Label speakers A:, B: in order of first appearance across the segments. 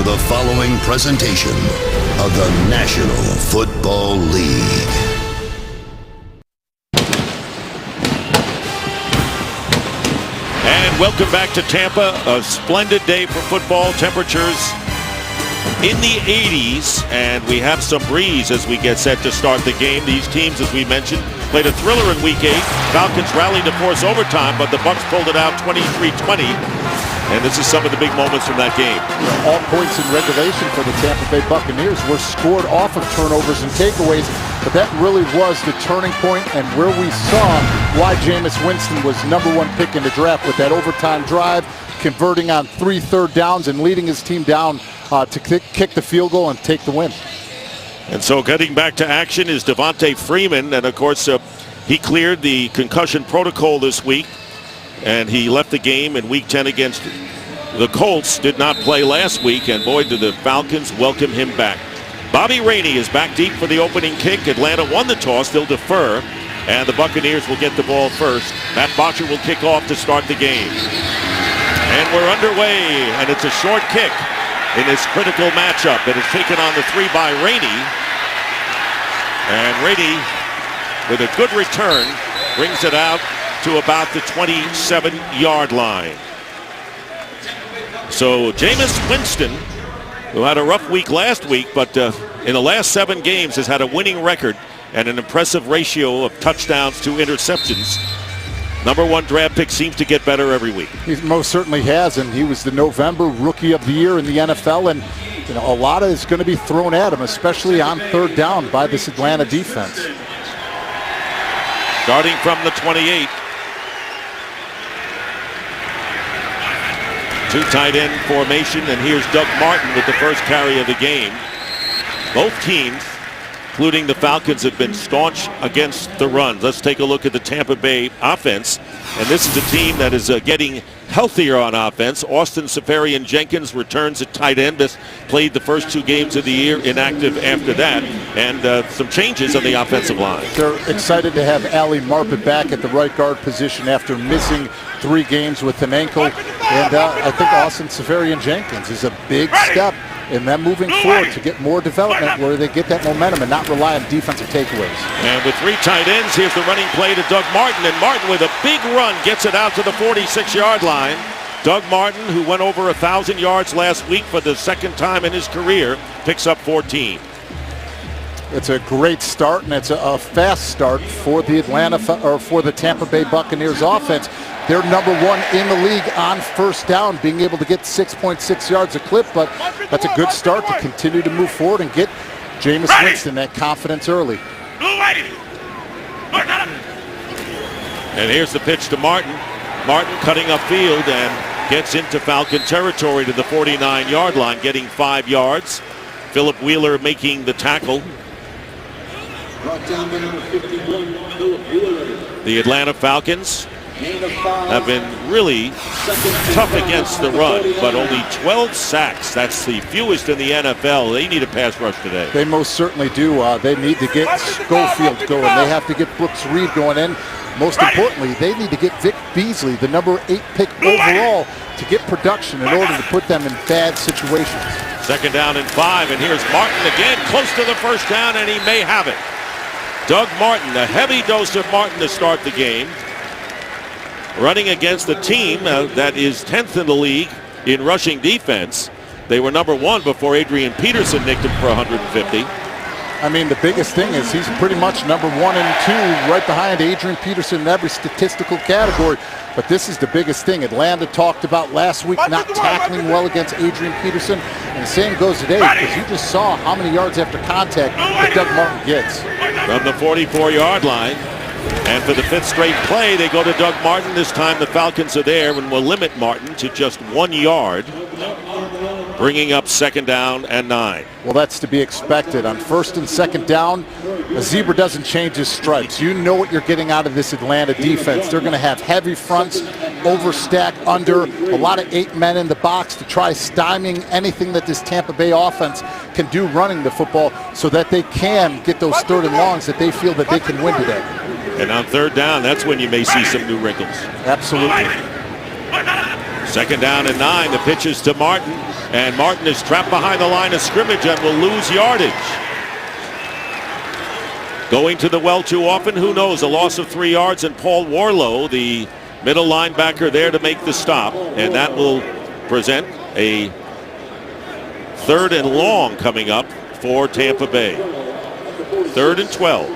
A: the following presentation of the National Football League.
B: And welcome back to Tampa. A splendid day for football. Temperatures in the 80s, and we have some breeze as we get set to start the game. These teams, as we mentioned, played a thriller in Week 8. Falcons rallied to force overtime, but the Bucs pulled it out 23-20. And this is some of the big moments from that game.
C: All points in regulation for the Tampa Bay Buccaneers were scored off of turnovers and takeaways, but that really was the turning point and where we saw why Jameis Winston was #1 pick in the draft with that overtime drive, converting on 3 third downs and leading his team down to kick the field goal and take the win.
B: And so getting back to action is Devontae Freeman, and of course he cleared the concussion protocol this week. And he left the game in Week 10 against the Colts. Did not play last week, and boy, did the Falcons welcome him back. Bobby Rainey is back deep for the opening kick. Atlanta won the toss. They'll defer, and the Buccaneers will get the ball first. Matt Botcher will kick off to start the game. And we're underway, and it's a short kick in this critical matchup. It is taken on the 3 by Rainey. And Rainey, with a good return, brings it out to about the 27-yard line. So Jameis Winston, who had a rough week last week, but in the last 7 games has had a winning record and an impressive ratio of touchdowns to interceptions. #1 draft pick seems to get better every week.
C: He most certainly has, and he was the November Rookie of the Year in the NFL, and a lot is going to be thrown at him, especially on 3rd down by this Atlanta defense.
B: Starting from the 28. 2 tight end formation, and here's Doug Martin with the first carry of the game. Both teams, including the Falcons, have been staunch against the run. Let's take a look at the Tampa Bay offense. And this is a team that is getting healthier on offense. Austin Seferian-Jenkins returns at tight end. This played the first 2 games of the year, inactive after that. And some changes on the offensive line.
C: They're excited to have Ali Marpet back at the right guard position after missing 3 games with an ankle. And I think Austin Seferian-Jenkins is a big step in them moving forward to get more development where they get that momentum and not rely on defensive takeaways.
B: And with 3 tight ends, here's the running play to Doug Martin. And Martin with a big run gets it out to the 46-yard line. Doug Martin, who went over 1,000 yards last week for the 2nd time in his career, picks up 14.
C: It's a great start, and it's a fast start for the for the Tampa Bay Buccaneers offense. They're #1 in the league on 1st down, being able to get 6.6 yards a clip, but that's a good start to continue to move forward and get Jameis Winston that confidence early.
B: And here's the pitch to Martin. Martin cutting upfield and gets into Falcon territory to the 49-yard line, getting 5 yards. Philip Wheeler making the tackle. The Atlanta Falcons have been really tough against the run, but only 12 sacks. That's the fewest in the NFL. They need a pass rush today.
C: They most certainly do. They need to get Schofield going. They have to get Brooks Reed going in. Most importantly, they need to get Vic Beasley, the #8 pick overall, to get production in order to put them in bad situations.
B: 2nd down and 5, and here's Martin again, close to the 1st down, and he may have it. Doug Martin, a heavy dose of Martin to start the game. Running against a team that is 10th in the league in rushing defense. They were #1 before Adrian Peterson nicked him for 150.
C: I mean, the biggest thing is he's pretty much #1 and 2, right behind Adrian Peterson in every statistical category. But this is the biggest thing. Atlanta talked about last week not tackling well against Adrian Peterson. And the same goes today, because you just saw how many yards after contact that Doug Martin gets.
B: From the 44-yard line. And for the 5th straight play, they go to Doug Martin. This time the Falcons are there and will limit Martin to just 1 yard, bringing up 2nd down and 9.
C: Well, that's to be expected. On 1st and 2nd down, a zebra doesn't change his stripes. You know what you're getting out of this Atlanta defense. They're going to have heavy fronts, overstack under, a lot of 8 men in the box to try stymieing anything that this Tampa Bay offense can do running the football so that they can get those 3rd and longs that they feel that they can win today.
B: And on 3rd down, that's when you may see some new wrinkles.
C: Absolutely.
B: 2nd down and 9. The pitch is to Martin. And Martin is trapped behind the line of scrimmage and will lose yardage. Going to the well too often, who knows? A loss of 3 yards, and Paul Warlow, the middle linebacker, there to make the stop. And that will present a 3rd and long coming up for Tampa Bay. 3rd and 12.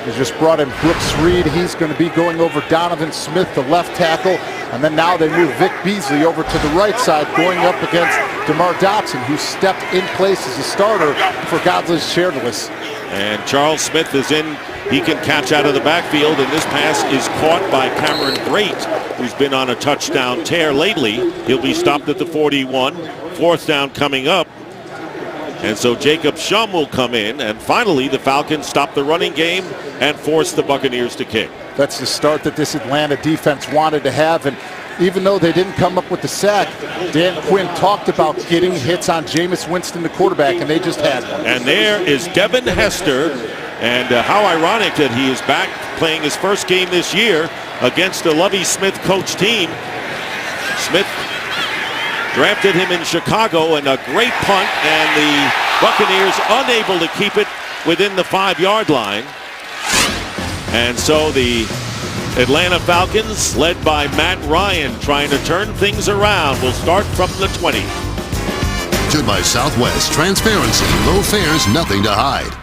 C: They just brought in Brooks Reed. He's going to be going over Donovan Smith, the left tackle. And then now they move Vic Beasley over to the right side, going up against DeMar Dotson, who stepped in place as a starter for Godless Shardless.
B: And Charles Smith is in. He can catch out of the backfield, and this pass is caught by Cameron Great, who's been on a touchdown tear lately. He'll be stopped at the 41. 4th down coming up. And so Jacob Shum will come in, and finally the Falcons stop the running game and force the Buccaneers to kick.
C: That's the start that this Atlanta defense wanted to have, and even though they didn't come up with the sack, Dan Quinn talked about getting hits on Jameis Winston, the quarterback, and they just had one.
B: And there is Devin Hester, and how ironic that he is back playing his first game this year against a Lovie Smith coach team. Smith drafted him in Chicago, and a great punt, and the Buccaneers unable to keep it within the 5-yard line. And so the Atlanta Falcons, led by Matt Ryan, trying to turn things around, will start from the 20.
A: To by Southwest, transparency, low fares, nothing to hide.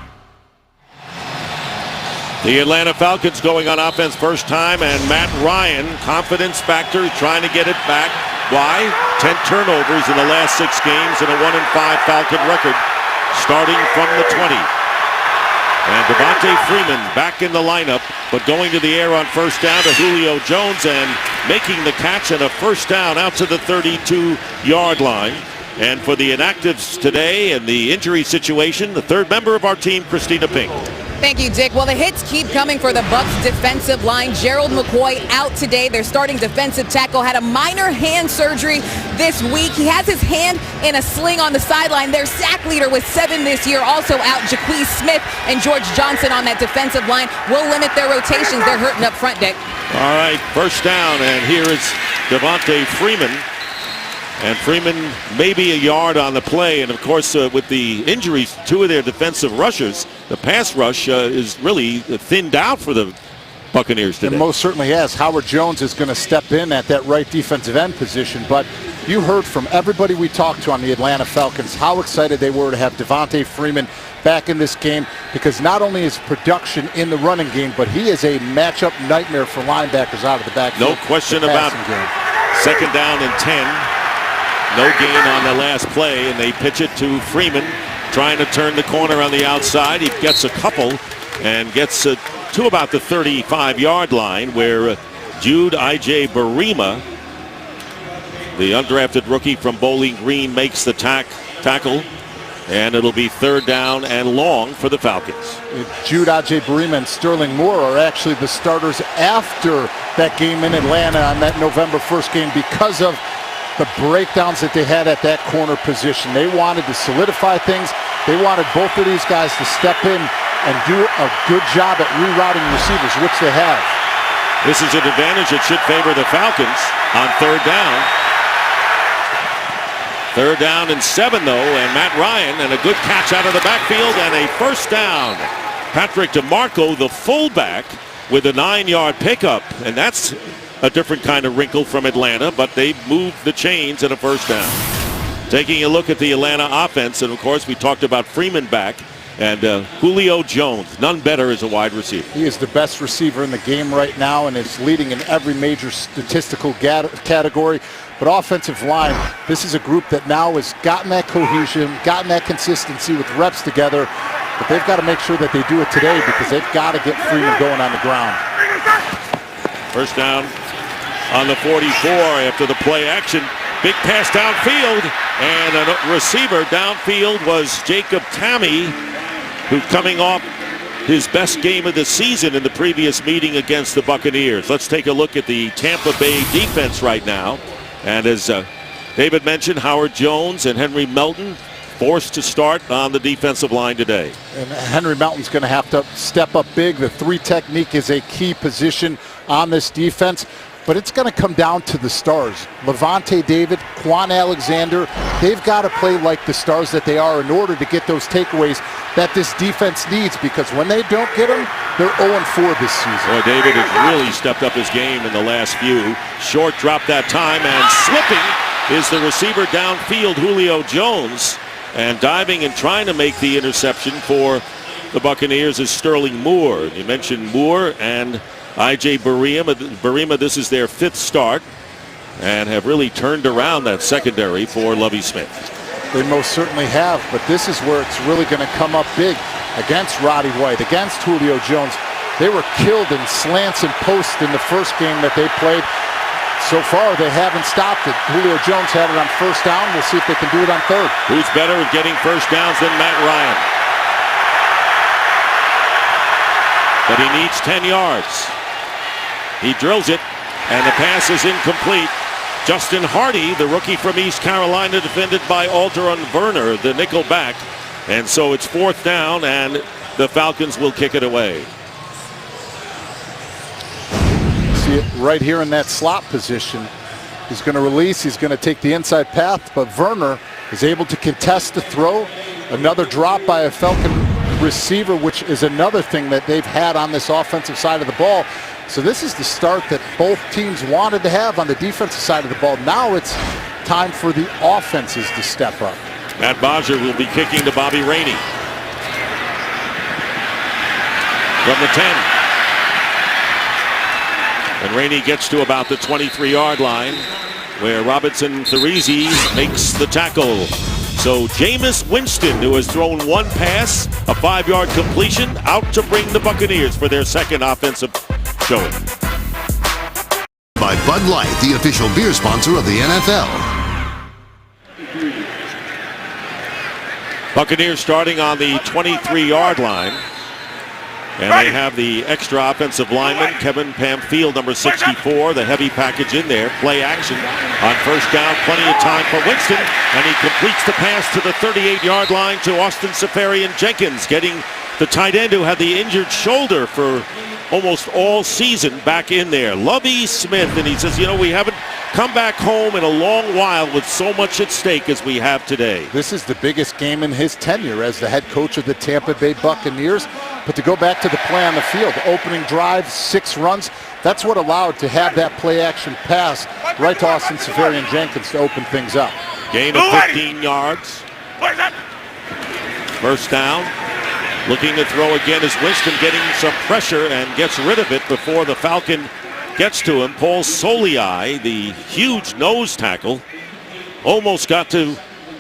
B: The Atlanta Falcons going on offense first time, and Matt Ryan, confidence factor, trying to get it back. Why? 10 turnovers in the last 6 games and a 1-5 Falcon record, starting from the 20. And Devontae Freeman back in the lineup, but going to the air on first down to Julio Jones and making the catch, and a first down out to the 32-yard line. And for the inactives today and the injury situation, the 3rd member of our team, Christina Pink.
D: Thank you, Dick. Well, the hits keep coming for the Bucs defensive line. Gerald McCoy out today. Their starting defensive tackle had a minor hand surgery this week. He has his hand in a sling on the sideline. Their sack leader with 7 this year, also out. Jaquez Smith and George Johnson on that defensive line will limit their rotations. They're hurting up front, Dick.
B: All right, first down, and here is Devontae Freeman. And Freeman maybe a yard on the play. And, of course, with the injuries, 2 of their defensive rushers, the pass rush is really thinned out for the Buccaneers today.
C: And most certainly has. Howard Jones is going to step in at that right defensive end position. But you heard from everybody we talked to on the Atlanta Falcons how excited they were to have Devontae Freeman back in this game, because not only is production in the running game, but he is a matchup nightmare for linebackers out of the backfield.
B: No question about it. 2nd down and 10. No gain on the last play, and they pitch it to Freeman, trying to turn the corner on the outside. He gets a couple and gets to about the 35-yard line, where Jude I.J. Barima, the undrafted rookie from Bowling Green, makes the tackle. And it'll be 3rd down and long for the Falcons.
C: Jude I.J. Barima and Sterling Moore are actually the starters after that game in Atlanta on that November 1st game, because of the breakdowns that they had at that corner position. They wanted to solidify things. They wanted both of these guys to step in and do a good job at rerouting receivers, which they have.
B: This is an advantage that should favor the Falcons on 3rd down. 3rd down and 7, though, and Matt Ryan, and a good catch out of the backfield, and a first down. Patrick DeMarco, the fullback, with a 9-yard pickup, and that's a different kind of wrinkle from Atlanta, but they moved the chains and a first down. Taking a look at the Atlanta offense, and of course we talked about Freeman back, and Julio Jones, none better as a wide receiver.
C: He is the best receiver in the game right now and is leading in every major statistical category. But offensive line, this is a group that now has gotten that cohesion, gotten that consistency with reps together, but they've got to make sure that they do it today, because they've got to get Freeman going on the ground.
B: First down on the 44 after the play action. Big pass downfield, and a receiver downfield was Jacob Tammy, who coming off his best game of the season in the previous meeting against the Buccaneers. Let's take a look at the Tampa Bay defense right now. And as David mentioned, Howard Jones and Henry Melton forced to start on the defensive line today.
C: And Henry Melton's going to have to step up big. The 3 technique is a key position on this defense. but it's going to come down to the stars. Levante David, Quan Alexander, they've got to play like the stars that they are in order to get those takeaways that this defense needs, because when they don't get them, they're 0-4 this season.
B: Boy, David has really stepped up his game in the last few. Short drop that time, and slipping is the receiver downfield, Julio Jones. And diving and trying to make the interception for the Buccaneers is Sterling Moore. You mentioned Moore and I.J. Barima, this is their 5th start, and have really turned around that secondary for Lovie Smith.
C: They most certainly have, but this is where it's really going to come up big against Roddy White, against Julio Jones. They were killed in slants and posts in the first game that they played. So far, they haven't stopped it. Julio Jones had it on first down. We'll see if they can do it on third.
B: Who's better at getting first downs than Matt Ryan? But he needs 10 yards. He drills it, and the pass is incomplete. Justin Hardy, the rookie from East Carolina, defended by Alteron Werner, the nickel back. And so it's 4th down, and the Falcons will kick it away.
C: See it right here in that slot position. He's going to release. He's going to take the inside path, but Werner is able to contest the throw. Another drop by a Falcon receiver, which is another thing that they've had on this offensive side of the ball. So this is the start that both teams wanted to have on the defensive side of the ball. Now it's time for the offenses to step up.
B: Matt Bodger will be kicking to Bobby Rainey. From the 10. And Rainey gets to about the 23-yard line, where Robinson Therese makes the tackle. So Jameis Winston, who has thrown one pass, a 5-yard completion, out to bring the Buccaneers for their second offensive showing.
A: By Bud Light, the official beer sponsor of the NFL.
B: Buccaneers starting on the 23-yard line. And they have the extra offensive lineman, Kevin Pamfield, number 64, the heavy package in there. Play action on first down, plenty of time for Winston, and he completes the pass to the 38-yard line to Austin Seferian-Jenkins, getting the tight end who had the injured shoulder for almost all season back in there. Lovie Smith, and he says, you know, we haven't come back home in a long while with so much at stake as we have today.
C: This is the biggest game in his tenure as the head coach of the Tampa Bay Buccaneers. But to go back to the play on the field, opening drive, 6 runs, that's what allowed to have that play action pass right to Austin Seferian-Jenkins to open things up.
B: Gain of 15 yards. First down. Looking to throw again is Winston, getting some pressure and gets rid of it before the Falcon gets to him. Paul Soliai, the huge nose tackle, almost got to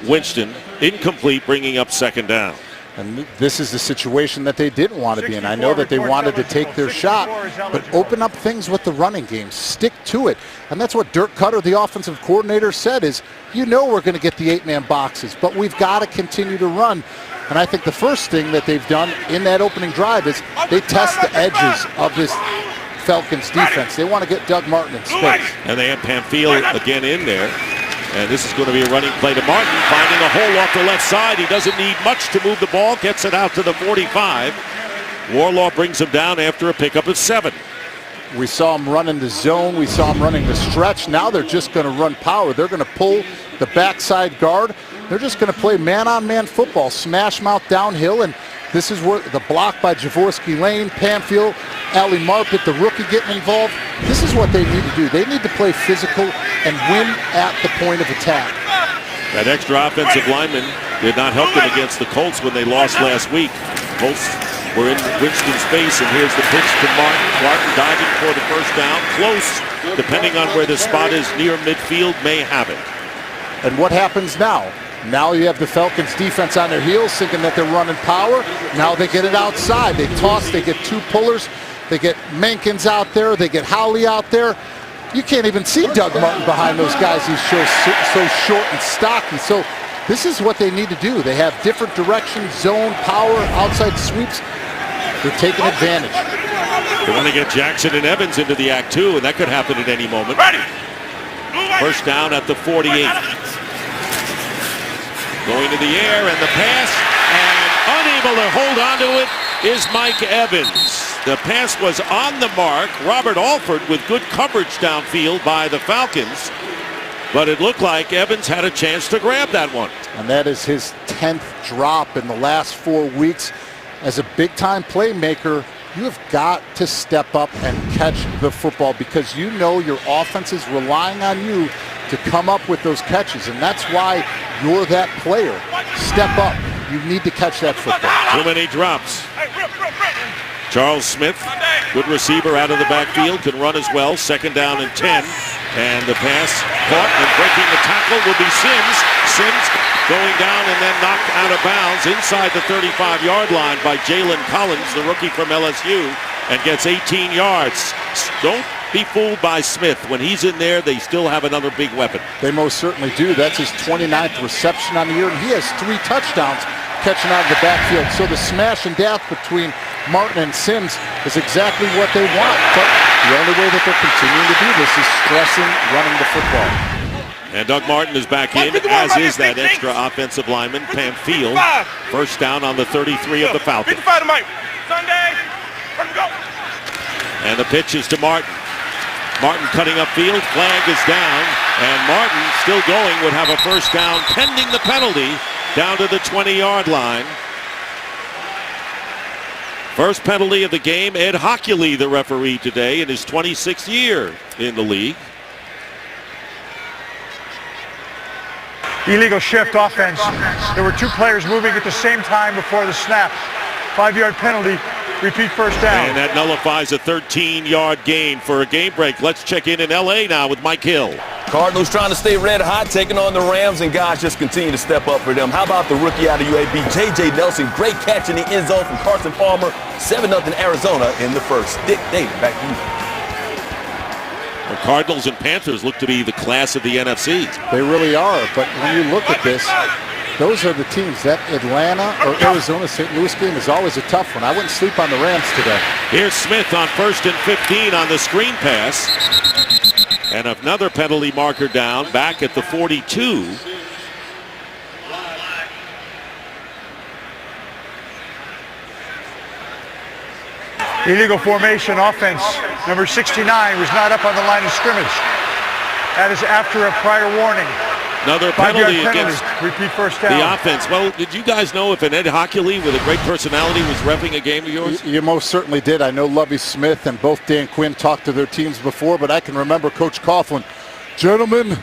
B: Winston. Incomplete, bringing up second down.
C: And this is the situation that they didn't want to be in. I know that they wanted to take their shot, but open up things with the running game. Stick to it. And that's what Dirk Cutter, the offensive coordinator, said is, you know we're going to get the 8-man boxes, but we've got to continue to run. And I think the first thing that they've done in that opening drive is they test the edges of this Falcons defense. They want to get Doug Martin in space.
B: And they have Pamfield again in there. And this is going to be a running play to Martin, finding a hole off the left side. He doesn't need much to move the ball, gets it out to the 45. Warlaw brings him down after a pickup of 7.
C: We saw him running the zone. We saw him running the stretch. Now they're just going to run power. They're going to pull the backside guard. They're just going to play man-on-man football, smash mouth downhill, and this is where the block by Jaworski Lane, Pamfield, Ali Marpet, the rookie getting involved. This is what they need to do. They need to play physical and win at the point of attack.
B: That extra offensive lineman did not help them against the Colts when they lost last week. Colts were in Winston's face, and here's the pitch to Martin. Martin diving for the first down. Close, depending on where the spot is near midfield, may have it.
C: And what happens now? Now you have the Falcons defense on their heels thinking that they're running power. Now they get it outside. They toss, they get 2 pullers. They get Mankins out there. They get Howley out there. You can't even see Doug Martin behind those guys. He's so short and stocky. So this is what they need to do. They have different directions, zone, power, outside sweeps. They're taking advantage.
B: They want to get Jackson and Evans into the act too, and that could happen at any moment. First down at the 48. Going to the air and the pass, and unable to hold on to it is Mike Evans. The pass was on the mark. Robert Alford with good coverage downfield by the Falcons. But it looked like Evans had a chance to grab that one.
C: And that is his 10th drop in the last 4 weeks. As a big-time playmaker, you have got to step up and catch the football because you know your offense is relying on you to come up with those catches. And that's why you're that player. Step up. You need to catch that football.
B: Too many drops. Charles Smith, good receiver out of the backfield, can run as well. 2nd down and 10. And the pass caught and breaking the tackle will be Sims. Sims going down and then knocked out of bounds inside the 35-yard line by Jalen Collins, the rookie from LSU, and gets 18 yards. Don't be fooled by Smith. When he's in there, they still have another big weapon.
C: They most certainly do. That's his 29th reception on the year, and he has 3 touchdowns catching out of the backfield. So the smash and dash between Martin and Sims is exactly what they want. But the only way that they're continuing to do this is stressing running the football.
B: And Doug Martin is back in, as is that extra offensive lineman, Pam Field. 1st down on the 33 of the Falcons. And the pitch is to Martin. Martin cutting upfield, flag is down, and Martin, still going, would have a 1st down pending the penalty down to the 20-yard line. First penalty of the game. Ed Hockley, the referee today, in his 26th year in the league.
E: Illegal shift offense. There were 2 players moving at the same time before the snap. 5-yard penalty. Repeat 1st down.
B: And that nullifies a 13-yard gain for a game break. Let's check in L.A. now with Mike Hill.
F: Cardinals trying to stay red hot, taking on the Rams, and guys just continue to step up for them. How about the rookie out of UAB, J.J. Nelson? Great catch in the end zone from Carson Palmer. 7-0 Arizona in the first. Dick David, back to you.
B: The Cardinals and Panthers look to be the class of the NFC.
C: They really are, but when you look at this, those are the teams. That Atlanta or Arizona St. Louis game is always a tough one. I wouldn't sleep on the Rams today.
B: Here's Smith on 1st and 15 on the screen pass. And another penalty marker down back at the 42.
E: Illegal formation offense. Number 69 was not up on the line of scrimmage. That is after a prior warning.
B: Another penalty against
E: repeat 1st down.
B: The offense. Well, did you guys know if an Ed Hockley with a great personality was reffing a game of yours?
C: You most certainly did. I know Lovie Smith and both Dan Quinn talked to their teams before, but I can remember Coach Coughlin. Gentlemen,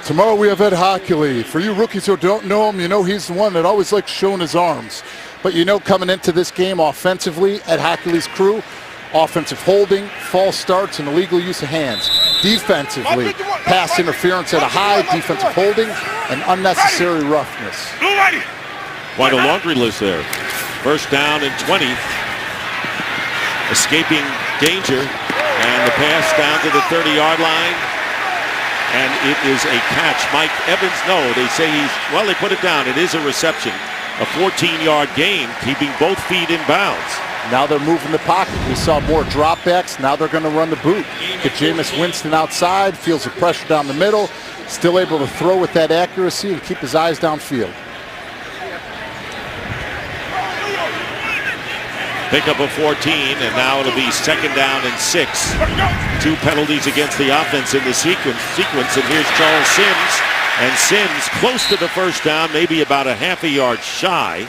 C: tomorrow we have Ed Hockley. For you rookies who don't know him, you know he's the one that always likes showing his arms. But you know, coming into this game offensively, Ed Hockley's crew, offensive holding, false starts, and illegal use of hands. Defensively, pass interference at a high, defensive holding, and unnecessary roughness.
B: Quite a laundry list there. 1st down and 20. Escaping danger, and the pass down to the 30-yard line. And it is a catch. Mike Evans, no, they say they put it down. It is a reception. A 14-yard gain, keeping both feet in bounds.
C: Now they're moving the pocket. We saw more dropbacks. Now they're going to run the boot. Get Jameis Winston outside, feels the pressure down the middle, still able to throw with that accuracy and keep his eyes downfield.
B: Pick up a 14, and now it'll be 2nd down and 6. 2 penalties against the offense in the sequence. And here's Charles Sims. And Sims close to the 1st down, maybe about a half a yard shy,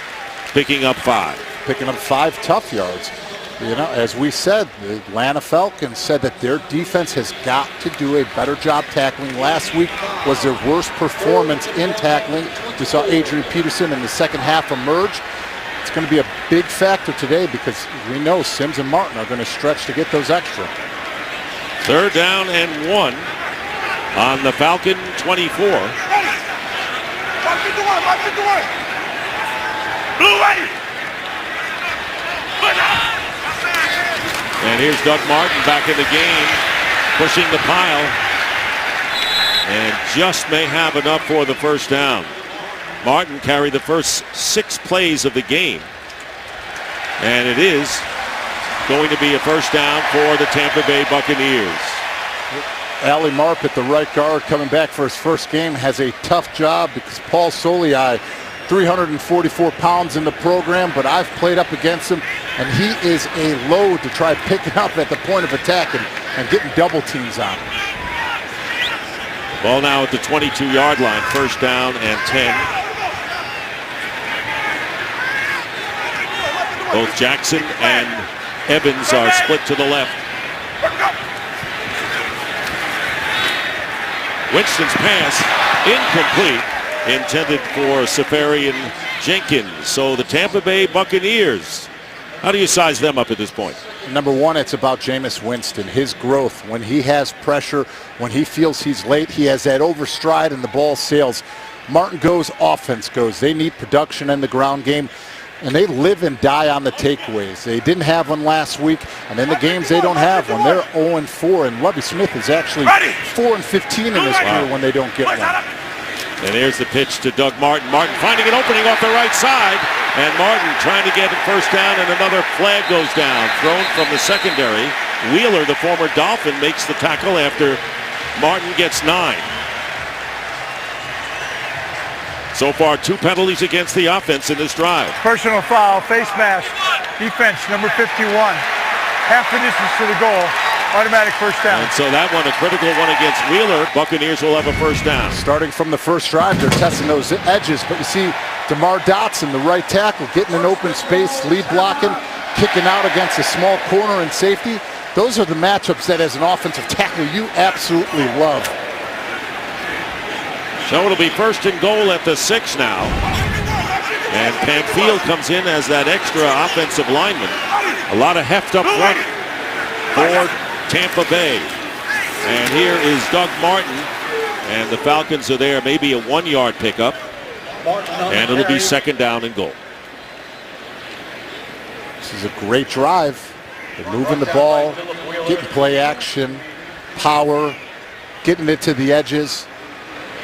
B: picking up 5.
C: Picking up 5 tough yards. You know, as we said, the Atlanta Falcons said that their defense has got to do a better job tackling. Last week was their worst performance in tackling. We saw Adrian Peterson in the 2nd half emerge. It's going to be a big factor today because we know Sims and Martin are going to stretch to get those extra.
B: 3rd down and 1 on the Falcon 24. And here's Doug Martin back in the game, pushing the pile, and just may have enough for the 1st down. Martin carried the first 6 plays of the game, and it is going to be a 1st down for the Tampa Bay Buccaneers.
C: Ali Marp at the right guard, coming back for his first game, has a tough job because Paul Soliai 344 pounds in the program, but I've played up against him, and he is a load to try picking up at the point of attack and getting double teams on him.
B: Ball now at the 22-yard line, first down and 10. Both Jackson and Evans are split to the left. Winston's pass incomplete, intended for Safarian Jenkins. So the Tampa Bay Buccaneers, how do you size them up at this point?
C: Number one, it's about Jameis Winston, his growth. When he has pressure, when he feels he's late, he has that overstride and the ball sails. Martin goes, offense goes. They need production in the ground game, and they live and die on the takeaways. They didn't have one last week, and in the games they don't have one. They're 0-4, and Lovie Smith is actually 4-15 in this career when they don't get one.
B: And here's the pitch to Doug Martin. Martin finding an opening off the right side. And Martin trying to get it first down, and another flag goes down. Thrown from the secondary. Wheeler, the former Dolphin, makes the tackle after Martin gets 9. So far, 2 penalties against the offense in this drive.
E: Personal foul, face mask, defense, number 51. Half the distance to the goal. Automatic first down.
B: And so that one, a critical one against Wheeler. Buccaneers will have a first down.
C: Starting from the first drive, they're testing those edges, but you see DeMar Dotson, the right tackle, getting an open space, lead blocking, kicking out against a small corner and safety. Those are the matchups that, as an offensive tackle, you absolutely love.
B: So it'll be first and goal at the 6 now. And Pamphile comes in as that extra offensive lineman. A lot of heft up front for Tampa Bay. And here is Doug Martin. And the Falcons are there, maybe a 1-yard pickup. And it'll be second down and goal.
C: This is a great drive. They're moving the ball, getting play action, power, getting it to the edges.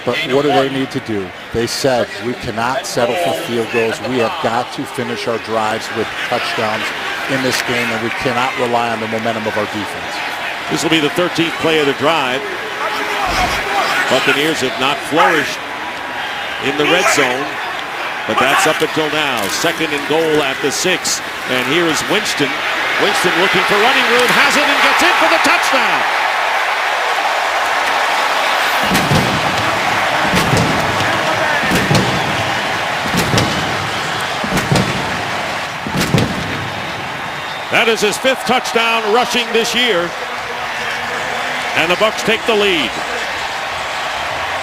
C: But what do they need to do? They said, we cannot settle for field goals. We have got to finish our drives with touchdowns in this game, and we cannot rely on the momentum of our defense.
B: This will be the 13th play of the drive. Buccaneers have not flourished in the red zone, but that's up until now. Second and goal at the 6. And here is Winston. Winston looking for running room, has it, and gets in for the touchdown. That is his 5th touchdown rushing this year. And the Bucs take the lead.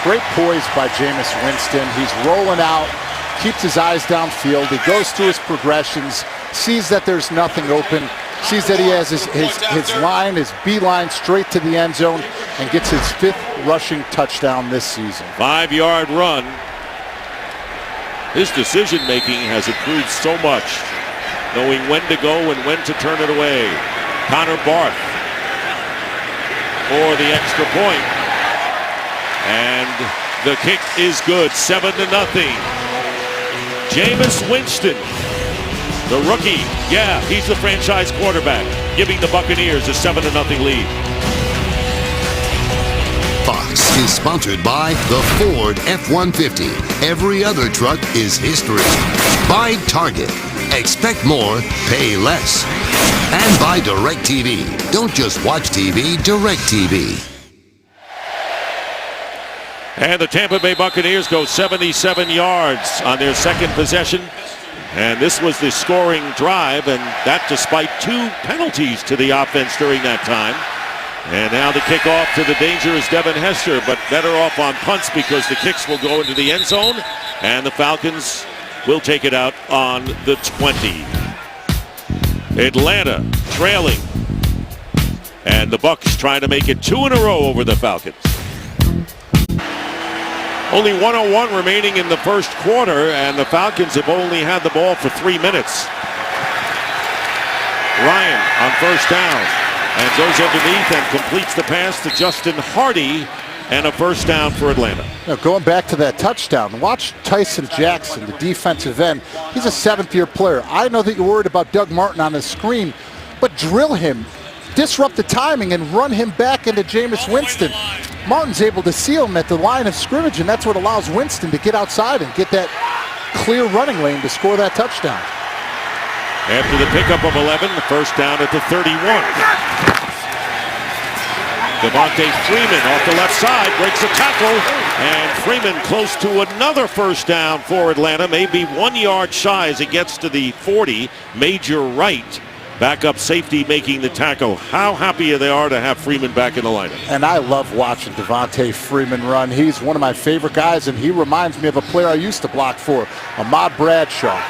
C: Great poise by Jameis Winston. He's rolling out, keeps his eyes downfield. He goes through his progressions, sees that there's nothing open, sees that he has his line, his beeline straight to the end zone, and gets his 5th rushing touchdown this season.
B: 5-yard run. His decision-making has improved so much, knowing when to go and when to turn it away. Connor Barth for the extra point. And the kick is good, 7-0. Jameis Winston, the rookie, he's the franchise quarterback, giving the Buccaneers a 7-0 lead.
A: Fox is sponsored by the Ford F-150. Every other truck is history. By Target. Expect more, pay less. And by DirecTV. Don't just watch TV, DirecTV.
B: And the Tampa Bay Buccaneers go 77 yards on their second possession. And this was the scoring drive, and that despite 2 penalties to the offense during that time. And now the kickoff to the dangerous Devin Hester, but better off on punts because the kicks will go into the end zone. And the Falcons will take it out on the 20. Atlanta trailing. And the Bucs trying to make it 2 in a row over the Falcons. Only 1:01 remaining in the first quarter, and the Falcons have only had the ball for 3 minutes. Ryan on first down and goes underneath and completes the pass to Justin Hardy, and a first down for Atlanta.
C: Now going back to that touchdown, watch Tyson Jackson, the defensive end. He's a 7th-year player. I know that you're worried about Doug Martin on the screen, but drill him, disrupt the timing, and run him back into Jameis Winston. Martin's able to seal him at the line of scrimmage, and that's what allows Winston to get outside and get that clear running lane to score that touchdown.
B: After the pickup of 11, the first down at the 31. Devontae Freeman off the left side breaks a tackle, and Freeman close to another first down for Atlanta, maybe 1 yard shy as he gets to the 40. Major Wright, backup safety, making the tackle. How happy they are to have Freeman back in the lineup.
C: And I love watching Devontae Freeman run. He's one of my favorite guys, and he reminds me of a player I used to block for, Ahmad Bradshaw.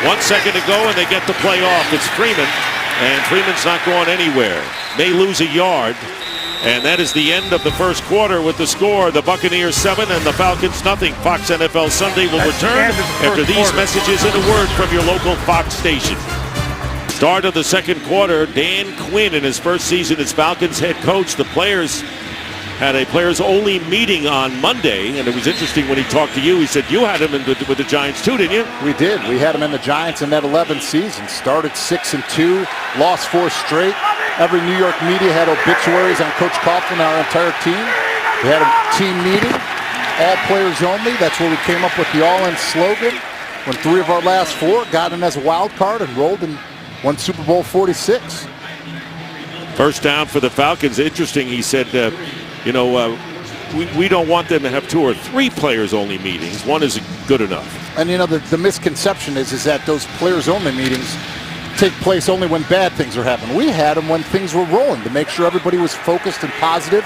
B: 1 second to go, and they get the play off. It's Freeman, and Freeman's not going anywhere. May lose a yard, and that is the end of the first quarter with the score. The Buccaneers 7 and the Falcons nothing. Fox NFL Sunday will return after these messages and a word from your local Fox station. Start of the second quarter, Dan Quinn in his first season as Falcons head coach. The players had a players-only meeting on Monday, and it was interesting when he talked to you. He said you had him with the Giants too, didn't you?
C: We did. We had him in the Giants in that 11th season. Started 6-2, lost 4 straight. Every New York media had obituaries on Coach Coughlin and our entire team. We had a team meeting, all players only. That's where we came up with the all-in slogan. When 3 of our last 4 got in as a wild card and rolled and won Super Bowl 46.
B: First down for the Falcons. Interesting, he said, we don't want them to have 2 or 3 players-only meetings. 1 is good enough.
C: And the misconception is that those players-only meetings take place only when bad things are happening. We had them when things were rolling to make sure everybody was focused and positive,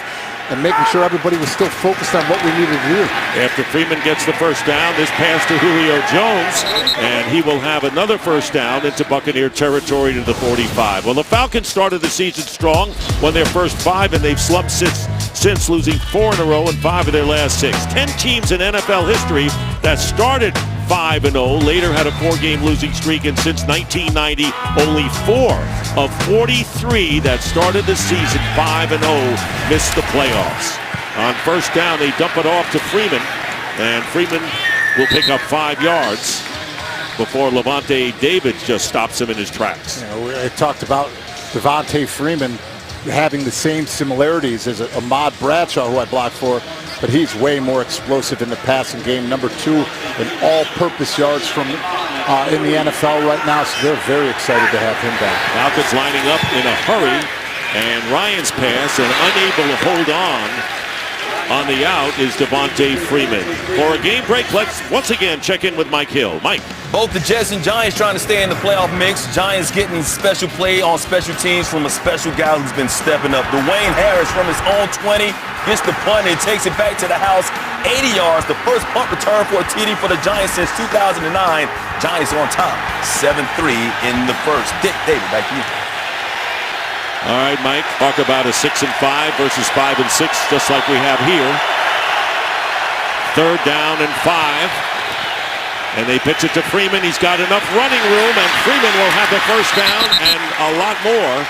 C: and making sure everybody was still focused on what we needed to do.
B: After Freeman gets the first down, this pass to Julio Jones, and he will have another first down into Buccaneer territory to the 45. Well, the Falcons started the season strong, won their first 5, and they've slumped since losing 4 in a row and 5 of their last 6. 10 teams in NFL history that started 5-0, later had a 4-game losing streak, and since 1990, only 4 of 43 that started the season 5-0 missed the playoffs. On first down, they dump it off to Freeman, and Freeman will pick up 5 yards before Levante David just stops him in his tracks.
C: I talked about Devontae Freeman having the same similarities as Ahmad Bradshaw, who I blocked for, but he's way more explosive in the passing game. Number 2 in all-purpose yards from in the NFL right now, so they're very excited to have him back.
B: Falcons lining up in a hurry, and Ryan's pass, and unable to hold on the out is Devontae Freeman. For a game break, let's once again check in with Mike Hill. Mike.
F: Both the Jets and Giants trying to stay in the playoff mix. Giants getting special play on special teams from a special guy who's been stepping up. Dwayne Harris from his own 20 gets the punt and takes it back to the house. 80 yards, the first punt return for a TD for the Giants since 2009. Giants on top, 7-3 in the first. Dick David, back to you.
B: All right, Mike, talk about a 6-5 versus 5-6, just like we have here. 3rd down and 5. And they pitch it to Freeman. He's got enough running room, and Freeman will have the first down and a lot more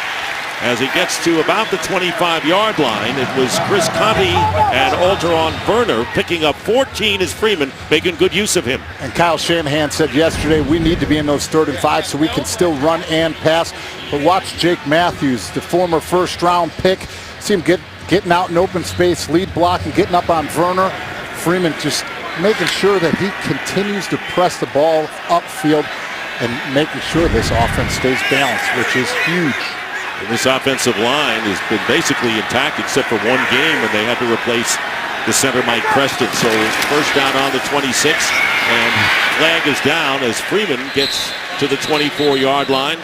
B: as he gets to about the 25-yard line. It was Chris Conti and Alteron Werner picking up 14 as Freeman, making good use of him.
C: And Kyle Shanahan said yesterday we need to be in those 3rd and 5 so we can still run and pass. But watch Jake Matthews, the former first-round pick. See him getting out in open space, lead block, and getting up on Werner. Freeman just making sure that he continues to press the ball upfield and making sure this offense stays balanced, which is huge.
B: This offensive line has been basically intact except for 1 game when they had to replace the center Mike Preston. So first down on the 26, and flag is down as Freeman gets to the 24-yard line.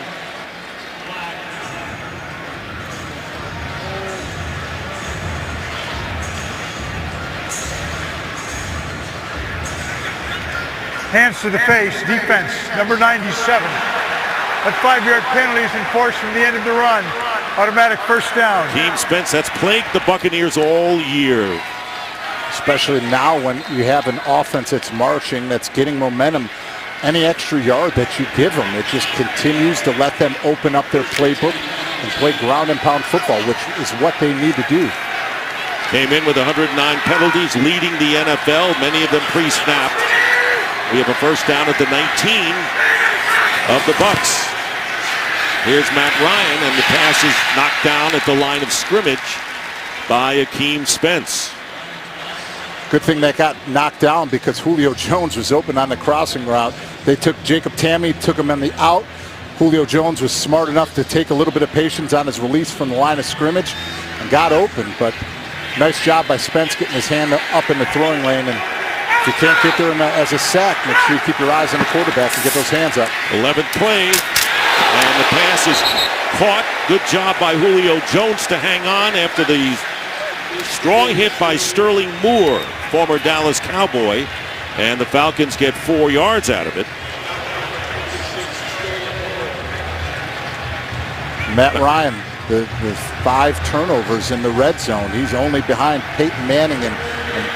E: Hands to the face, defense, number 97. That 5-yard penalty is enforced from the end of the run. Automatic first down.
B: Team Spence, that's plagued the Buccaneers all year.
C: Especially now when you have an offense that's marching, that's getting momentum. Any extra yard that you give them, it just continues to let them open up their playbook and play ground and pound football, which is what they need to do.
B: Came in with 109 penalties, leading the NFL, many of them pre-snapped. We have a first down at the 19 of the Bucs. Here's Matt Ryan, and the pass is knocked down at the line of scrimmage by Akeem Spence.
C: Good thing that got knocked down because Julio Jones was open on the crossing route. They took Jacob Tamme, took him on the out. Julio Jones was smart enough to take a little bit of patience on his release from the line of scrimmage and got open. But nice job by Spence getting his hand up in the throwing lane. And if you can't get there as a sack, make sure you keep your eyes on the quarterback and get those hands up.
B: 11th play, and the pass is caught. Good job by Julio Jones to hang on after the strong hit by Sterling Moore, former Dallas Cowboy, and the Falcons get 4 yards out of it.
C: Matt Ryan, the 5 turnovers in the red zone. He's only behind Peyton Manning and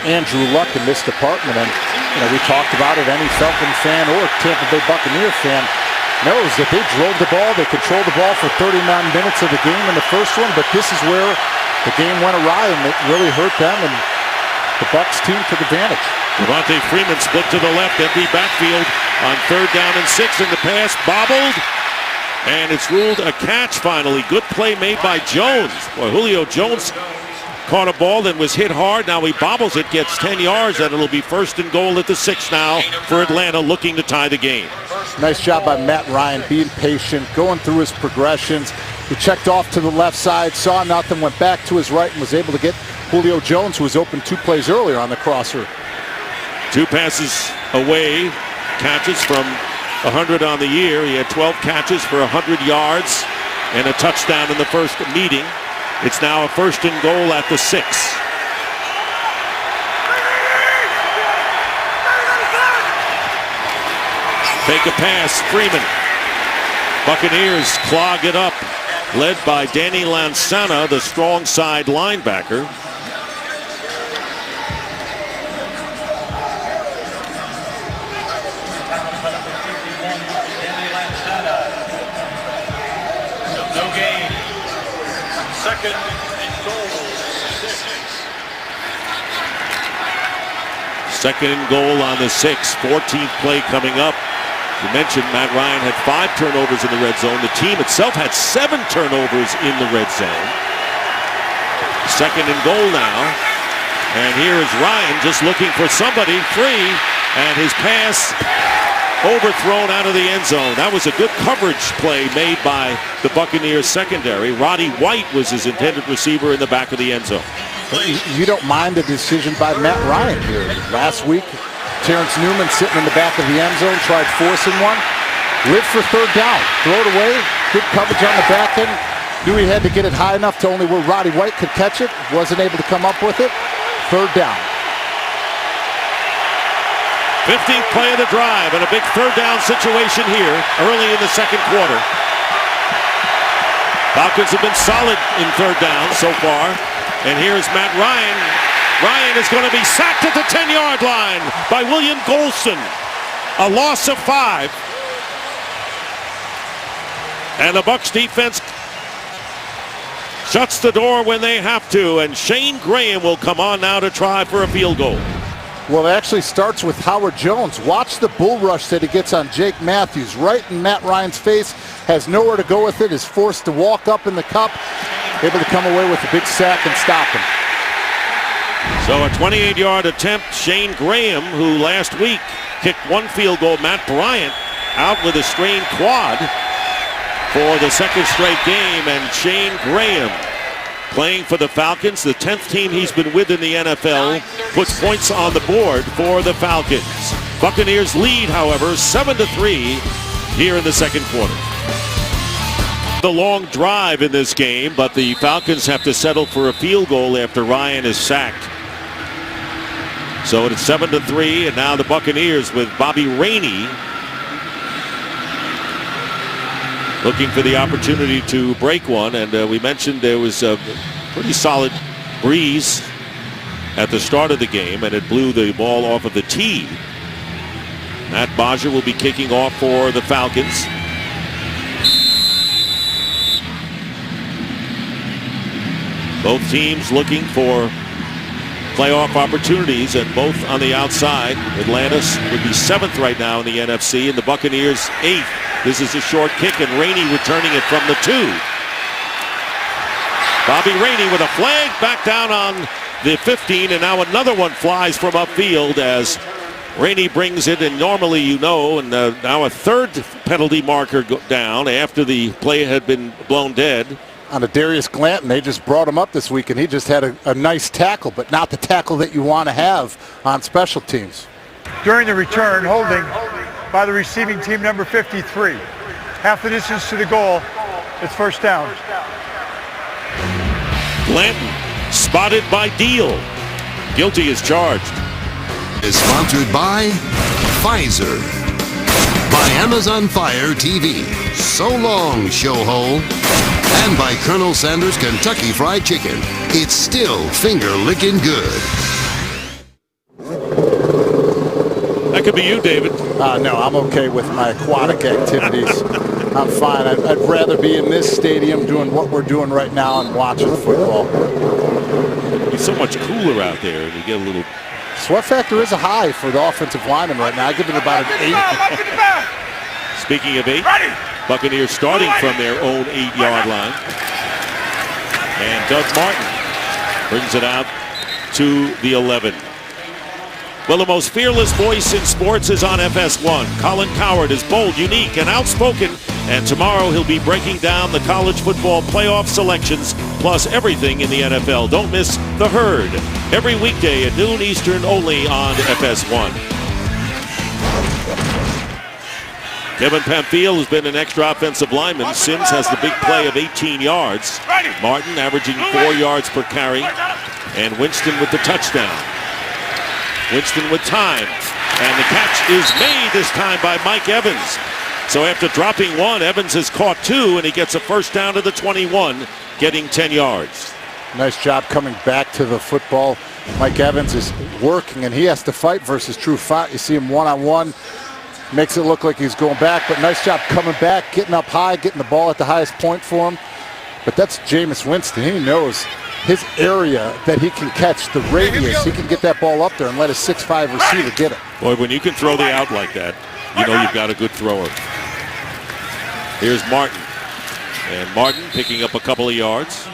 C: Andrew Luck in this department. And we talked about it. Any Falcon fan or Tampa Bay Buccaneer fan knows that they drove the ball. They controlled the ball for 39 minutes of the game in the first one. But this is where the game went awry, and it really hurt them. And the Bucs team took advantage.
B: Devontae Freeman split to the left, empty backfield on 3rd down and 6, and the pass bobbled. And it's ruled a catch finally. Good play made by Jones. Boy, Julio Jones caught a ball, then was hit hard. Now he bobbles it, gets 10 yards, and it'll be 1st and goal at the 6 now for Atlanta, looking to tie the game.
C: Nice job by Matt Ryan, being patient, going through his progressions. He checked off to the left side, saw nothing, went back to his right, and was able to get Julio Jones, who was open 2 plays earlier on the crosser.
B: 2 passes away, catches from 100 on the year. He had 12 catches for 100 yards and a touchdown in the first meeting. It's now a 1st and goal at the 6. Fake a pass, Freeman. Buccaneers clog it up, led by Danny Lansana, the strong side linebacker. Second and goal on the 6, 14th play coming up. You mentioned Matt Ryan had 5 turnovers in the red zone. The team itself had 7 turnovers in the red zone. Second and goal now. And here is Ryan just looking for somebody free, and his pass overthrown out of the end zone. That was a good coverage play made by the Buccaneers secondary. Roddy White was his intended receiver in the back of the end zone.
C: You don't mind the decision by Matt Ryan here. Last week, Terrence Newman sitting in the back of the end zone, tried forcing one. Lived for 3rd down. Throw it away. Good coverage on the back end. Knew he had to get it high enough to only where Roddy White could catch it. Wasn't able to come up with it. 3rd down.
B: 15th play of the drive, and a big 3rd down situation here early in the second quarter. Falcons have been solid in 3rd down so far. And here's Matt Ryan. Ryan is going to be sacked at the 10-yard line by William Golston. A loss of 5. And the Bucs defense shuts the door when they have to. And Shane Graham will come on now to try for a field goal.
C: Well, it actually starts with Howard Jones. Watch the bull rush that he gets on Jake Matthews. Right in Matt Ryan's face. Has nowhere to go with it. Is forced to walk up in the cup. Able to come away with a big sack and stop him.
B: So a 28-yard attempt. Shane Graham, who last week kicked 1 field goal. Matt Bryant out with a strained quad for the 2nd straight game. And Shane Graham playing for the Falcons, the 10th team he's been with in the NFL, puts points on the board for the Falcons. Buccaneers lead, however, 7-3 here in the second quarter. The long drive in this game, but the Falcons have to settle for a field goal after Ryan is sacked. So it's 7-3, and now the Buccaneers with Bobby Rainey looking for the opportunity to break one. And we mentioned there was a pretty solid breeze at the start of the game, and it blew the ball off of the tee. Matt Baja will be kicking off for the Falcons. Both teams looking for playoff opportunities, and both on the outside. Atlanta would be 7th right now in the NFC, and the Buccaneers 8th. This is a short kick, and Rainey returning it from the 2. Bobby Rainey with a flag back down on the 15, and now another one flies from upfield as Rainey brings it, and normally and now a third penalty marker down after the play had been blown dead.
C: On a Darius Glanton, they just brought him up this week, and he just had a nice tackle, but not the tackle that you want to have on special teams.
E: During the return, holding by the receiving team, number 53. Half the distance to the goal. It's first down.
B: Glanton spotted by Deal. Guilty as charged.
A: Is sponsored by Pfizer, by Amazon Fire TV, So Long Showhole, and by Colonel Sanders Kentucky Fried Chicken. It's still finger-licking good.
B: That could be you, David.
C: No, I'm okay with my aquatic activities. I'm fine. I'd rather be in this stadium doing what we're doing right now and watching football.
B: It's so much cooler out there, and you get a little...
C: Sweat factor is a high for the offensive lineman right now. I give it about an 8.
B: Speaking of 8, Buccaneers starting from their own 8-yard line. And Doug Martin brings it out to the 11. Well, the most fearless voice in sports is on FS1. Colin Cowherd is bold, unique, and outspoken. And tomorrow he'll be breaking down the college football playoff selections, plus everything in the NFL. Don't miss The Herd every weekday at noon Eastern, only on FS1. Kevin Pamphile has been an extra offensive lineman. Sims has the big play of 18 yards. Martin averaging 4 yards per carry. And Winston with the touchdown. Winston with time. And the catch is made this time by Mike Evans. So after dropping 1, Evans has caught 2, and he gets a first down to the 21, getting 10 yards.
C: Nice job coming back to the football. Mike Evans is working, and he has to fight versus True Font. You see him one-on-one. Makes it look like he's going back, but nice job coming back, getting up high, getting the ball at the highest point for him. But that's Jameis Winston. He knows his area that he can catch, the radius. He can get that ball up there and let his 6'5" receiver get it.
B: Boy, when you can throw the out like that, you know you've got a good thrower. Here's Martin. And Martin picking up a couple of yards.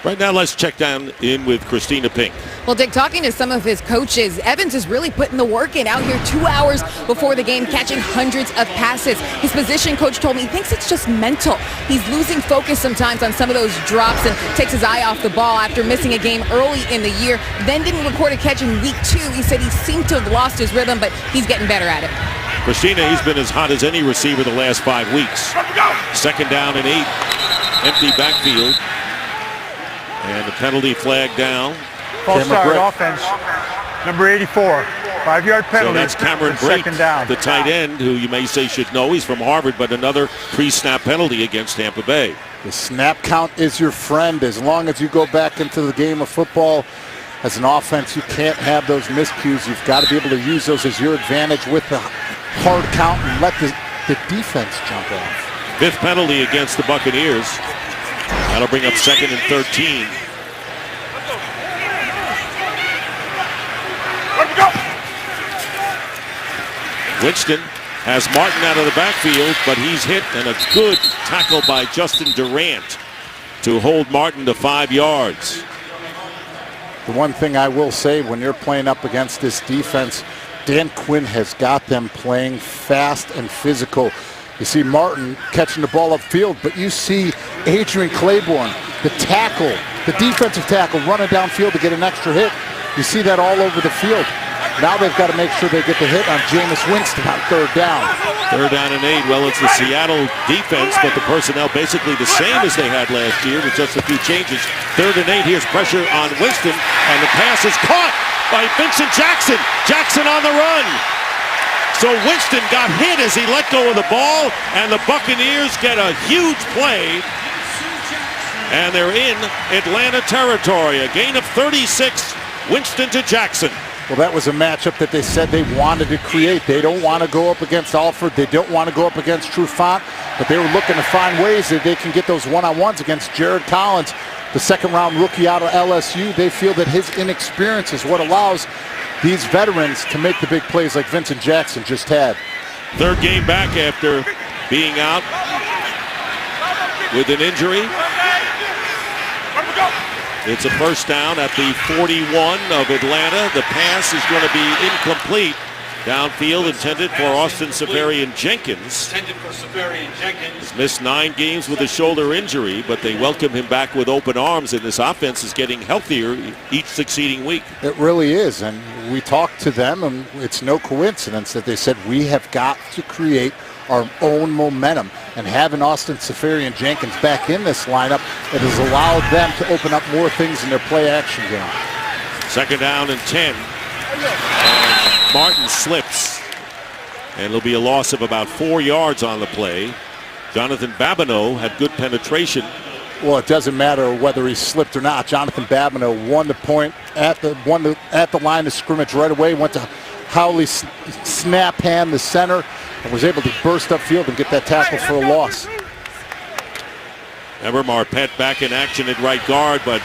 B: Right now, let's check down in with Christina Pink.
D: Well, Dick, talking to some of his coaches, Evans is really putting the work in out here 2 hours before the game, catching hundreds of passes. His position coach told me he thinks it's just mental. He's losing focus sometimes on some of those drops and takes his eye off the ball after missing a game early in the year. Then didn't record a catch in week 2. He said he seemed to have lost his rhythm, but he's getting better at it.
B: Christina, he's been as hot as any receiver the last 5 weeks. Second down and 8. Empty backfield. And the penalty flag down.
E: False start offense, number 84. 5-yard penalty.
B: So that's Cameron Brake,
E: second down.
B: the tight end, who you may say should know. He's from Harvard, but another pre-snap penalty against Tampa Bay.
C: The snap count is your friend. As long as you go back into the game of football as an offense, you can't have those miscues. You've got to be able to use those as your advantage with the hard count and let the defense jump off.
B: 5th penalty against the Buccaneers. That'll bring up 2nd and 13. Winston has Martin out of the backfield, but he's hit, and a good tackle by Justin Durant to hold Martin to 5 yards.
C: The one thing I will say, when you're playing up against this defense, Dan Quinn has got them playing fast and physical. You see Martin catching the ball upfield, but you see Adrian Claiborne, the tackle, the defensive tackle, running downfield to get an extra hit. You see that all over the field. Now they've got to make sure they get the hit on Jameis Winston on 3rd down.
B: 3rd down and 8. Well, it's the Seattle defense, but the personnel basically the same as they had last year with just a few changes. 3rd and 8. Here's pressure on Winston, and the pass is caught by Vincent Jackson. Jackson on the run. So Winston got hit as he let go of the ball, and the Buccaneers get a huge play. And they're in Atlanta territory. A gain of 36, Winston to Jackson.
C: Well, that was a matchup that they said they wanted to create. They don't want to go up against Alford. They don't want to go up against True Font, but they were looking to find ways that they can get those one-on-ones against Jared Collins, the 2nd-round rookie out of LSU. They feel that his inexperience is what allows these veterans to make the big plays like Vincent Jackson just had.
B: 3rd game back after being out with an injury. It's a first down at the 41 of Atlanta. The pass is going to be incomplete. Downfield intended for Austin Severian Jenkins. He's missed 9 games with a shoulder injury, but they welcome him back with open arms, and this offense is getting healthier each succeeding week.
C: It really is, and we talked to them, and it's no coincidence that they said we have got to create our own momentum. And having Austin Severian Jenkins back in this lineup, it has allowed them to open up more things in their play-action game.
B: Second down and 10. And Martin slips. And it'll be a loss of about 4 yards on the play. Jonathan Babineau had good penetration.
C: Well, it doesn't matter whether he slipped or not. Jonathan Babineau won the point at the line of scrimmage right away. Went to Howley snap hand the center and was able to burst upfield and get that tackle for a loss.
B: Ever Marpet back in action at right guard, but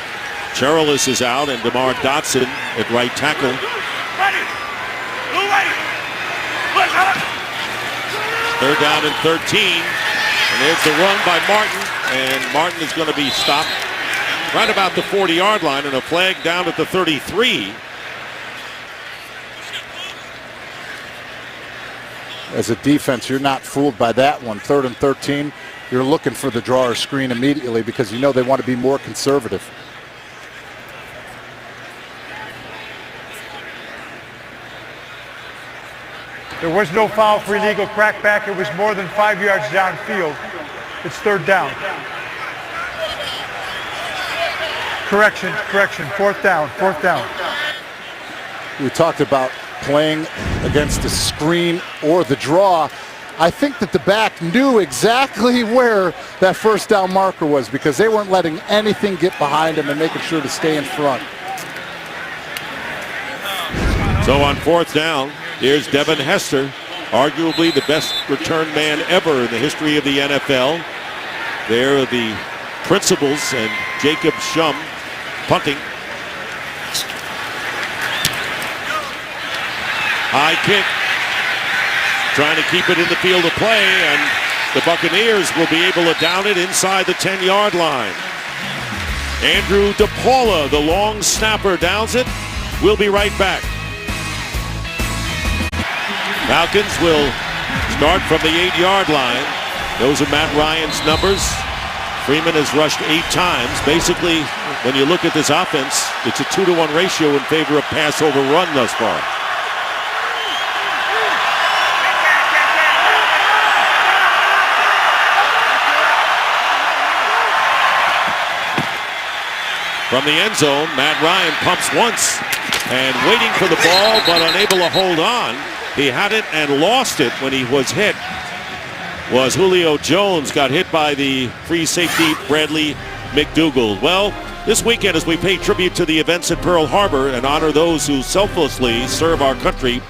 B: Cherilus is out and DeMar Dotson at right tackle. Third down and 13. And there's the run by Martin. And Martin is going to be stopped right about the 40-yard line, and a flag down at the 33.
C: As a defense, you're not fooled by that one. 3rd and 13, you're looking for the draw or screen immediately because you know they want to be more conservative.
E: There was no foul for illegal crackback. It was more than 5 yards downfield. It's 3rd down. Correction. 4th down.
C: We talked about playing against the screen or the draw. I think that the back knew exactly where that first down marker was because they weren't letting anything get behind him and making sure to stay in front.
B: So on 4th down, here's Devin Hester, arguably the best return man ever in the history of the NFL. There are the principals and Jacob Shum punting. High kick, trying to keep it in the field of play, and the Buccaneers will be able to down it inside the 10-yard line. Andrew DePaula, the long snapper, downs it. We'll be right back. Falcons will start from the 8-yard line. Those are Matt Ryan's numbers. Freeman has rushed 8 times. Basically, when you look at this offense, it's a 2-to-1 ratio in favor of pass over run thus far. From the end zone, Matt Ryan pumps once and waiting for the ball, but unable to hold on. He had it and lost it when he was hit. Was Julio Jones, got hit by the free safety Bradley McDougald. Well, this weekend as we pay tribute to the events at Pearl Harbor and honor those who selflessly serve our country,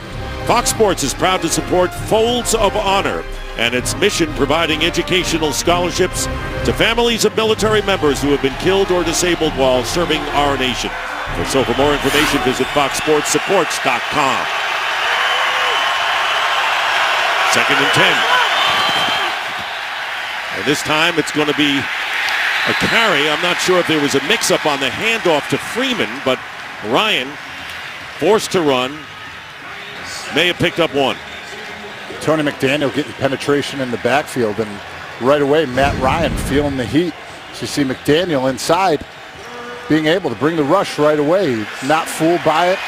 B: Fox Sports is proud to support Folds of Honor and its mission providing educational scholarships to families of military members who have been killed or disabled while serving our nation. So for more information, visit foxsportssupports.com. 2nd and 10. And this time it's going to be a carry. I'm not sure if there was a mix-up on the handoff to Freeman, but Ryan, forced to run, may have picked up one.
C: Tony McDaniel getting penetration in the backfield, and right away Matt Ryan feeling the heat. So you see McDaniel inside being able to bring the rush right away. Not fooled by it.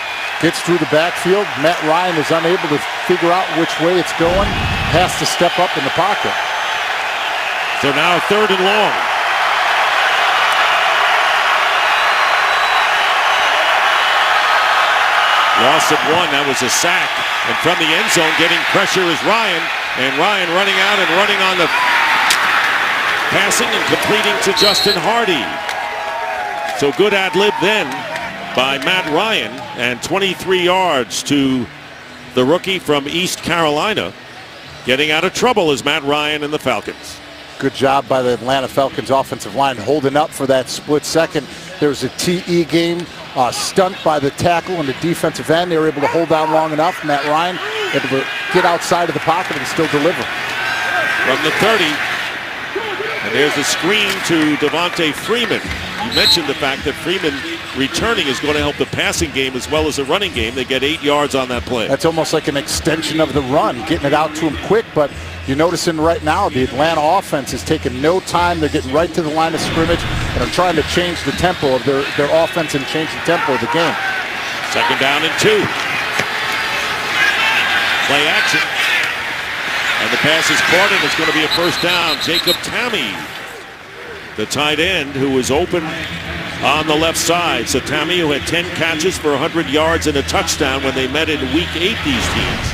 C: Gets through the backfield. Matt Ryan is unable to figure out which way it's going. Has to step up in the pocket.
B: So now 3rd and long. Loss of 1. That was a sack. And from the end zone, getting pressure is Ryan. And Ryan running out and running on the passing and completing to Justin Hardy. So good ad-lib then by Matt Ryan. And 23 yards to the rookie from East Carolina. Getting out of trouble is Matt Ryan and the Falcons.
C: Good job by the Atlanta Falcons offensive line holding up for that split second. There was a TE game, stunt by the tackle and the defensive end. They were able to hold down long enough. Matt Ryan able to get outside of the pocket and still deliver.
B: From the 30, and there's the screen to Devontae Freeman. you mentioned the fact that Freeman returning is going to help the passing game as well as the running game. They get 8 yards on that play.
C: That's almost like an extension of the run, getting it out to him quick. But you're noticing right now the Atlanta offense is taking no time. They're getting right to the line of scrimmage and are trying to change the tempo of their offense and change the tempo of the game.
B: 2nd down and 2. Play action. And the pass is caught, and it's going to be a 1st down. Jacob Tamme, the tight end, who was open on the left side. So Tamme, who had 10 catches for 100 yards and a touchdown when they met in Week 8, these teams.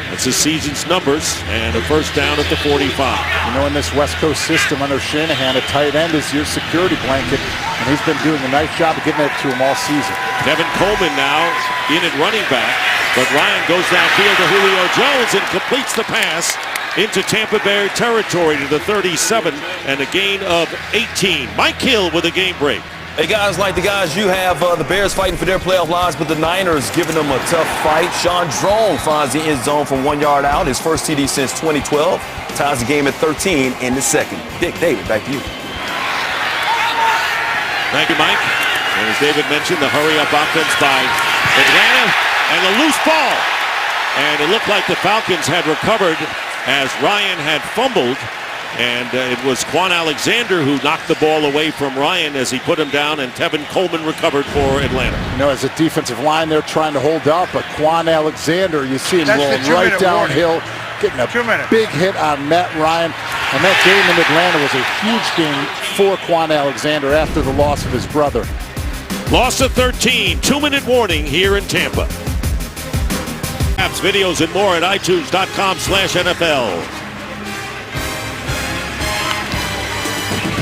B: That's his season's numbers, and a 1st down at the 45.
C: You know, in this West Coast system under Shanahan, a tight end is your security blanket, and he's been doing a nice job of getting it to him all season.
B: Kevin Coleman now in at running back, but Ryan goes downfield to Julio Jones and completes the pass into Tampa Bay territory to the 37 and a gain of 18. Mike Hill with a game break.
F: Hey, guys, like the guys you have, the Bears fighting for their playoff lives, but the Niners giving them a tough fight. Sean Drone finds the end zone from 1 yard out, his first TD since 2012. Ties the game at 13 in the second. Dick, David, back to you.
B: Thank you, Mike. And as David mentioned, the hurry-up offense by Atlanta and the loose ball. And it looked like the Falcons had recovered as Ryan had fumbled. And it was Quan Alexander who knocked the ball away from Ryan as he put him down, and Tevin Coleman recovered for Atlanta.
C: You know, as a defensive line, they're trying to hold up, but Quan Alexander, you see him rolling right downhill, getting a big hit on Matt Ryan. And that game in Atlanta was a huge game for Quan Alexander after the loss of his brother.
B: Loss of 13, 2-minute warning here in Tampa. Apps, videos, and more at iTunes.com/NFL.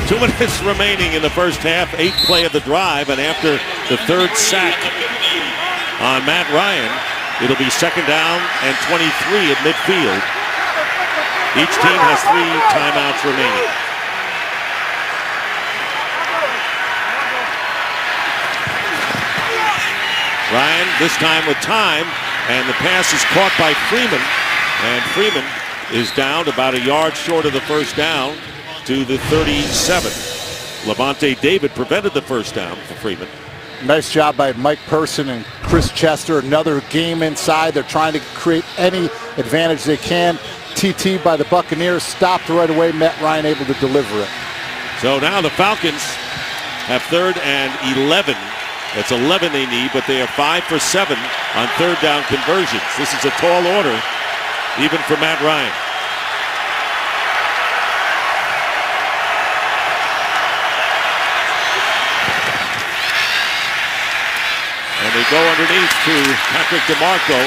B: 2 minutes remaining in the first half, 8th play of the drive, and after the 3rd sack on Matt Ryan, it'll be 2nd down and 23 at midfield. Each team has 3 timeouts remaining. Ryan, this time with time, and the pass is caught by Freeman, and Freeman is down about a yard short of the 1st down to the 37. Levante David prevented the 1st down for Freeman.
C: Nice job by Mike Person and Chris Chester. Another game inside. They're trying to create any advantage they can. TT by the Buccaneers, stopped right away. Matt Ryan able to deliver it.
B: So now the Falcons have 3rd and 11. That's 11 they need, but they are 5 for 7 on 3rd down conversions. This is a tall order, even for Matt Ryan. And they go underneath to Patrick DeMarco.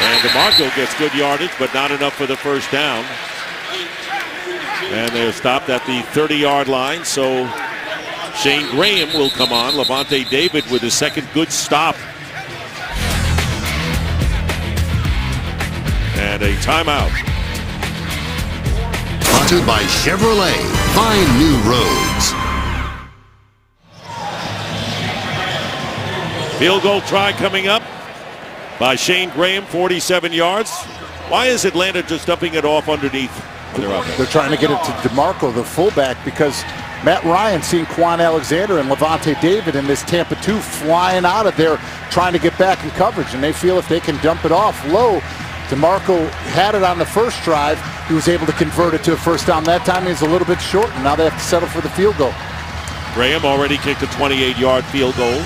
B: And DeMarco gets good yardage, but not enough for the 1st down. And they're stopped at the 30-yard line. So Shane Graham will come on. Levante David with his 2nd good stop. And a timeout.
A: Sponsored by Chevrolet. Find new roads.
B: Field goal try coming up by Shane Graham, 47 yards. Why is Atlanta just dumping it off underneath their offense?
C: They're trying to get it to DeMarco, the fullback, because Matt Ryan seeing Quan Alexander and Levante David in this Tampa 2 flying out of there trying to get back in coverage, and they feel if they can dump it off low. DeMarco had it on the first drive. He was able to convert it to a 1st down. That time he's a little bit short, and now they have to settle for the field goal.
B: Graham already kicked a 28-yard field goal.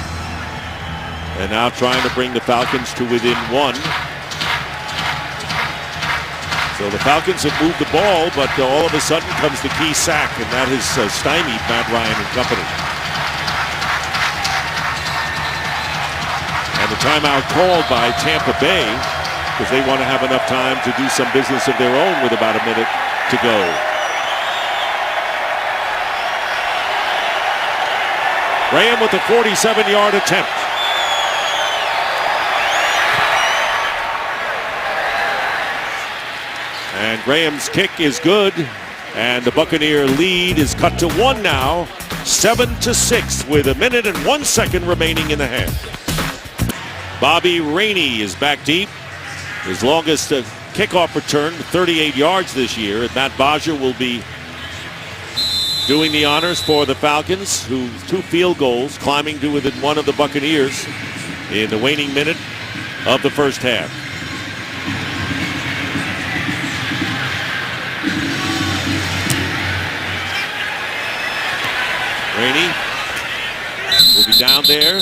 B: And now trying to bring the Falcons to within 1. So the Falcons have moved the ball, but all of a sudden comes the key sack, and that has stymied Matt Ryan and company. And the timeout called by Tampa Bay because they want to have enough time to do some business of their own with about a minute to go. Graham with a 47-yard attempt. And Graham's kick is good, and the Buccaneer lead is cut to 1 now, 7-6 with a minute and 1 second remaining in the half. Bobby Rainey is back deep. His longest kickoff return, 38 yards this year, and Matt Baja will be doing the honors for the Falcons, who 2 field goals, climbing to within 1 of the Buccaneers in the waning minute of the first half. Rainey will be down there.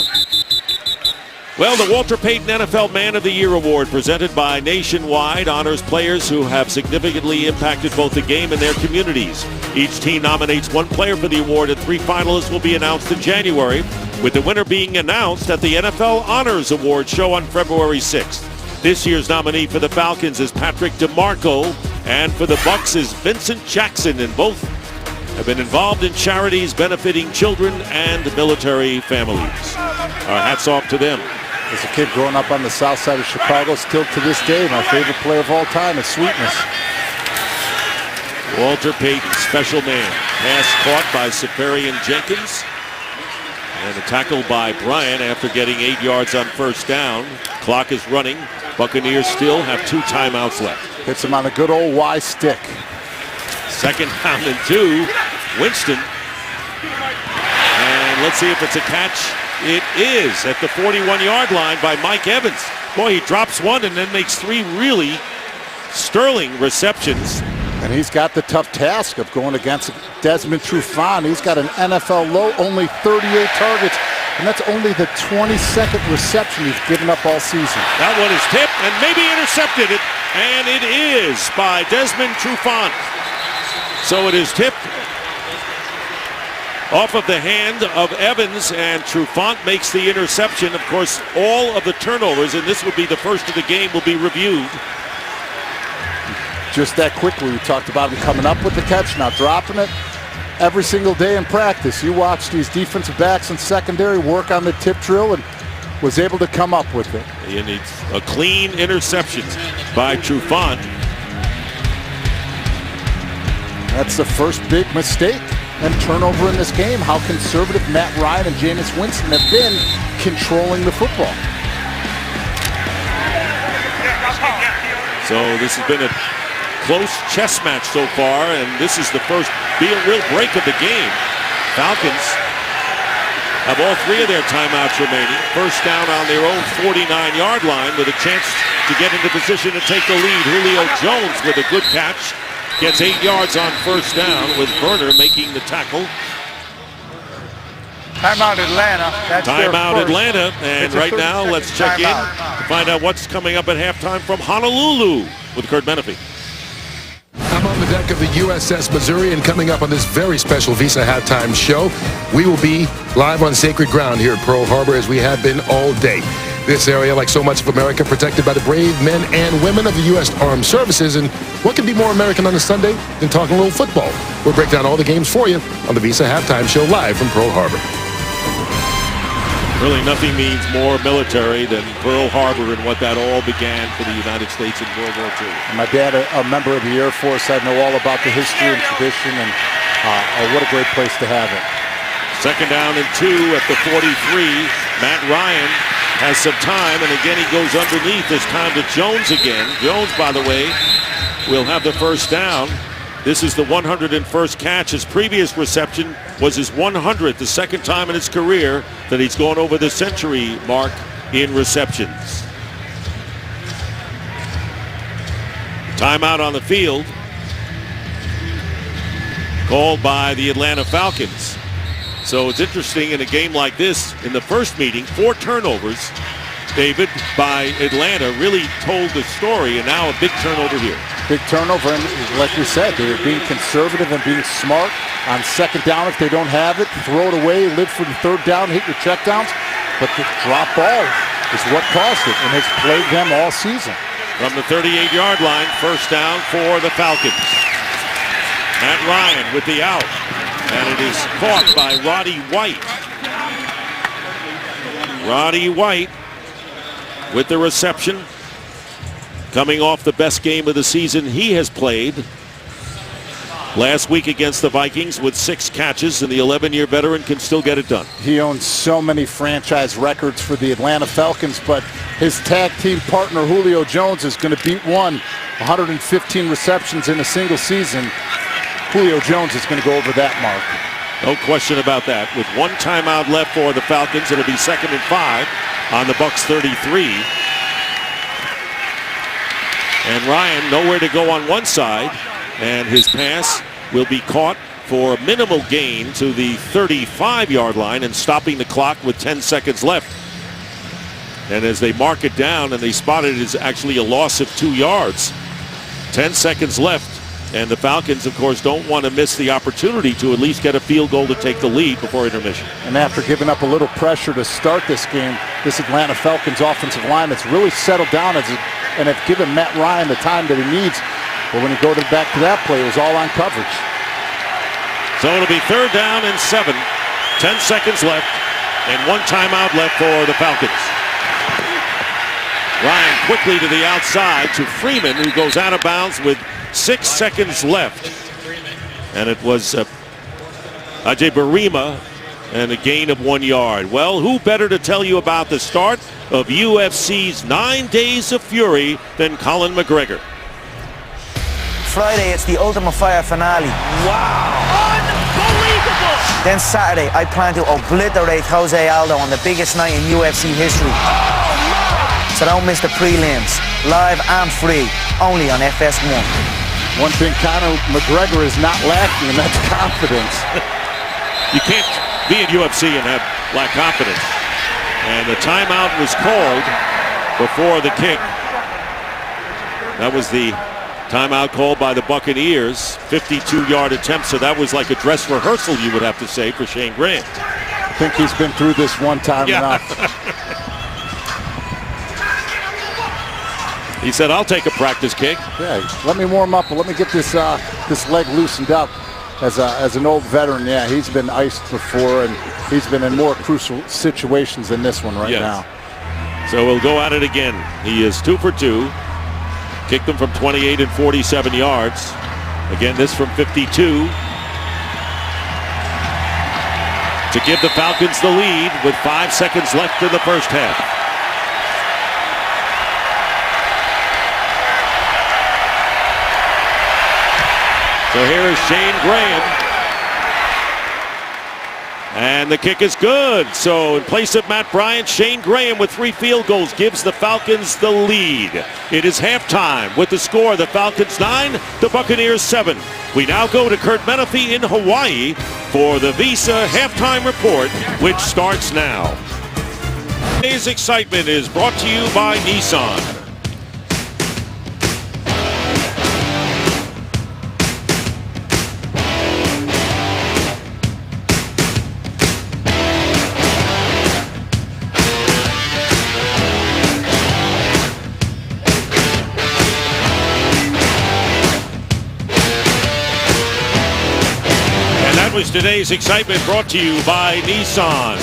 B: Well, the Walter Payton NFL Man of the Year Award, presented by Nationwide, honors players who have significantly impacted both the game and their communities. Each team nominates 1 player for the award, and 3 finalists will be announced in January, with the winner being announced at the NFL Honors Award show on February 6th. This year's nominee for the Falcons is Patrick DeMarco, and for the Bucs is Vincent Jackson, and both have been involved in charities benefiting children and military families. Our hats off to them.
C: As a kid growing up on the south side of Chicago, still to this day, my favorite player of all time is Sweetness.
B: Walter Payton, special man. Pass caught by Safarian Jenkins. And a tackle by Bryant after getting 8 yards on first down. Clock is running. Buccaneers still have 2 timeouts left.
C: Hits him on a good old Y stick.
B: Second down and 2. Winston. And let's see if it's a catch. It is at the 41-yard line by Mike Evans. Boy, he drops 1 and then makes 3 really sterling receptions.
C: And he's got the tough task of going against Desmond Trufant. He's got an NFL low, only 38 targets, and that's only the 22nd reception he's given up all season.
B: That one is tipped and maybe intercepted, and it is by Desmond Trufant. So it is tipped off of the hand of Evans, and Trufant makes the interception. Of course, all of the turnovers, and this would be the first of the game, will be reviewed.
C: Just that quickly, we talked about him coming up with the catch, not dropping it. Every single day in practice, you watch these defensive backs and secondary work on the tip drill and was able to come up with it.
B: He needs a clean interception by Trufant.
C: That's the first big mistake and turnover in this game. How conservative Matt Ryan and Jameis Winston have been controlling the football.
B: So this has been a close chess match so far, and this is the first real break of the game. Falcons have all 3 of their timeouts remaining. First down on their own 49-yard line with a chance to get into position to take the lead. Julio Jones with a good catch. Gets 8 yards on first down with Verner making the tackle.
E: Timeout Atlanta. That's
B: Timeout Atlanta. And right now, let's check in
E: timeout
B: to find out what's coming up at halftime from Honolulu with Kurt Menefee.
G: I'm on the deck of the USS Missouri, and coming up on this very special Visa halftime show, we will be live on sacred ground here at Pearl Harbor, as we have been all day. This area, like so much of America, protected by the brave men and women of the U.S. Armed Services. And what can be more American on a Sunday than talking a little football? We'll break down all the games for you on the Visa halftime show live from Pearl Harbor.
B: Really nothing means more military than Pearl Harbor and what that all began for the United States in World War II.
C: My dad, a member of the Air Force, I know all about the history and tradition, and what a great place to have it.
B: Second down and 2 at the 43. Matt Ryan has some time, and again he goes underneath, this time to Jones again. Jones, by the way, will have the first down. This is the 101st catch. His previous reception was his 100th, the second time in his career that he's gone over the century mark in receptions. Timeout on the field called by the Atlanta Falcons. So it's interesting in a game like this, in the first meeting, 4 turnovers, David, by Atlanta really told the story, and now a big turnover here.
C: Big turnover, and like we said, they're being conservative and being smart on second down. If they don't have it, throw it away, live for the third down, hit your checkdowns. But the drop ball is what caused it and has plagued them all season.
B: From the 38-yard line, first down for the Falcons. Matt Ryan with the out, and it is caught by Roddy White. Roddy White with the reception, coming off the best game of the season he has played last week against the Vikings with 6 catches, and the 11-year veteran can still get it done.
C: He owns so many franchise records for the Atlanta Falcons, but his tag team partner Julio Jones is going to beat 115 receptions in a single season. Julio Jones is going to go over that mark.
B: No question about that. With one timeout left for the Falcons, it'll be 2nd and 5 on the Bucs 33. And Ryan nowhere to go on one side, and his pass will be caught for a minimal gain to the 35-yard line and stopping the clock with 10 seconds left. And as they mark it down, and they spot it as actually a loss of 2 yards. 10 seconds left, and the Falcons, of course, don't want to miss the opportunity to at least get a field goal to take the lead before intermission.
C: And after giving up a little pressure to start this game, this Atlanta Falcons offensive line has really settled down and have given Matt Ryan the time that he needs. But when you go back to that play, it was all on coverage.
B: So it'll be 3rd down and 7. 10 seconds left, and one timeout left for the Falcons. Ryan quickly to the outside to Freeman, who goes out of bounds with 6 seconds left. And it was Ajay Barima and a gain of 1 yard. Well, who better to tell you about the start of UFC's 9 Days of Fury than Colin McGregor?
H: Friday, it's the Ultimate Fire finale.
F: Wow.
H: Unbelievable! Then Saturday, I plan to obliterate Jose Aldo on the biggest night in UFC history. So don't miss the prelims, live and free, only on FS1.
C: One thing Conor McGregor is not lacking, and that's confidence.
B: You can't be in UFC and lack confidence. And the timeout was called before the kick. That was the timeout called by the Buccaneers. 52-yard attempt, so that was like a dress rehearsal, you would have to say, for Shane Grant.
C: I think he's been through this one time enough.
B: He said, I'll take a practice kick.
C: Yeah, let me warm up. Let me get this this leg loosened up. As an old veteran, yeah, he's been iced before, and he's been in more crucial situations than this one right now.
B: So we'll go at it again. He is 2 for 2. Kicked them from 28 and 47 yards. Again, this from 52. To give the Falcons the lead with 5 seconds left in the first half. So here is Shane Graham. And the kick is good. So in place of Matt Bryant, Shane Graham with 3 field goals gives the Falcons the lead. It is halftime with the score, the Falcons 9, the Buccaneers 7. We now go to Kurt Menefee in Hawaii for the Visa Halftime Report, which starts now. Today's excitement is brought to you by Nissan. Today's excitement brought to you by Nissan.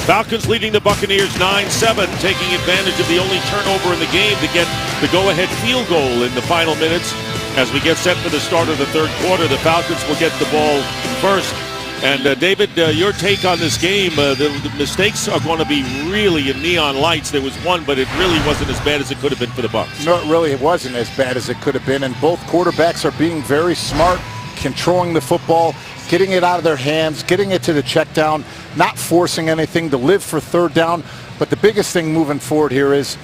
B: Falcons leading the Buccaneers 9-7, taking advantage of the only turnover in the game to get the go-ahead field goal in the final minutes. As we get set for the start of the third quarter, the Falcons will get the ball first. And David, your take on this game, the mistakes are going to be really in neon lights. There was one, but it really wasn't as bad as it could have been for the Bucs.
C: No, it really wasn't as bad as it could have been, and both quarterbacks are being very smart, controlling the football, getting it out of their hands, getting it to the check down, not forcing anything to live for third down. But the biggest thing moving forward here is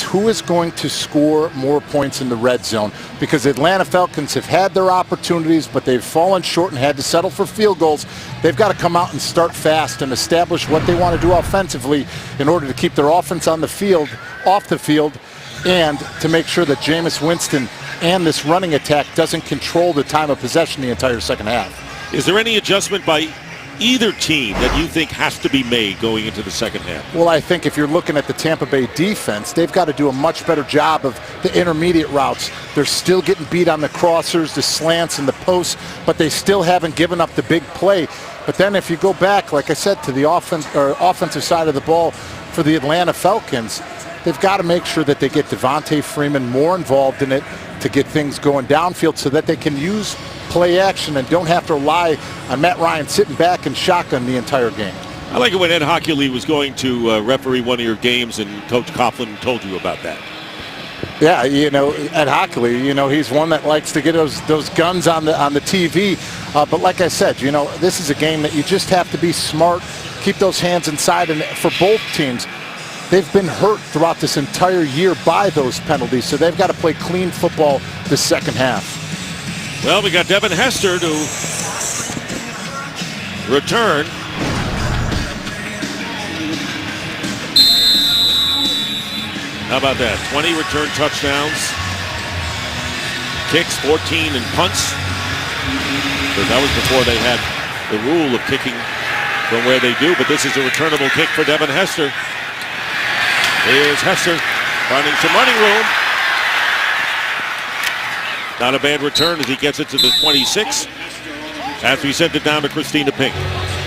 C: who is going to score more points in the red zone, because the Atlanta Falcons have had their opportunities, but they've fallen short and had to settle for field goals. They've got to come out and start fast and establish what they want to do offensively in order to keep their offense on the field, off the field, and to make sure that Jameis Winston and this running attack doesn't control the time of possession the entire second half.
B: Is there any adjustment by either team that you think has to be made going into the second half?
C: Well, I think if you're looking at the Tampa Bay defense, they've got to do a much better job of the intermediate routes. They're still getting beat on the crossers, the slants, and the posts, but they still haven't given up the big play. But then if you go back, like I said, to the offensive side of the ball for the Atlanta Falcons, they've got to make sure that they get Devontae Freeman more involved in it to get things going downfield so that they can use play action and don't have to rely on Matt Ryan sitting back and shotgun the entire game.
B: I like it when Ed Hockley was going to referee one of your games and Coach Coughlin told you about that.
C: Yeah, Ed Hockley, he's one that likes to get those guns on the TV. But like I said, this is a game that you just have to be smart, keep those hands inside. And for both teams, they've been hurt throughout this entire year by those penalties, so they've got to play clean football the second half.
B: Well, we got Devin Hester to return. How about that? 20 return touchdowns, kicks, 14, and punts. But that was before they had the rule of kicking from where they do. But this is a returnable kick for Devin Hester. Here's Hester finding some running room. Not a bad return as he gets it to the 26 as we sent it down to Christina Pink.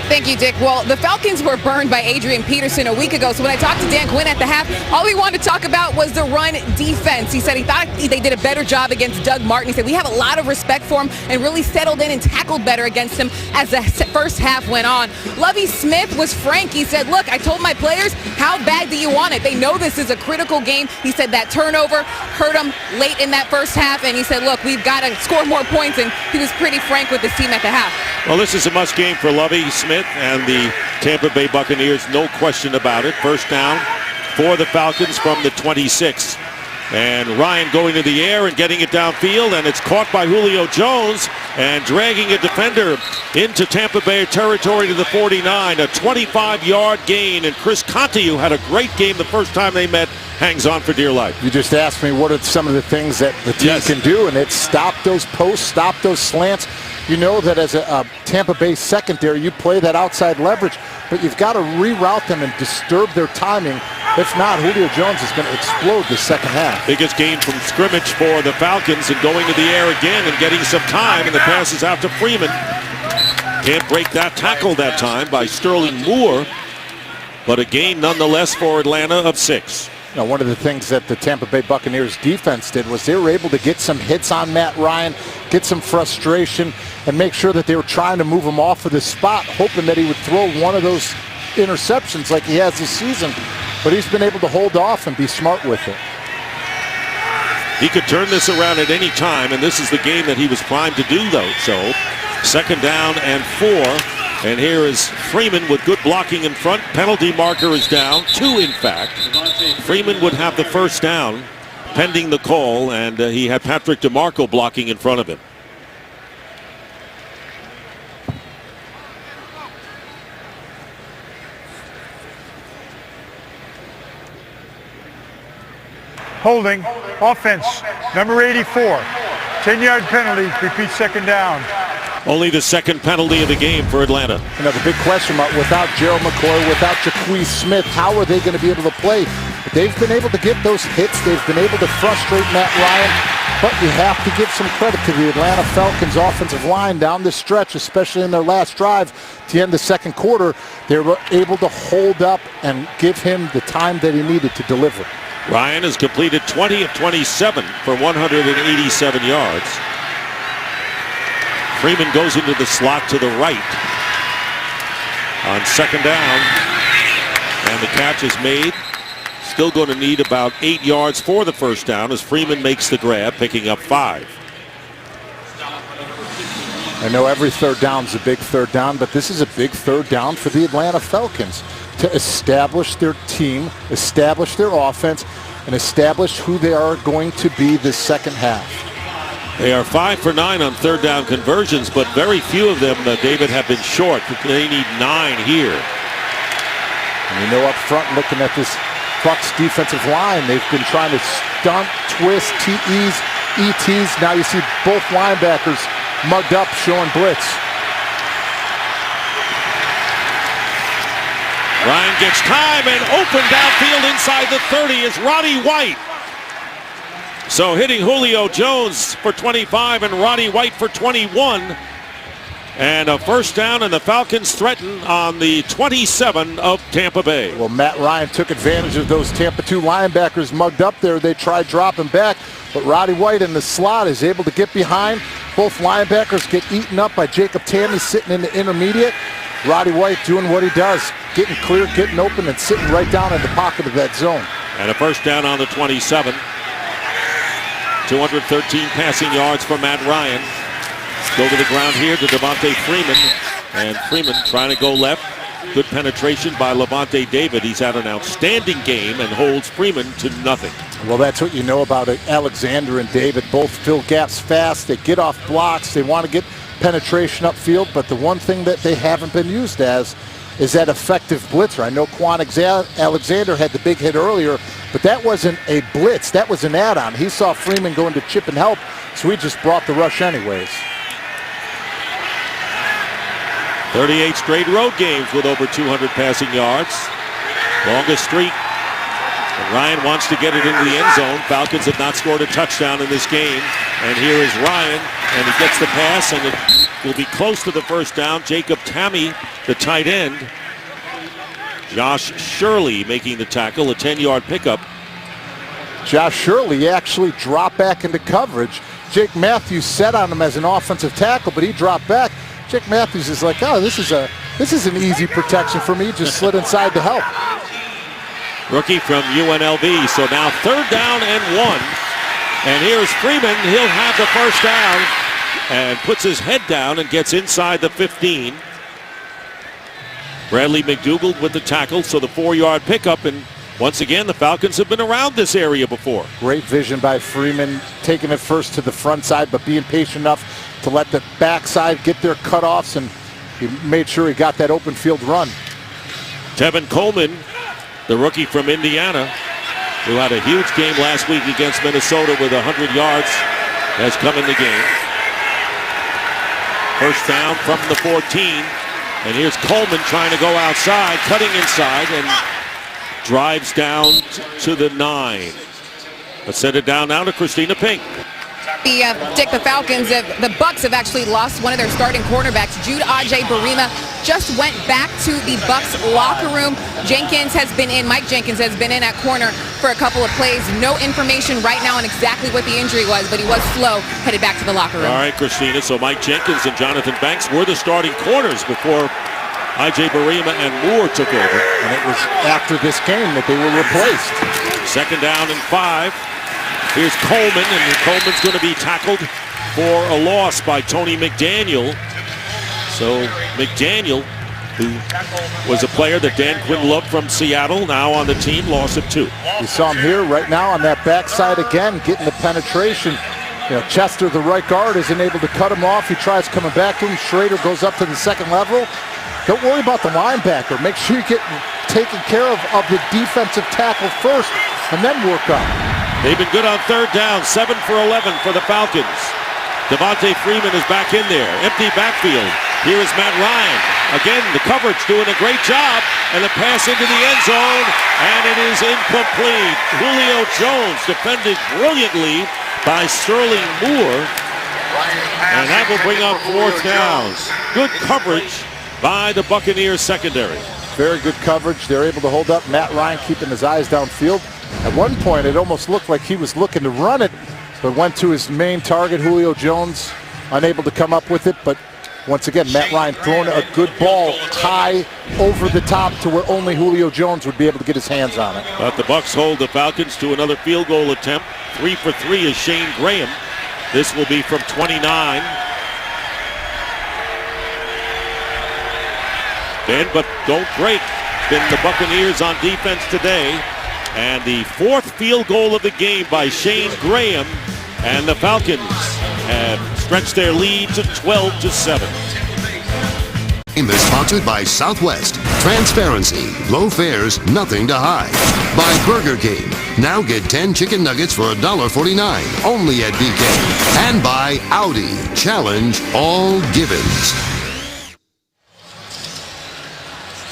D: Thank you, Dick. Well, the Falcons were burned by Adrian Peterson a week ago, so when I talked to Dan Quinn at the half, all he wanted to talk about was the run defense. He said he thought they did a better job against Doug Martin. He said, we have a lot of respect for him and really settled in and tackled better against him as the first half went on. Lovie Smith was frank. He said, look, I told my players, how bad do you want it? They know this is a critical game. He said that turnover hurt him late in that first half, and he said, look, we've got to score more points, and he was pretty frank with his team at the half.
B: Well, this is a must game for Lovie Smith and the Tampa Bay Buccaneers, no question about it. First down for the Falcons from the 26. And Ryan going to the air and getting it downfield, and it's caught by Julio Jones and dragging a defender into Tampa Bay territory to the 49. A 25-yard gain, and Chris Conte, who had a great game the first time they met, hangs on for dear life.
C: You just asked me what are some of the things that the team can do, and it's stop those posts, stop those slants. You know that as a Tampa Bay secondary, you play that outside leverage, but you've got to reroute them and disturb their timing. If not, Julio Jones is going to explode the second half.
B: Biggest gain from scrimmage for the Falcons, and going to the air again and getting some time, and the pass is out to Freeman. Can't break that tackle that time by Sterling Moore, but a gain nonetheless for Atlanta of 6.
C: Now, one of the things that the Tampa Bay Buccaneers defense did was they were able to get some hits on Matt Ryan, get some frustration, and make sure that they were trying to move him off of the spot, hoping that he would throw one of those interceptions like he has this season. But he's been able to hold off and be smart with it.
B: He could turn this around at any time, and this is the game that he was primed to do, though. So, second down and 4. And here is Freeman with good blocking in front. Penalty marker is down. 2, in fact. Freeman would have the first down pending the call, and he had Patrick DeMarco blocking in front of him.
E: Holding, offense, number 84. 10-yard penalty, repeat second down.
B: Only the second penalty of the game for Atlanta.
C: The big question mark, without Gerald McCoy, without Jaquez Smith, how are they going to be able to play? They've been able to get those hits. They've been able to frustrate Matt Ryan. But you have to give some credit to the Atlanta Falcons offensive line down the stretch, especially in their last drive to end the second quarter. They were able to hold up and give him the time that he needed to deliver.
B: Ryan has completed 20 of 27 for 187 yards. Freeman goes into the slot to the right on second down, and the catch is made. Still going to need about 8 yards for the first down as Freeman makes the grab, picking up 5.
C: I know every third down is a big third down, but this is a big third down for the Atlanta Falcons to establish their team, establish their offense, and establish who they are going to be this second half.
B: They are 5 for 9 on third down conversions, but very few of them, David, have been short. They need 9 here.
C: And up front, looking at this Bucs defensive line, they've been trying to stunt, twist, TEs, ETs. Now you see both linebackers mugged up, showing blitz.
B: Ryan gets time, and open downfield inside the 30 is Roddy White. So hitting Julio Jones for 25 and Roddy White for 21. And a first down, and the Falcons threaten on the 27 of Tampa Bay.
C: Well, Matt Ryan took advantage of those Tampa 2 linebackers mugged up there. They tried dropping back, but Roddy White in the slot is able to get behind. Both linebackers get eaten up by Jacob Tamme sitting in the intermediate. Roddy White doing what he does, getting clear, getting open, and sitting right down in the pocket of that zone.
B: And a first down on the 27. 213 passing yards for Matt Ryan. Go to the ground here to Devontae Freeman. And Freeman trying to go left. Good penetration by Levante David. He's had an outstanding game and holds Freeman to nothing.
C: Well, that's what you know about it. Alexander and David both fill gaps fast. They get off blocks. They want to get penetration upfield. But the one thing that they haven't been used as is that effective blitzer. I know Quan Alexander had the big hit earlier, but that wasn't a blitz. That was an add-on. He saw Freeman going to chip and help, so he just brought the rush anyways.
B: 38 straight road games with over 200 passing yards. Longest streak. And Ryan wants to get it into the end zone. Falcons have not scored a touchdown in this game. And here is Ryan, and he gets the pass, and it will be close to the first down. Jacob Tammy, the tight end. Josh Shirley making the tackle, a 10-yard pickup.
C: Josh Shirley actually dropped back into coverage. Jake Matthews set on him as an offensive tackle, but he dropped back. Jake Matthews is like, oh, this is an easy protection for me. Just slid inside to help.
B: Rookie from UNLV. So now 3rd down and 1. And here's Freeman. He'll have the first down and puts his head down and gets inside the 15. Bradley McDougald with the tackle. So the 4-yard pickup. And once again, the Falcons have been around this area before.
C: Great vision by Freeman, taking it first to the front side, but being patient enough to let the backside get their cutoffs, and he made sure he got that open field run.
B: Tevin Coleman, the rookie from Indiana, who had a huge game last week against Minnesota with 100 yards, has come in the game. First down from the 14, and here's Coleman trying to go outside, cutting inside, and drives down to the 9. Let's send it down now to Christina Pink.
D: The Falcons, the Bucs have actually lost one of their starting cornerbacks. Jude Barima just went back to the Bucs locker room. Mike Jenkins has been in at corner for a couple of plays. No information right now on exactly what the injury was, but he was slow, headed back to the locker room.
B: All right, Christina, so Mike Jenkins and Jonathan Banks were the starting corners before Barima and Moore took over.
C: And it was after this game that they were replaced.
B: 2nd down and 5. Here's Coleman, and Coleman's going to be tackled for a loss by Tony McDaniel. So McDaniel, who was a player that Dan Quinn loved from Seattle, now on the team, loss of 2.
C: You saw him here right now on that backside again, getting the penetration. You know, Chester, the right guard, isn't able to cut him off. He tries coming back to him. Schrader goes up to the 2nd level. Don't worry about the linebacker. Make sure you get taken care of the defensive tackle first, and then work up.
B: They've been good on 3rd down, 7 for 11 for the Falcons. Devontae Freeman is back in there. Empty backfield. Here is Matt Ryan. Again, the coverage doing a great job. And the pass into the end zone. And it is incomplete. Julio Jones defended brilliantly by Sterling Moore. And that will bring up 4th downs. Good coverage by the Buccaneers secondary.
C: Very good coverage. They're able to hold up. Matt Ryan keeping his eyes downfield. At one point, it almost looked like he was looking to run it, but went to his main target, Julio Jones, unable to come up with it. But once again, Matt Ryan throwing a good ball high over the top to where only Julio Jones would be able to get his hands on it.
B: But the Bucs hold the Falcons to another field goal attempt. 3 for 3 is Shane Graham. This will be from 29. Ben, but don't break. Been the Buccaneers on defense today. And the 4th field goal of the game by Shane Graham. And the Falcons have stretched their lead to 12-7.
A: Game is sponsored by Southwest. Transparency, low fares, nothing to hide. By Burger King. Now get 10 chicken nuggets for $1.49, only at BK. And by Audi. Challenge all givens.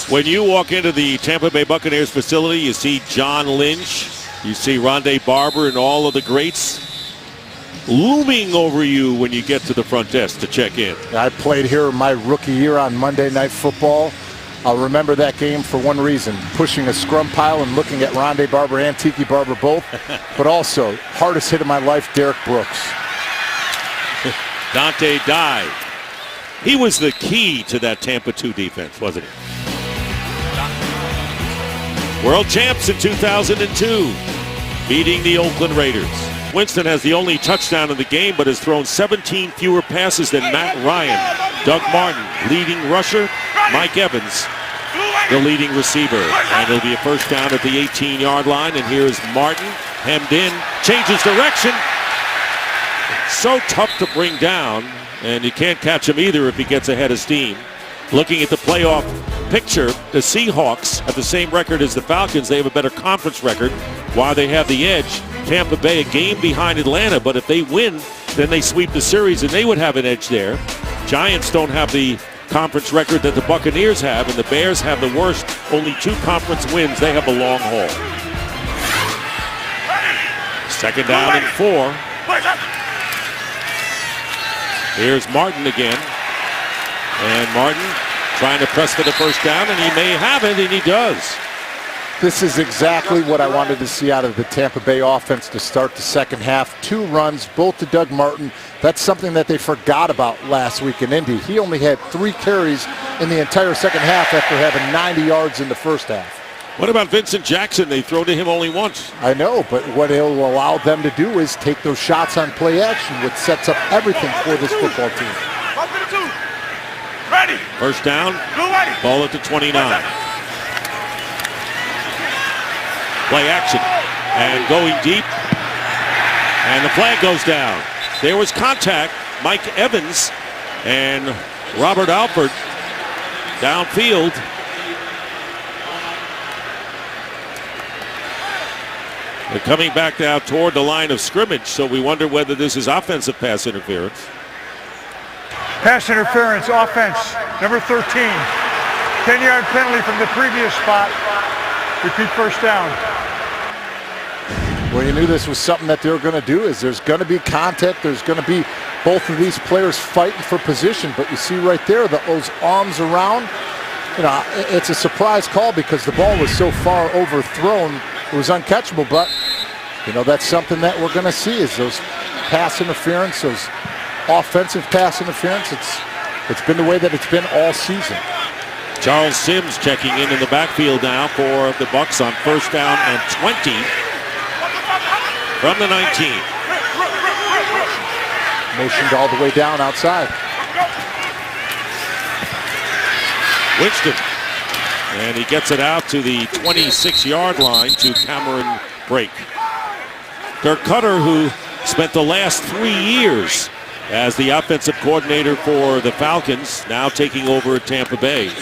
B: When you walk into the Tampa Bay Buccaneers facility, you see John Lynch, you see Rondé Barber, and all of the greats looming over you when you get to the front desk to check in.
C: I played here my rookie year on Monday Night Football. I'll remember that game for one reason, pushing a scrum pile and looking at Rondé Barber and Tiki Barber both, but also hardest hit of my life, Derek Brooks.
B: Dante Dye. He was the key to that Tampa 2 defense, wasn't he? World champs in 2002, beating the Oakland Raiders. Jameis Winston has the only touchdown in the game, but has thrown 17 fewer passes than Matt Ryan. Doug Martin, leading rusher. Mike Evans, the leading receiver. And it'll be a first down at the 18-yard line. And here's Martin, hemmed in, changes direction. So tough to bring down, and you can't catch him either if he gets ahead of steam. Looking at the playoff picture, the Seahawks have the same record as the Falcons. They have a better conference record. While they have the edge, Tampa Bay a game behind Atlanta, but if they win, then they sweep the series and they would have an edge there. Giants don't have the conference record that the Buccaneers have, and the Bears have the worst, only 2 conference wins. They have a long haul. Second down and 4. Here's Martin again. And Martin trying to press for the first down, and he may have it, and he does.
C: This is exactly what I wanted to see out of the Tampa Bay offense to start the second half. 2 runs, both to Doug Martin. That's something that they forgot about last week in Indy. He only had 3 carries in the entire second half after having 90 yards in the first half.
B: What about Vincent Jackson? They throw to him only once.
C: I know, but what it'll allow them to do is take those shots on play action, which sets up everything for this football team.
E: Ready.
B: First down, ball at the 29. Play action, and going deep, and the flag goes down. There was contact. Mike Evans and Robert Alford downfield. They're coming back now toward the line of scrimmage, so we wonder whether this is offensive pass interference.
E: Pass interference, offense, number 13. 10-yard penalty from the previous spot. Repeat first down.
C: Well, you knew this was something that they were going to do. Is there's going to be contact. There's going to be both of these players fighting for position. But you see right there, those arms around. You know, it's a surprise call because the ball was so far overthrown. It was uncatchable. But, you know, that's something that we're going to see is those pass interference, those offensive pass interference. It's been the way that it's been all season.
B: Charles Sims checking in the backfield now for the Bucs on first down and 20 from the 19.
C: Motioned all the way down outside.
B: Winston, and he gets it out to the 26-yard line to Cameron Brake. Dirk Cutter, who spent the last 3 years as the offensive coordinator for the Falcons, now taking over at Tampa Bay.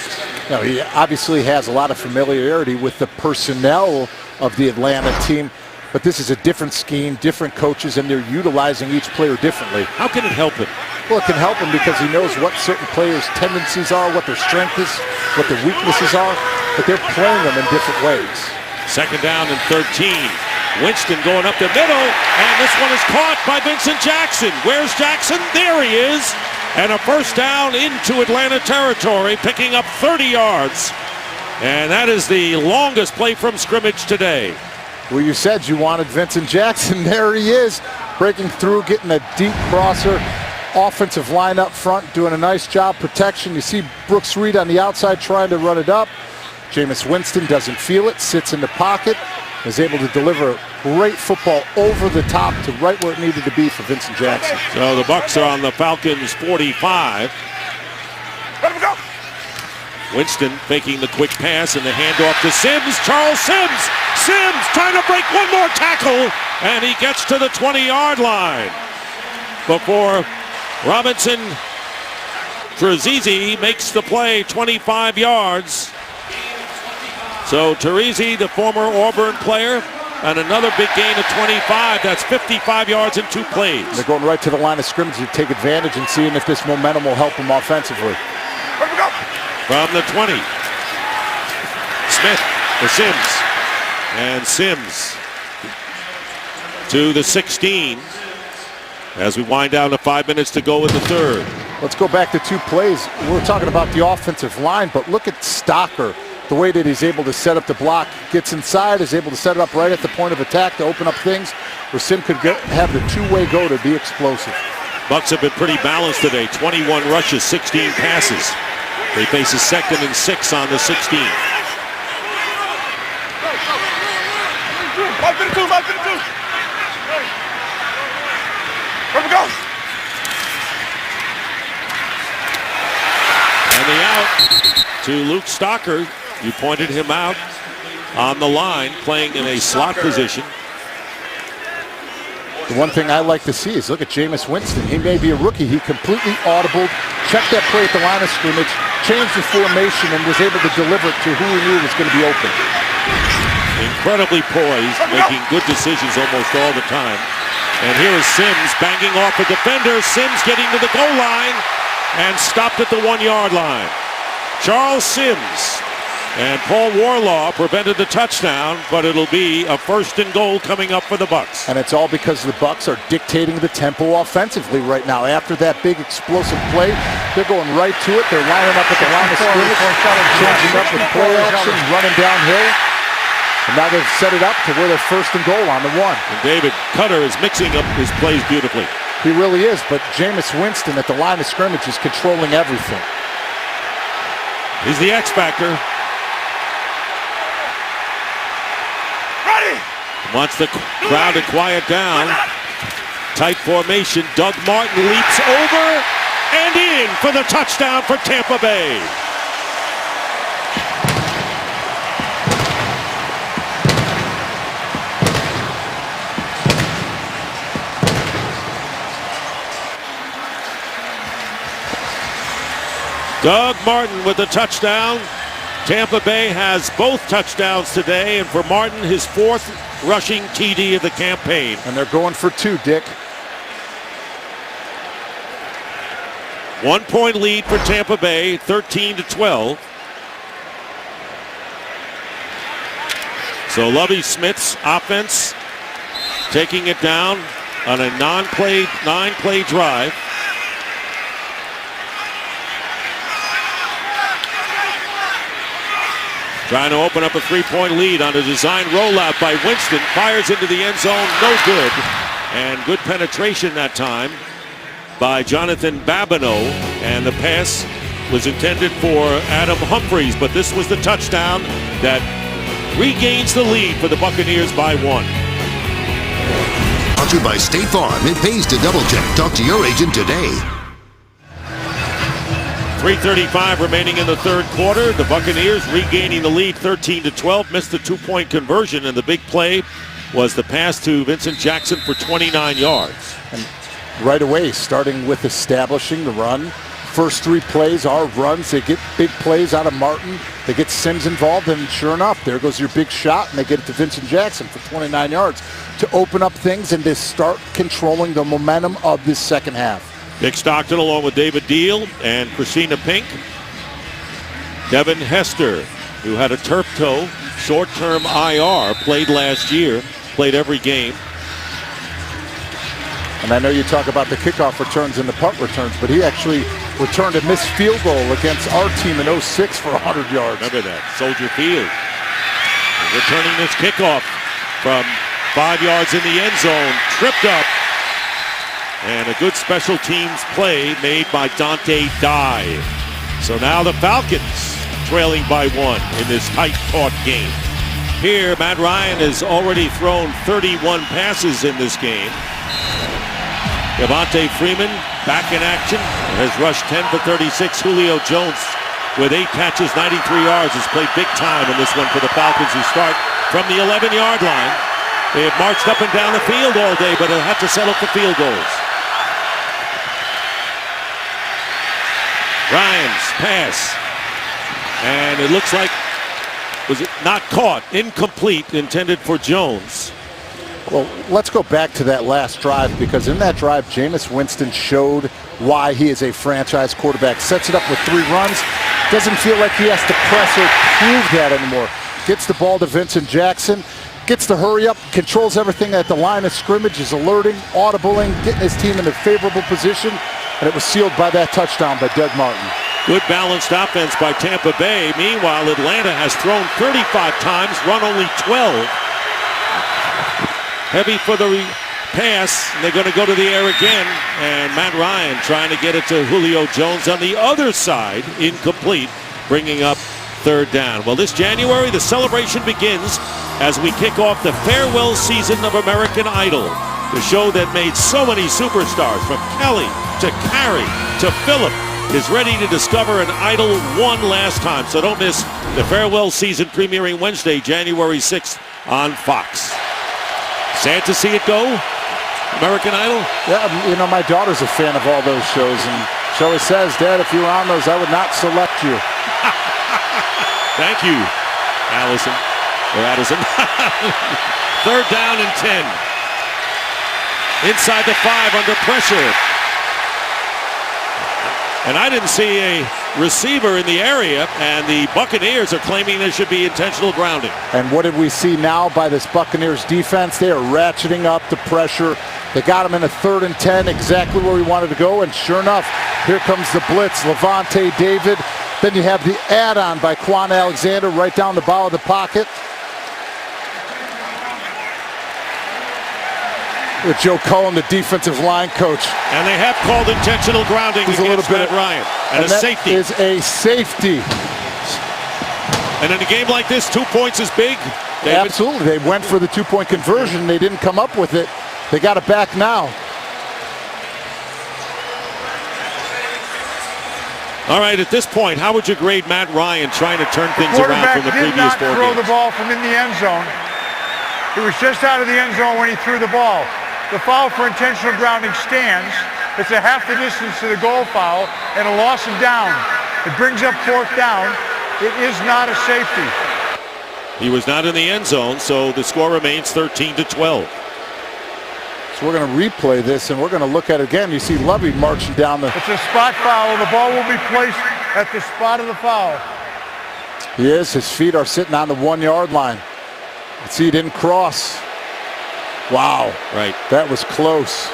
C: Now, he obviously has a lot of familiarity with the personnel of the Atlanta team, but this is a different scheme, different coaches, and they're utilizing each player differently.
B: How can it help him?
C: Well, it can help him because he knows what certain players' tendencies are, what their strength is, what their weaknesses are, but they're playing them in different ways.
B: Second down and 13. Winston going up the middle, and this one is caught by Vincent Jackson. Where's Jackson? There he is. And a first down into Atlanta territory, picking up 30 yards. And that is the longest play from scrimmage today.
C: Well, you said you wanted Vincent Jackson. There he is, breaking through, getting a deep crosser. Offensive line up front, doing a nice job protection. You see Brooks Reed on the outside trying to run it up. Jameis Winston doesn't feel it, sits in the pocket, is able to deliver great football over the top to right where it needed to be for Vincent Jackson.
B: So the Bucs are on the Falcons 45.
E: Let him go.
B: Winston faking the quick pass and the handoff to Sims. Charles Sims. Sims trying to break one more tackle, and he gets to the 20-yard line before Robinson Trezizi makes the play 25 yards. So Trezizi, the former Auburn player, and another big gain of 25. That's 55 yards in 2 plays.
C: They're going right to the line of scrimmage to take advantage and seeing if this momentum will help them offensively.
E: Let him go.
B: From the 20. Smith to Sims. And Sims to the 16. As we wind down to 5 minutes to go in the third.
C: Let's go back to 2 plays. We're talking about the offensive line, but look at Stocker. The way that he's able to set up the block, gets inside, is able to set it up right at the point of attack to open up things where Sim could have the 2-way go to be explosive.
B: Bucs have been pretty balanced today. 21 rushes, 16 passes. They face a 2nd and 6 on the 16. And the out to Luke Stocker. You pointed him out on the line, playing in a slot position.
C: The one thing I like to see is look at Jameis Winston. He may be a rookie. He completely audibled, checked that play at the line of scrimmage, changed his formation, and was able to deliver it to who he knew was going to be open.
B: Incredibly poised, making good decisions almost all the time. And here is Sims banging off a defender. Sims getting to the goal line and stopped at the 1-yard line. Charles Sims and Paul Warlaw prevented the touchdown, but it'll be a 1st and goal coming up for the Bucs.
C: And it's all because the Bucs are dictating the tempo offensively right now. After that big explosive play, they're going right to it. They're lining up at the line of scrimmage, changing up with play action, running downhill. And now they've set it up to where they're 1st and goal on the 1.
B: And David Cutter is mixing up his plays beautifully.
C: He really is, but Jameis Winston at the line of scrimmage is controlling everything.
B: He's the X factor. Wants the crowd to quiet down. Tight formation. Doug Martin leaps over and in for the touchdown for Tampa Bay. Doug Martin with the touchdown. Tampa Bay has both touchdowns today, and for Martin, his 4th rushing TD of the campaign.
C: And they're going for 2, Dick.
B: 1-point lead for Tampa Bay, 13-12. So Lovie Smith's offense taking it down on a 9-play drive. Trying to open up a 3-point lead on a design rollout by Winston. Fires into the end zone, no good. And good penetration that time by Jonathan Babineau. And the pass was intended for Adam Humphries, but this was the touchdown that regains the lead for the Buccaneers by 1.
A: Sponsored by State Farm. It pays to double check. Talk to your agent today.
B: 3:35 remaining in the 3rd quarter. The Buccaneers regaining the lead 13-12. Missed the 2-point conversion, and the big play was the pass to Vincent Jackson for 29 yards.
C: And right away, starting with establishing the run. First 3 plays are runs. They get big plays out of Martin. They get Sims involved, and sure enough, there goes your big shot, and they get it to Vincent Jackson for 29 yards to open up things and to start controlling the momentum of this second half.
B: Dick Stockton along with David Deal and Christina Pink. Devin Hester, who had a turf toe, short-term IR, played last year, played every game.
C: And I know you talk about the kickoff returns and the punt returns, but he actually returned a missed field goal against our team in 06 for 100 yards.
B: Remember that, Soldier Field. Returning this kickoff from 5 yards in the end zone, tripped up. And a good special teams play made by Dante Dye. So now the Falcons trailing by 1 in this tight, taut game. Here, Matt Ryan has already thrown 31 passes in this game. Devontae Freeman back in action, has rushed 10 for 36. Julio Jones with 8 catches, 93 yards, has played big time in this one for the Falcons, who start from the 11-yard line. They have marched up and down the field all day, but have had to settle for field goals. Ryan's pass, and it looks like, was it not caught, incomplete, intended for Jones.
C: Well, let's go back to that last drive, because in that drive, Jameis Winston showed why he is a franchise quarterback. Sets it up with 3 runs. Doesn't feel like he has to press or prove that anymore. Gets the ball to Vincent Jackson. Gets the hurry up, controls everything at the line of scrimmage, is alerting, audibling, getting his team in a favorable position. And it was sealed by that touchdown by Doug Martin.
B: Good balanced offense by Tampa Bay. Meanwhile, Atlanta has thrown 35 times, run only 12. Heavy for the pass. They're going to go to the air again. And Matt Ryan trying to get it to Julio Jones on the other side. Incomplete, bringing up 3rd down. Well, this January, the celebration begins as we kick off the farewell season of American Idol. The show that made so many superstars, from Kelly to Carrie to Phillip, is ready to discover an idol one last time. So don't miss the farewell season premiering Wednesday, January 6th on Fox. Sad to see it go, American Idol?
C: Yeah, you know, my daughter's a fan of all those shows, and she always says, Dad, if you were on those, I would not select you.
B: Thank you, Allison, or Addison. 3rd down and 10. Inside the 5, under pressure. And I didn't see a receiver in the area, and the Buccaneers are claiming there should be intentional grounding.
C: And what did we see now by this Buccaneers defense? They are ratcheting up the pressure. They got him in a 3rd and 10, exactly where we wanted to go. And sure enough, here comes the blitz. Levante David. Then you have the add-on by Quan Alexander right down the bow of the pocket. With Joe Cullen, the defensive line coach.
B: And they have called intentional grounding against Matt Ryan. And a safety.
C: Is a safety.
B: And in a game like this, 2 points is big. David.
C: Absolutely. They went for the 2-point conversion. They didn't come up with it. They got it back now.
B: All right, at this point, how would you grade Matt Ryan trying to turn things around from the previous 4 games?
E: The quarterback did not throw the ball from in the end zone. He was just out of the end zone when he threw the ball. The foul for intentional grounding stands. It's a half the distance to the goal foul and a loss of down. It brings up 4th down. It is not a safety.
B: He was not in the end zone, so the score remains 13-12.
C: So we're going to replay this, and we're going to look at it again. You see Lovey marching down the...
E: It's a spot foul. The ball will be placed at the spot of the foul.
C: He is. His feet are sitting on the 1-yard line. Let's see, he didn't cross. Wow.
B: Right.
C: That was close.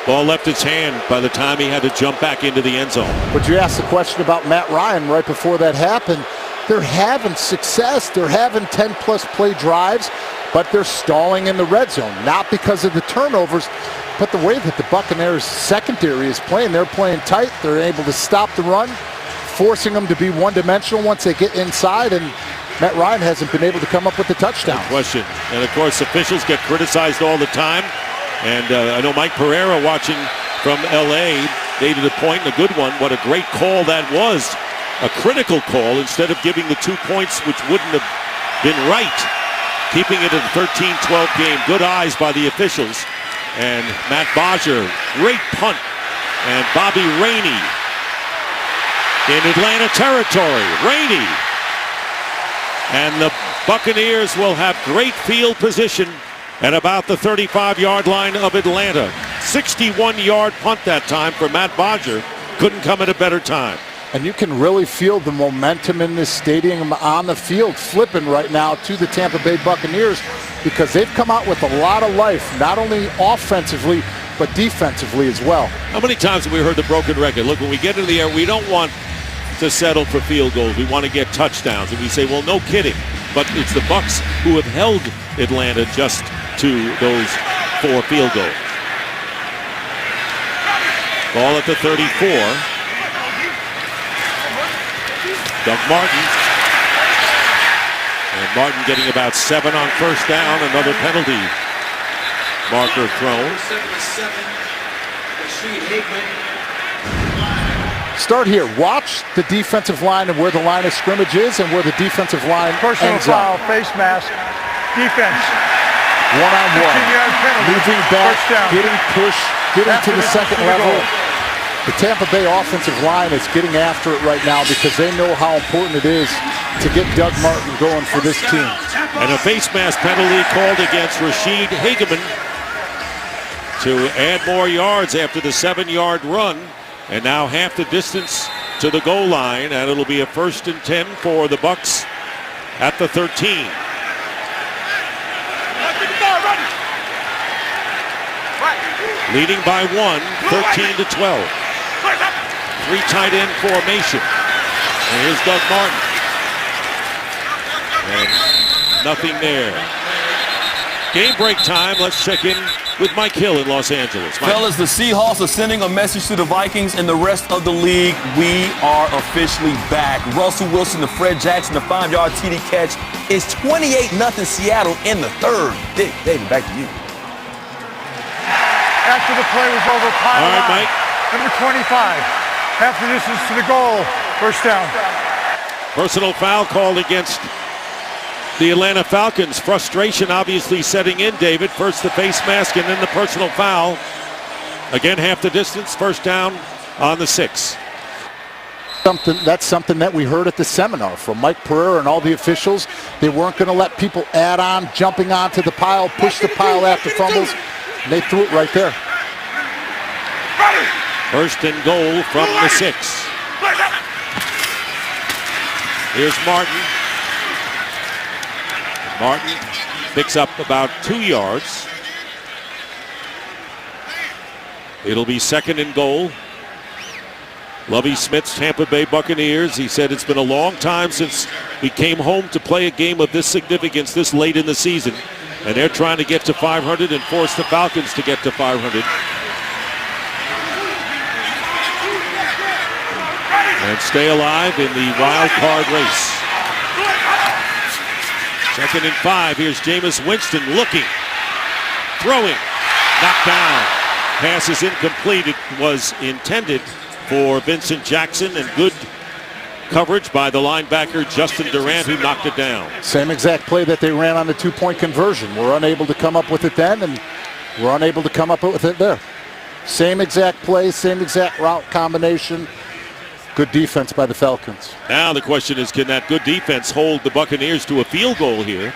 B: Ball left his hand by the time he had to jump back into the end zone.
C: But you asked the question about Matt Ryan right before that happened. They're having success. They're having 10-plus play drives, but they're stalling in the red zone. Not because of the turnovers, but the way that the Buccaneers secondary is playing. They're playing tight. They're able to stop the run, forcing them to be one-dimensional once they get inside, and Matt Ryan hasn't been able to come up with the touchdown.
B: No question. And, of course, officials get criticized all the time. And I know Mike Pereira, watching from L.A., made it a point, and a good one. What a great call that was. A critical call instead of giving the 2 points, which wouldn't have been right. Keeping it at a 13-12 game. Good eyes by the officials. And Matt Bodger, great punt. And Bobby Rainey in Atlanta territory. Rainey. And the Buccaneers will have great field position at about the 35-yard line of Atlanta. 61-yard punt that time for Matt Bodger. Couldn't come at a better time.
C: And you can really feel the momentum in this stadium on the field flipping right now to the Tampa Bay Buccaneers, because they've come out with a lot of life, not only offensively, but defensively as well.
B: How many times have we heard the broken record? Look, when we get into the air, we don't want to settle for field goals. We want to get touchdowns. And we say, well, no kidding. But it's the Bucs who have held Atlanta just to those 4 field goals. Ball at the 34. Doug Martin. And Martin getting about 7 on 1st down. Another penalty marker thrown.
C: Start here. Watch the defensive line and where the line of scrimmage is and where the defensive line
E: personal
C: ends
E: foul,
C: up.
E: face mask, defense.
C: One-on-one. Moving back, getting pushed, getting to the second level. The Tampa Bay offensive line is getting after it right now because they know how important it is to get Doug Martin going for this team.
B: And a face mask penalty called against Rashid Hageman to add more yards after the 7-yard run. And now half the distance to the goal line, and it'll be a 1st and 10 for the Bucs at the 13. Leading by 1, 13-12. 3 tight end formation. And here's Doug Martin. And nothing there. Game break time. Let's check in with Mike Hill in Los Angeles. Mike.
F: Fellas, the Seahawks are sending a message to the Vikings and the rest of the league. We are officially back. Russell Wilson to Fred Jackson, the 5-yard TD catch. It's 28-0 Seattle in the 3rd. David, back to you.
E: after the play was over.
B: All right, Mike.
E: Number 25, half the distance to the goal, first down.
B: Personal foul called against the Atlanta Falcons. Frustration obviously setting in, David. First the face mask and then the personal foul. Again, half the distance, first down on the 6.
C: That's something that we heard at the seminar from Mike Pereira and all the officials. They weren't going to let people add on, jumping onto the pile, push the pile after fumbles. And they threw it right there.
B: First and goal from the 6. Here's Martin. Martin picks up about 2 yards. It'll be second and goal. Lovie Smith's Tampa Bay Buccaneers. He said it's been a long time since we came home to play a game of this significance this late in the season. And they're trying to get to 500 and force the Falcons to get to 500. And stay alive in the wild card race. Second and 5. Here's Jameis Winston looking, throwing, knocked down. Pass is incomplete. It was intended for Vincent Jackson, and good coverage by the linebacker Justin Durant, who knocked it down.
C: Same exact play that they ran on the 2-point conversion. We're unable to come up with it then, and we're unable to come up with it there. Same exact play, same exact route combination. Good defense by the Falcons.
B: Now the question is, can that good defense hold the Buccaneers to a field goal here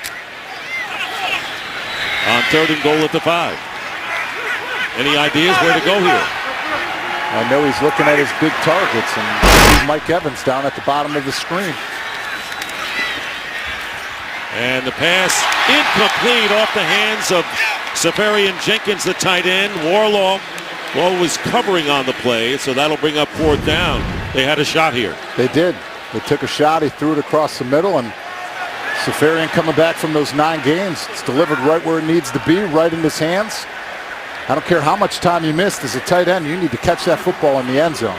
B: on third and goal at the 5? Any ideas where to go here?
C: I know he's looking at his big targets, and Mike Evans down at the bottom of the screen.
B: And the pass incomplete off the hands of Safarian Jenkins, the tight end. Warlaw was covering on the play, so that'll bring up fourth down. They had a shot here.
C: They did. They took a shot. He threw it across the middle, and Safarian coming back from those 9 games. It's delivered right where it needs to be, right in his hands. I don't care how much time you missed as a tight end, you need to catch that football in the end zone.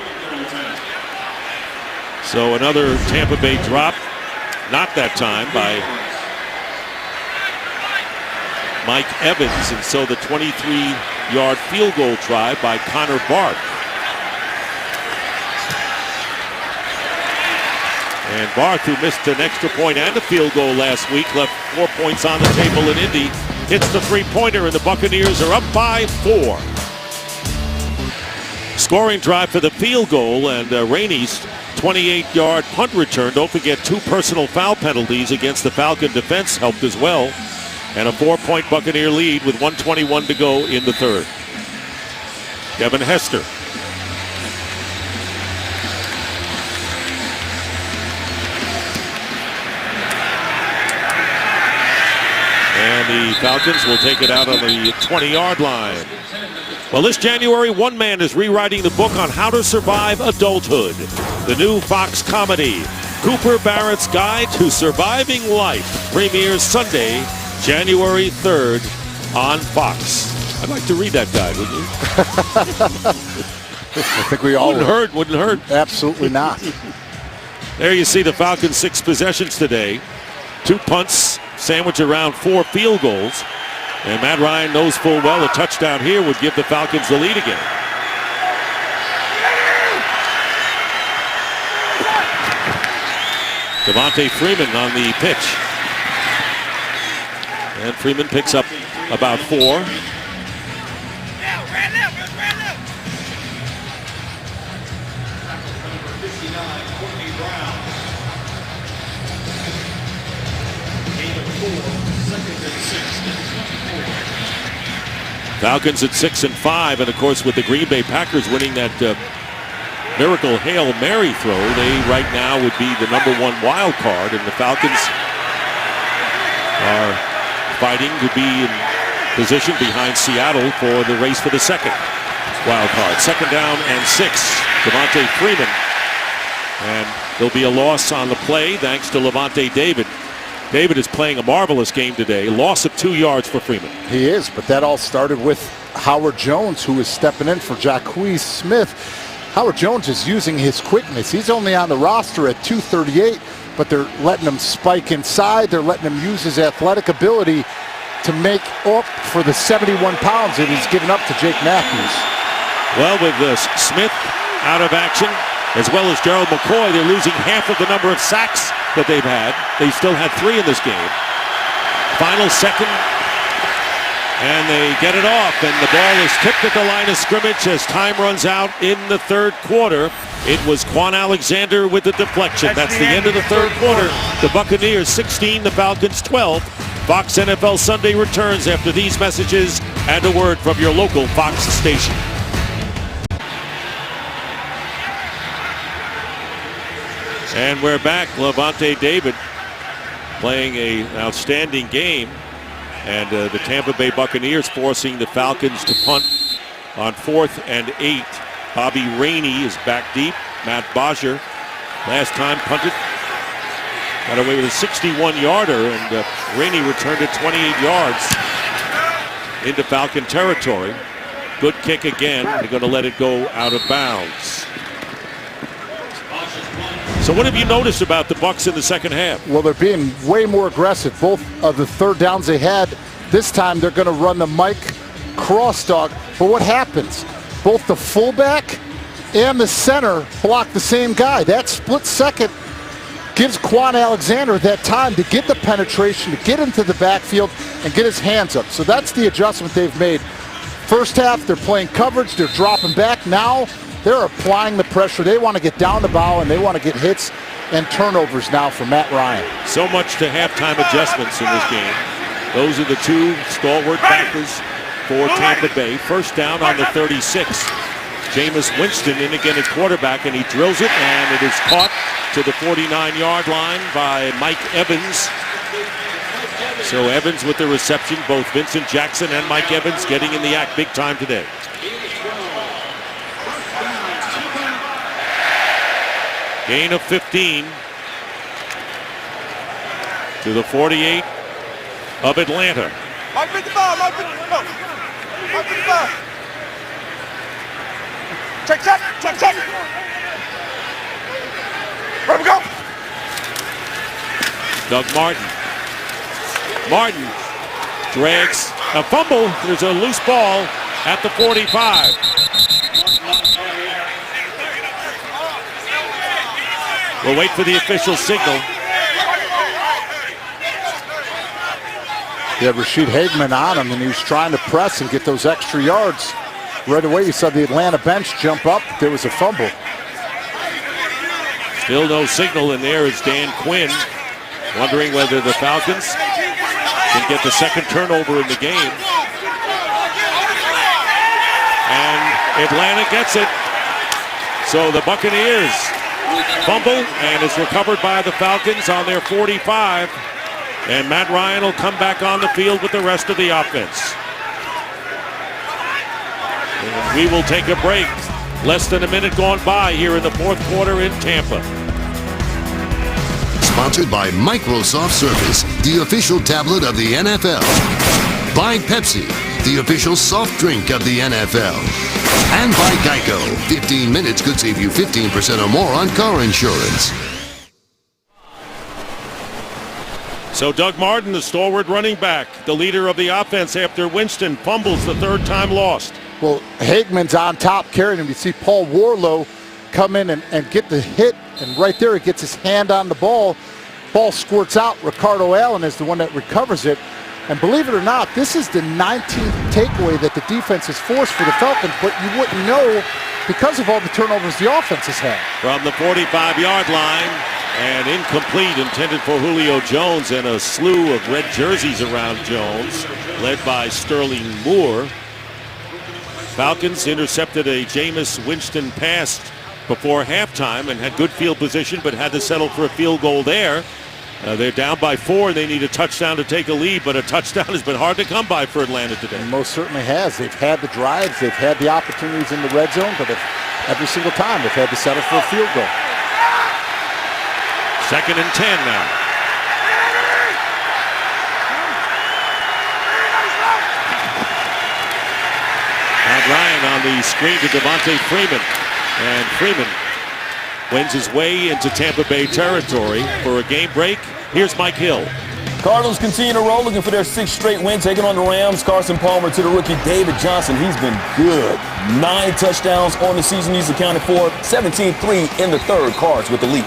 B: So another Tampa Bay drop, not that time by Mike Evans, and so the 23-yard field goal try by Connor Barth. And Barth, who missed an extra point and a field goal last week, left 4 points on the table in Indy. Hits the three-pointer, and the Buccaneers are up by 4. Scoring drive for the field goal, and Rainey's 28-yard punt return. Don't forget 2 personal foul penalties against the Falcon defense helped as well. And a 4-point Buccaneer lead with 1:21 to go in the third. Kevin Hester. And the Falcons will take it out on the 20-yard line. Well, this January, one man is rewriting the book on how to survive adulthood. The new Fox comedy, Cooper Barrett's Guide to Surviving Life, premieres Sunday, January 3rd on Fox. I'd like to read that guide, wouldn't you?
C: I think we all
B: wouldn't hurt.
C: Absolutely not.
B: There you see the Falcons' 6 possessions today. 2 punts, sandwich around 4 field goals. And Matt Ryan knows full well a touchdown here would give the Falcons the lead again. Devontae Freeman on the pitch. And Freeman picks up about 4. Falcons at 6-5, and of course with the Green Bay Packers winning that miracle Hail Mary throw, they right now would be the #1 wild card, and the Falcons are fighting to be in position behind Seattle for the race for the second wild card. Second down and 6. Devontae Freeman, and there'll be a loss on the play thanks to Levante David. David is playing a marvelous game today. Loss of 2 yards for Freeman.
C: He is, but that all started with Howard Jones, who is stepping in for Jacquez Smith. Howard Jones is using his quickness. He's only on the roster at 238, but they're letting him spike inside. They're letting him use his athletic ability to make up for the 71 pounds that he's given up to Jake Matthews.
B: Well, with Smith out of action, as well as Gerald McCoy, they're losing half of the number of sacks that they've had. They still had 3 in this game. Final second, and they get it off, and the ball is tipped at the line of scrimmage as time runs out in the third quarter. It was Quan Alexander with the deflection. That's the end of the third quarter. The Buccaneers 16, the Falcons 12. Fox NFL Sunday returns after these messages and a word from your local Fox station. And we're back. Levante David playing an outstanding game. And the Tampa Bay Buccaneers forcing the Falcons to punt on 4th and 8. Bobby Rainey is back deep. Matt Bodger last time punted. Got away with a 61-yarder, and Rainey returned it 28 yards into Falcon territory. Good kick again. They're going to let it go out of bounds. So what have you noticed about the Bucs in the second half?
C: Well, they're being way more aggressive. Both of the third downs they had, this time they're going to run the Mike cross dog. But what happens? Both the fullback and the center block the same guy. That split second gives Quan Alexander that time to get the penetration, to get into the backfield and get his hands up. So that's the adjustment they've made. First half, they're playing coverage, they're dropping back. Now they're applying the pressure. They want to get down the bow, and they want to get hits and turnovers now for Matt Ryan.
B: So much to halftime adjustments in this game. Those are the 2 stalwart backers for Tampa Bay. First down on the 36. Jameis Winston in again at quarterback, and he drills it, and it is caught to the 49-yard line by Mike Evans. So Evans with the reception, both Vincent Jackson and Mike Evans getting in the act big time today. Gain of 15 to the 48 of Atlanta.
I: Mike 55, Mike 55. Mike 55. Check. Let him go.
B: Doug Martin. Martin drags a fumble. There's a loose ball at the 45. We'll wait for the official signal.
C: Yeah, Rashid Hageman on him, and he was trying to press and get those extra yards. Right away, you saw the Atlanta bench jump up. There was a fumble.
B: Still no signal, and there is Dan Quinn wondering whether the Falcons can get the second turnover in the game. And Atlanta gets it. So the Buccaneers fumble, and it's recovered by the Falcons on their 45. And Matt Ryan will come back on the field with the rest of the offense. And we will take a break. Less than a minute gone by here in the fourth quarter in Tampa.
A: Sponsored by Microsoft Surface, the official tablet of the NFL. By Pepsi, the official soft drink of the NFL. And by Geico, 15 minutes could save you 15% or more on car insurance.
B: So Doug Martin, the stalwart running back, the leader of the offense after Winston fumbles the third time lost.
C: Well, Hageman's on top carrying him. You see Paul Warlow come in and get the hit, and right there he gets his hand on the ball. Ball squirts out. Ricardo Allen is the one that recovers it. And believe it or not, this is the 19th takeaway that the defense has forced for the Falcons, but you wouldn't know because of all the turnovers the offense has had.
B: From the 45-yard line, and incomplete, intended for Julio Jones, and a slew of red jerseys around Jones, led by Sterling Moore. Falcons intercepted a Jameis Winston pass before halftime and had good field position, but had to settle for a field goal there. They're down by 4. They need a touchdown to take a lead, but a touchdown has been hard to come by for Atlanta today.
C: It most certainly has. They've had the drives, they've had the opportunities in the red zone, but every single time they've had to settle for a field goal.
B: 2nd and 10 now. Matt Ryan on the screen to Devontae Freeman, and Freeman wins his way into Tampa Bay territory for a game break. Here's Mike Hill.
F: Cardinals continue to roll, looking for their 6th straight win, taking on the Rams. Carson Palmer to the rookie David Johnson. He's been good. 9 touchdowns on the season he's accounted for. 17-3 in the third. Cards with the lead.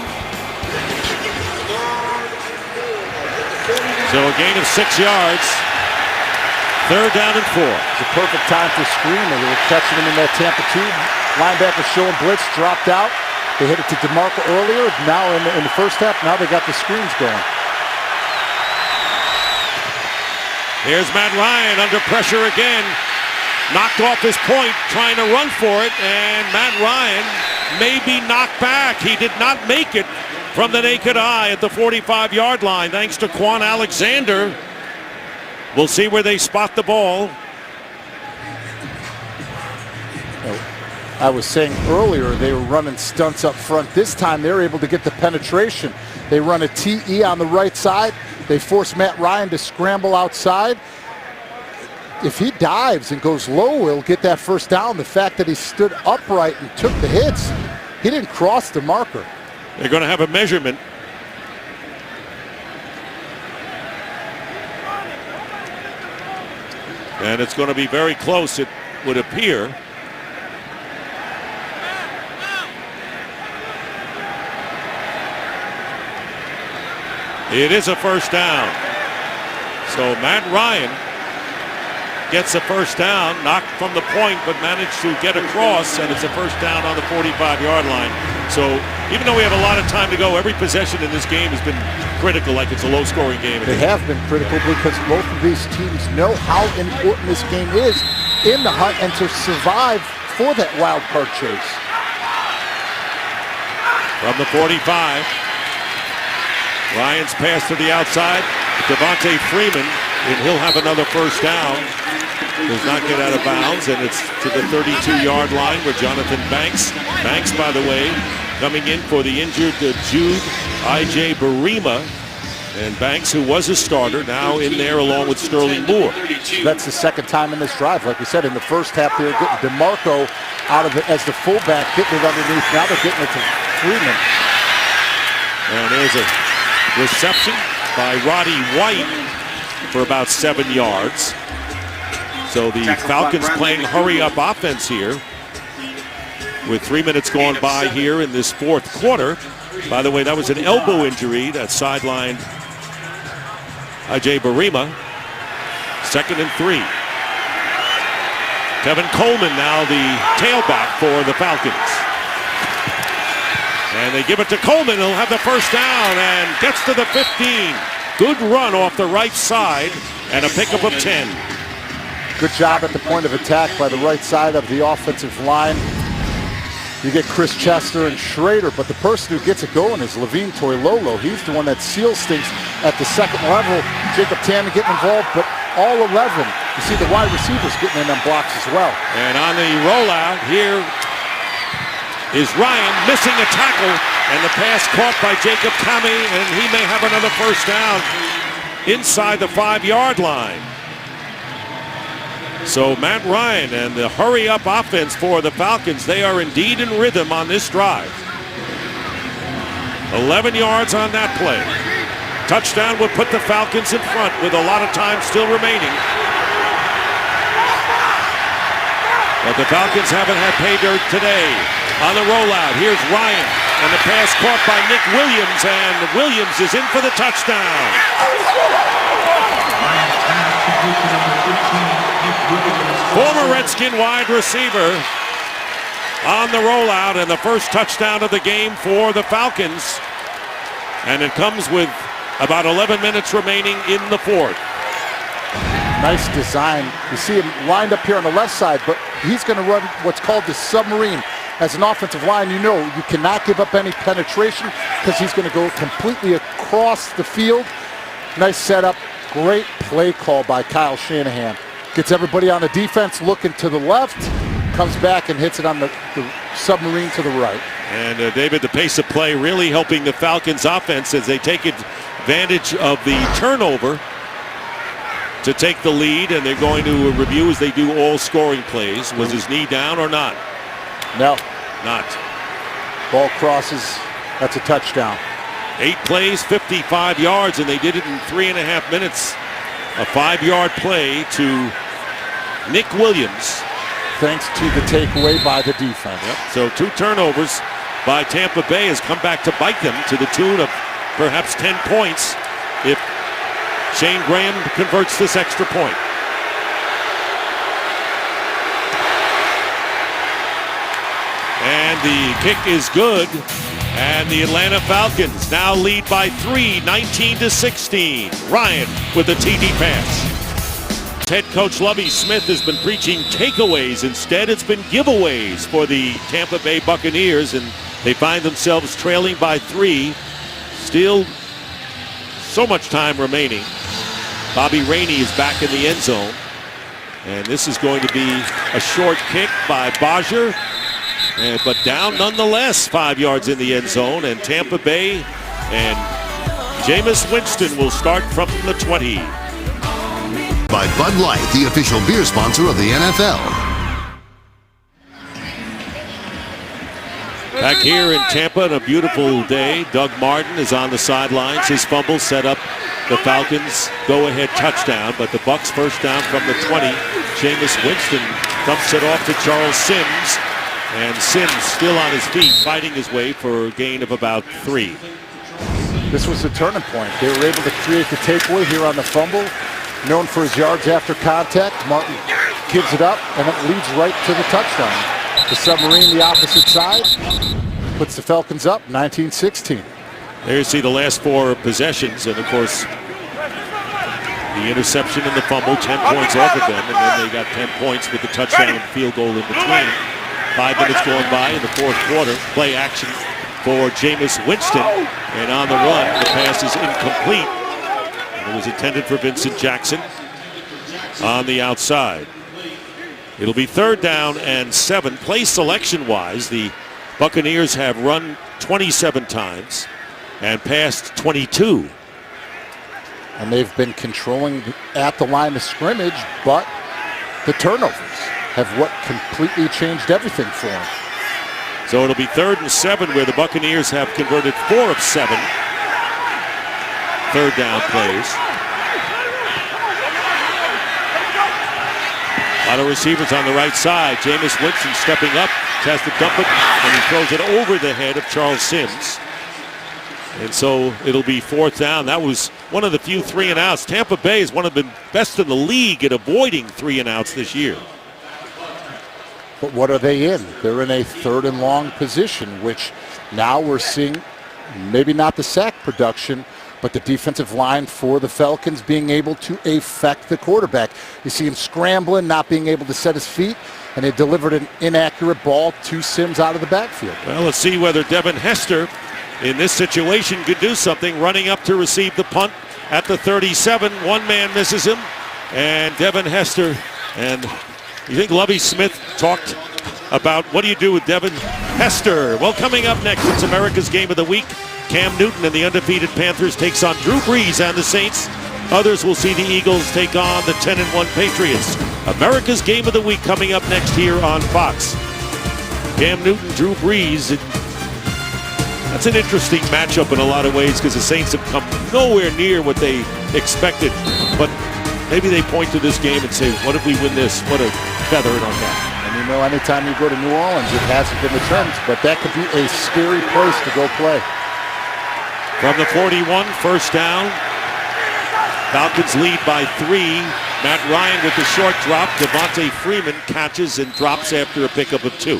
B: So a gain of 6 yards. 3rd down and 4.
C: It's a perfect time to screen. They were catching him in that Tampa 2. Linebacker showing blitz, dropped out. They hit it to DeMarco earlier. Now in the first half, now they got the screens going.
B: Here's Matt Ryan under pressure again. Knocked off his point, trying to run for it, and Matt Ryan may be knocked back. He did not make it from the naked eye at the 45-yard line, thanks to Quan Alexander. We'll see where they spot the ball.
C: I was saying earlier they were running stunts up front. This time they're able to get the penetration. They run a TE on the right side. They force Matt Ryan to scramble outside. If he dives and goes low, he'll get that first down. The fact that he stood upright and took the hits, he didn't cross the marker.
B: They're going to have a measurement. And it's going to be very close, it would appear. It is a first down. So Matt Ryan gets a first down, knocked from the point, but managed to get across, and it's a first down on the 45-yard line. So even though we have a lot of time to go, every possession in this game has been critical, like it's a low-scoring game.
C: They have been critical because both of these teams know how important this game is in the hunt and to survive for that wild card chase.
B: From the 45. Ryan's pass to the outside. Devontae Freeman, and he'll have another first down. Does not get out of bounds, and it's to the 32-yard line where Jonathan Banks. Banks, by the way, coming in for the injured Jude I.J. Barima. And Banks, who was a starter, now in there along with Sterling Moore.
C: That's the second time in this drive. Like we said, in the first half, they were getting DeMarco out of it as the fullback, getting it underneath. Now they're getting it to Freeman.
B: And there's a reception by Roddy White for about 7 yards. So the Falcons playing hurry-up offense here with 3 minutes gone by here in this fourth quarter. By the way, that was an elbow injury that sidelined I.J. Barima. 2nd and 3. Kevin Coleman now the tailback for the Falcons. And they give it to Coleman. He'll have the first down and gets to the 15. Good run off the right side and a pickup of 10.
C: Good job at the point of attack by the right side of the offensive line. You get Chris Chester and Schrader, but the person who gets it going is Levine Toilolo. He's the one that seals things at the second level. Jacob Tannen getting involved, but all 11. You see the wide receivers getting in them blocks as well.
B: And on the rollout here is Ryan missing a tackle, and the pass caught by Jacob Kami, and he may have another first down inside the 5-yard line. So Matt Ryan and the hurry-up offense for the Falcons, they are indeed in rhythm on this drive. 11 yards on that play. Touchdown would put the Falcons in front with a lot of time still remaining. But the Falcons haven't had pay dirt today. On the rollout, here's Ryan, and the pass caught by Nick Williams, and Williams is in for the touchdown. Former Redskin wide receiver on the rollout, and the first touchdown of the game for the Falcons. And it comes with about 11 minutes remaining in the fourth.
C: Nice design. You see him lined up here on the left side, but he's going to run what's called the submarine. As an offensive line, you know you cannot give up any penetration because he's going to go completely across the field. Nice setup. Great play call by Kyle Shanahan. Gets everybody on the defense looking to the left, comes back and hits it on the submarine to the right.
B: And David, the pace of play really helping the Falcons offense as they take advantage of the turnover to take the lead, and they're going to review as they do all scoring plays. Was his knee down or not?
C: No.
B: Not.
C: Ball crosses. That's a touchdown.
B: 8 plays, 55 yards, and they did it in 3.5 minutes. A 5-yard play to Nick Williams.
C: Thanks to the takeaway by the defense.
B: Yep. So 2 turnovers by Tampa Bay has come back to bite them to the tune of perhaps 10 points if Shane Graham converts this extra point. And the kick is good. And the Atlanta Falcons now lead by 3, 19-16. Ryan with the TD pass. Head coach Lovie Smith has been preaching takeaways. Instead, it's been giveaways for the Tampa Bay Buccaneers, and they find themselves trailing by 3. Still so much time remaining. Bobby Rainey is back in the end zone. And this is going to be a short kick by Bajer. But down nonetheless, 5 yards in the end zone. And Tampa Bay and Jameis Winston will start from the 20.
A: By Bud Light, the official beer sponsor of the NFL.
B: Back here in Tampa on a beautiful day, Doug Martin is on the sidelines. His fumble set up the Falcons' go-ahead touchdown, but the Bucs first down from the 20. Jameis Winston dumps it off to Charles Sims, and Sims still on his feet, fighting his way for a gain of about 3.
C: This was the turning point. They were able to create the takeaway here on the fumble. Known for his yards after contact, Martin gives it up, and it leads right to the touchdown. The submarine, the opposite side, puts the Falcons up 19-16.
B: There you see the last 4 possessions, and of course, the interception and the fumble, 10 points off of them, and then they got 10 points with the touchdown and field goal in between. 5 minutes going by in the fourth quarter. Play action for Jameis Winston, and on the run, the pass is incomplete. It was intended for Vincent Jackson on the outside. It'll be 3rd down and 7. Play selection-wise, the Buccaneers have run 27 times and passed 22.
C: And they've been controlling at the line of scrimmage, but the turnovers have what completely changed everything for them.
B: So it'll be 3rd and 7 where the Buccaneers have converted 4 of 7 third down plays. A lot of receivers on the right side. Jameis Winston stepping up, has to dump it, and he throws it over the head of Charles Sims. And so it'll be 4th down. That was one of the few 3-and-outs. Tampa Bay is one of the best in the league at avoiding 3-and-outs this year.
C: But what are they in? They're in a 3rd and long position, which now we're seeing maybe not the sack production, but the defensive line for the Falcons being able to affect the quarterback. You see him scrambling, not being able to set his feet, and they delivered an inaccurate ball to Sims out of the backfield.
B: Well, let's see whether Devin Hester in this situation could do something, running up to receive the punt at the 37. One man misses him, and Devin Hester. And you think Lovie Smith talked about what do you do with Devin Hester? Well, coming up next, it's America's Game of the Week. Cam Newton and the undefeated Panthers takes on Drew Brees and the Saints. Others will see the Eagles take on the 10-1 Patriots. America's Game of the Week coming up next here on Fox. Cam Newton, Drew Brees. That's an interesting matchup in a lot of ways because the Saints have come nowhere near what they expected. But maybe they point to this game and say, what if we win this? What a feather in our cap.
C: And you know, anytime you go to New Orleans, it hasn't been the trends, but that could be a scary place to go play.
B: From the 41, 1st down. Falcons lead by 3. Matt Ryan with the short drop. Devontae Freeman catches and drops after a pickup of 2.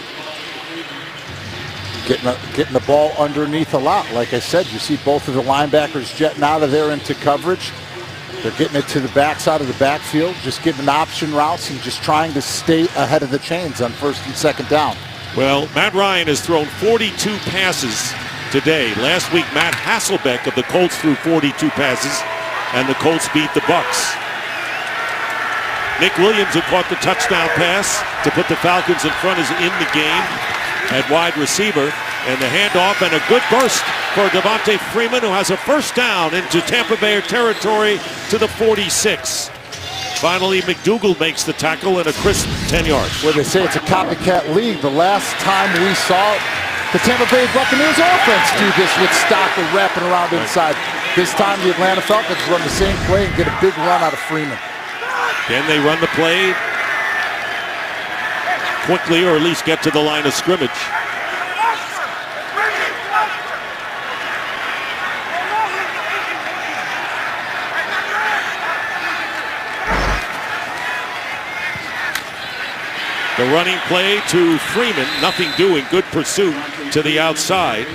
C: Getting the ball underneath a lot. Like I said, you see both of the linebackers jetting out of there into coverage. They're getting it to the backside of the backfield, just giving option routes and just trying to stay ahead of the chains on 1st and 2nd down.
B: Well, Matt Ryan has thrown 42 passes today. Last week, Matt Hasselbeck of the Colts threw 42 passes, and the Colts beat the Bucs. Nick Williams, who caught the touchdown pass to put the Falcons in front, is in the game at wide receiver. And the handoff and a good burst for Devontae Freeman, who has a 1st down into Tampa Bay territory to the 46. Finally, McDougal makes the tackle and a crisp 10 yards.
C: Well, they say it's a copycat league. The last time we saw it, The Tampa Bay Buccaneers offense do this with Stocker wrapping around inside. This time the Atlanta Falcons run the same play and get a big run out of Freeman.
B: Can they run the play quickly or at least get to the line of scrimmage? The running play to Freeman, nothing doing, good pursuit to the outside,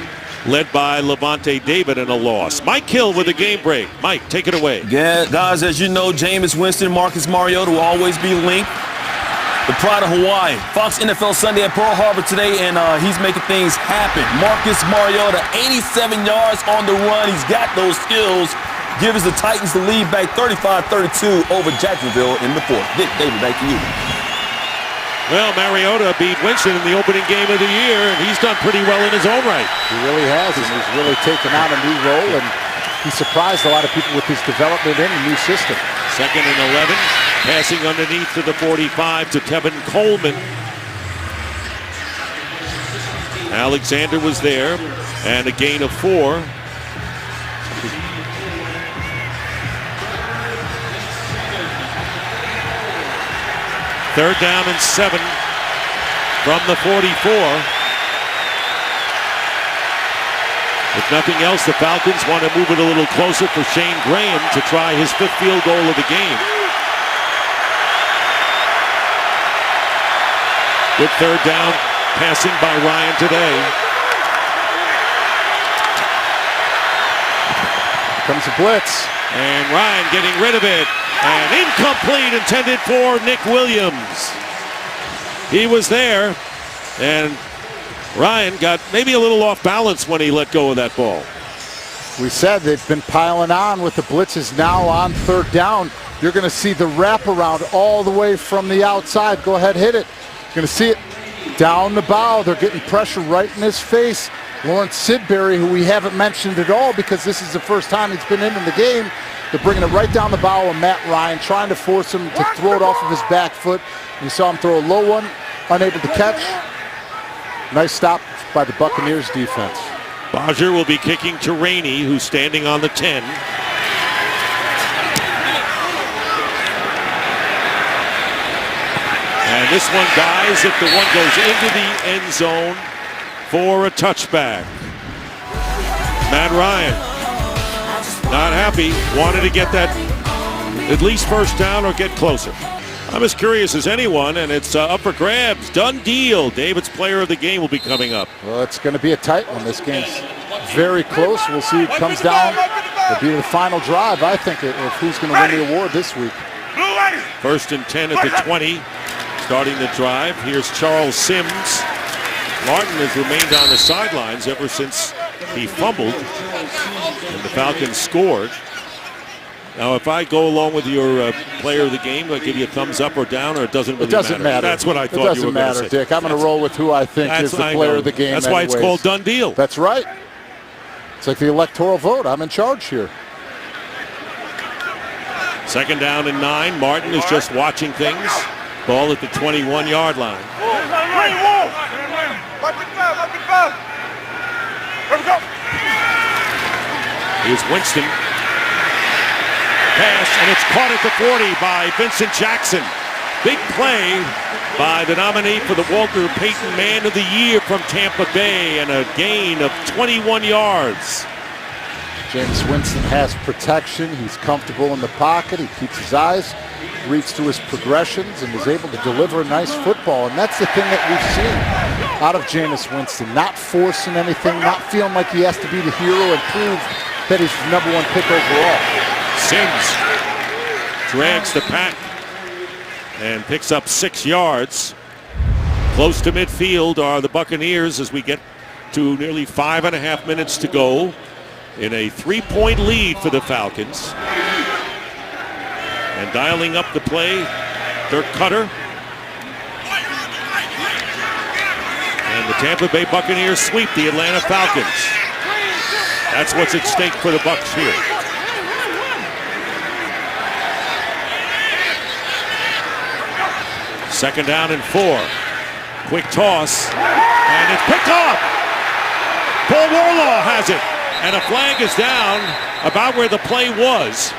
B: led by Levante David and a loss. Mike Hill with a game break. Mike, take it away.
F: Yeah, guys, as you know, Jameis Winston, Marcus Mariota will always be linked. The pride of Hawaii. Fox NFL Sunday at Pearl Harbor today, and he's making things happen. Marcus Mariota, 87 yards on the run. He's got those skills. Gives the Titans the lead back 35-32 over Jacksonville in the fourth. Dick, David, back to you.
B: Well, Mariota beat Winston in the opening game of the year, and he's done pretty well in his own right.
C: He really has, and he's really taken on a new role, and he surprised a lot of people with his development in a new system.
B: 2nd and 11, passing underneath to the 45 to Tevin Coleman. Alexander was there, and a gain of 4. Third down and 7 from the 44. If nothing else, the Falcons want to move it a little closer for Shane Graham to try his 5th field goal of the game. Good third down passing by Ryan today.
C: Comes a blitz.
B: And Ryan getting rid of it. And incomplete, intended for Nick Williams. He was there, and Ryan got maybe a little off balance when he let go of that ball.
C: We said they've been piling on with the blitzes now on third down. You're going to see the wraparound all the way from the outside. Go ahead, hit it. You're going to see it down the bow. They're getting pressure right in his face. Lawrence Sidbury, who we haven't mentioned at all because this is the first time he's been in the game, they're bringing it right down the bow of Matt Ryan, trying to force him to throw it off of his back foot. You saw him throw a low one, unable to catch. Nice stop by the Buccaneers defense.
B: Bodger will be kicking to Rainey, who's standing on the 10. And this one dies if the one goes into the end zone for a touchback. Matt Ryan, not happy, wanted to get that at least first down or get closer. I'm as curious as anyone, and it's up for grabs. Done deal. David's player of the game will be coming up.
C: Well, it's going to be a tight one. This game's very close. We'll see who comes down. It'll be the final drive, I think, of who's going to win the award this week.
B: 1st and 10 at the 20. Starting the drive. Here's Charles Sims. Martin has remained on the sidelines ever since he fumbled and the Falcons scored. Now, if I go along with your player of the game, I'll give you a thumbs up or down, or it doesn't really matter.
C: It doesn't matter.
B: That's what I thought you were going to say.
C: It doesn't matter, Dick. I'm going to roll with who I think is the player of the game.
B: That's why it's called done deal.
C: That's right. It's like the electoral vote. I'm in charge here.
B: 2nd down and 9. Martin is just watching things. Ball at the 21-yard line. Here's Winston. Pass, and it's caught at the 40 by Vincent Jackson. Big play by the nominee for the Walter Payton Man of the Year from Tampa Bay, and a gain of 21 yards.
C: Jameis Winston has protection. He's comfortable in the pocket. He keeps his eyes, reads to his progressions, and is able to deliver a nice football. And that's the thing that we've seen out of Jameis Winston. Not forcing anything, not feeling like he has to be the hero and prove that he's the #1 pick overall.
B: Sims drags the pack and picks up 6 yards. Close to midfield are the Buccaneers as we get to nearly 5.5 minutes to go in a 3-point lead for the Falcons. And dialing up the play, Dirk Cutter. And the Tampa Bay Buccaneers sweep the Atlanta Falcons. That's what's at stake for the Bucs here. Second down and 4. Quick toss, and it's picked off. Paul Warlaw has it. And a flag is down about where the play was.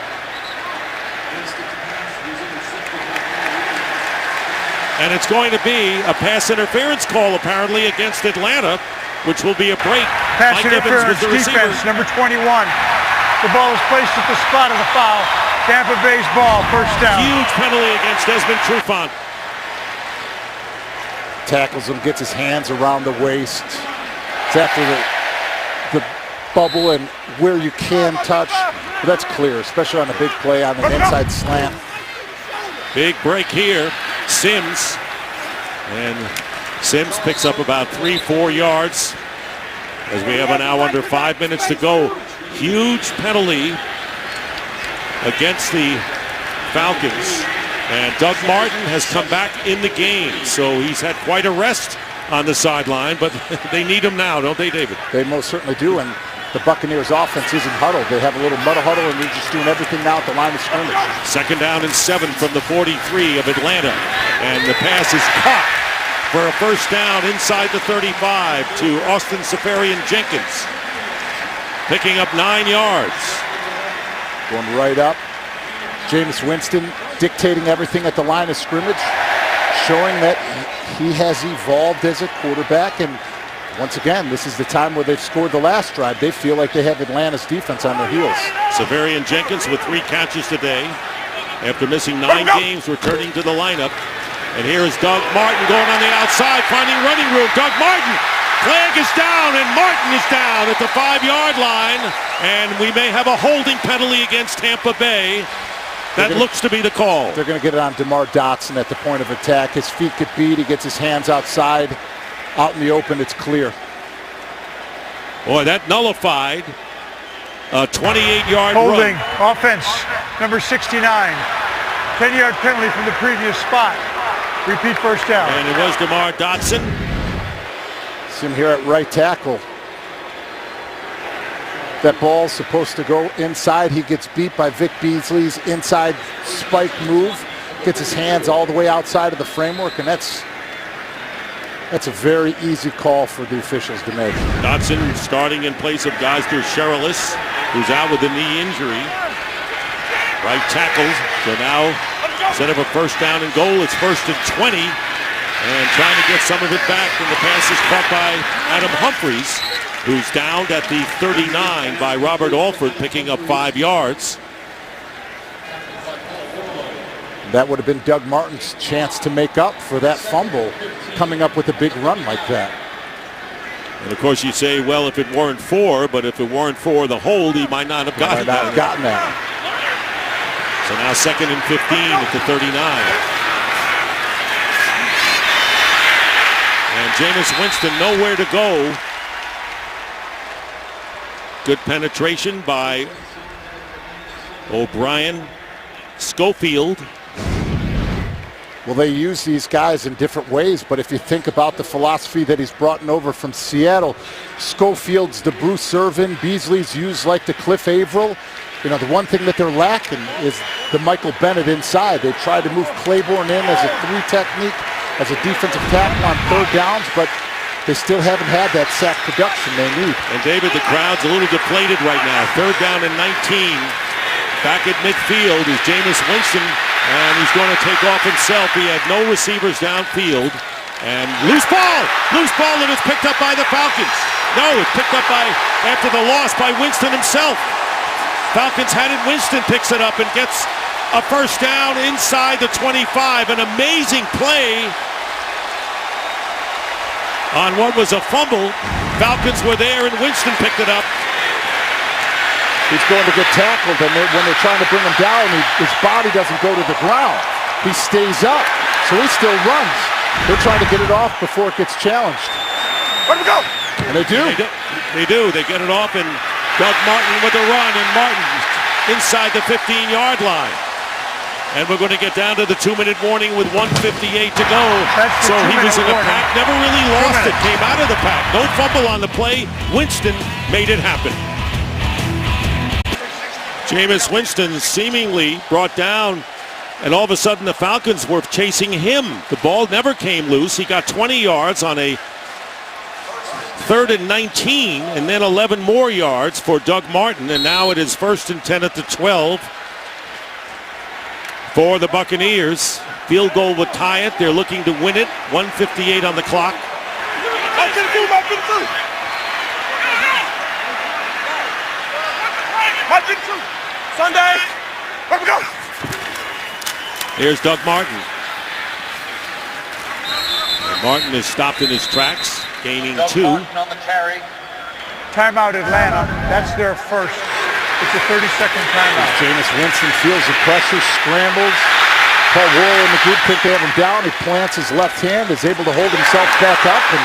B: And it's going to be a pass interference call apparently against Atlanta, which will be a break.
E: Pass
B: Mike Evans
E: interference,
B: was the receiver.
E: defense, number 21. The ball is placed at the spot of the foul. Tampa Bay's ball, first down.
B: Huge penalty against Desmond Trufant.
C: Tackles him, gets his hands around the waist. It's after the bubble and where you can touch. But that's clear, especially on a big play on an inside slant.
B: Big break here. Sims. And Sims picks up about 3-4 yards as we have now under 5 minutes to go. Huge penalty against the Falcons. And Doug Martin has come back in the game, so he's had quite a rest on the sideline, but they need him now, don't they, David?
C: They most certainly do, and the Buccaneers offense isn't huddled. They have a little muddle huddle, and they're just doing everything now at the line of scrimmage.
B: 2nd down and 7 from the 43 of Atlanta, and the pass is caught for a first down inside the 35 to Austin Safarian-Jenkins, picking up 9 yards.
C: Going right up. Jameis Winston dictating everything at the line of scrimmage, showing that he has evolved as a quarterback. And once again, this is the time where they've scored the last drive. They feel like they have Atlanta's defense on their heels.
B: Safarian-Jenkins with 3 catches today after missing 9 games, returning to the lineup. And here is Doug Martin going on the outside, finding running room. Doug Martin, flag is down, and Martin is down at the 5-yard line. And we may have a holding penalty against Tampa Bay. That looks to be the call.
C: They're going to get it on DeMar Dotson at the point of attack. His feet get beat. He gets his hands outside. Out in the open, it's clear.
B: Boy, that nullified a 28-yard
E: Holding,
B: run.
E: offense, number 69. 10-yard penalty from the previous spot. Repeat first down.
B: And it was DeMar Dotson.
C: See him here at right tackle. That ball's supposed to go inside. He gets beat by Vic Beasley's inside spike move. Gets his hands all the way outside of the framework, and that's a very easy call for the officials to make.
B: Dotson starting in place of Geisler Sherilis, who's out with a knee injury. Right tackles. So now, instead of a first down and goal, it's 1st and 20. And trying to get some of it back. And the pass is caught by Adam Humphries, who's downed at the 39 by Robert Alford, picking up 5 yards.
C: That would have been Doug Martin's chance to make up for that fumble, coming up with a big run like that.
B: And of course you say, well, if it weren't for, but if it weren't for the hold, he might not have gotten that. So now 2nd and 15 at the 39. And Jameis Winston nowhere to go. Good penetration by O'Brien. Schofield.
C: Well, they use these guys in different ways, but if you think about the philosophy that he's brought over from Seattle, Schofield's the Bruce Irvin, Beasley's used like the Cliff Averill. You know, the one thing that they're lacking is the Michael Bennett inside. They tried to move Claiborne in as a 3 technique, as a defensive tackle on 3rd downs, but they still haven't had that sack production they need.
B: And David, the crowd's a little deflated right now. 3rd down and 19. Back at midfield is Jameis Winston, and he's going to take off himself. He had no receivers downfield. And loose ball, and it's picked up by the Falcons. No, it's picked up after the loss by Winston himself. Falcons had it, Winston picks it up and gets a first down inside the 25. An amazing play on what was a fumble. Falcons were there and Winston picked it up.
C: He's going to get tackled, and when they're trying to bring him down, his body doesn't go to the ground. He stays up, so he still runs. They're trying to get it off before it gets challenged.
E: Let him go!
C: And they do.
B: They do. They get it off, and Doug Martin with a run, and Martin inside the 15-yard line. And we're going to get down to the 2-minute warning with 1:58 to go. So he was in the pack, never really lost it, came out of the pack. No fumble on the play. Winston made it happen. Jameis Winston seemingly brought down, and all of a sudden the Falcons were chasing him. The ball never came loose. He got 20 yards on a 3rd and 19, and then 11 more yards for Doug Martin, and now it is 1st and 10 at the 12 for the Buccaneers. Field goal would tie it. They're looking to win it. 1:58 on the clock.
I: Sunday. Let me go.
B: Here's Doug Martin. And Martin is stopped in his tracks, gaining 2.
C: On the carry.
E: Timeout Atlanta. That's their first. It's a 30-second timeout.
C: Jameis Winston feels the pressure, scrambles. Paul Worrell and the group think they have him down. He plants his left hand, is able to hold himself back up and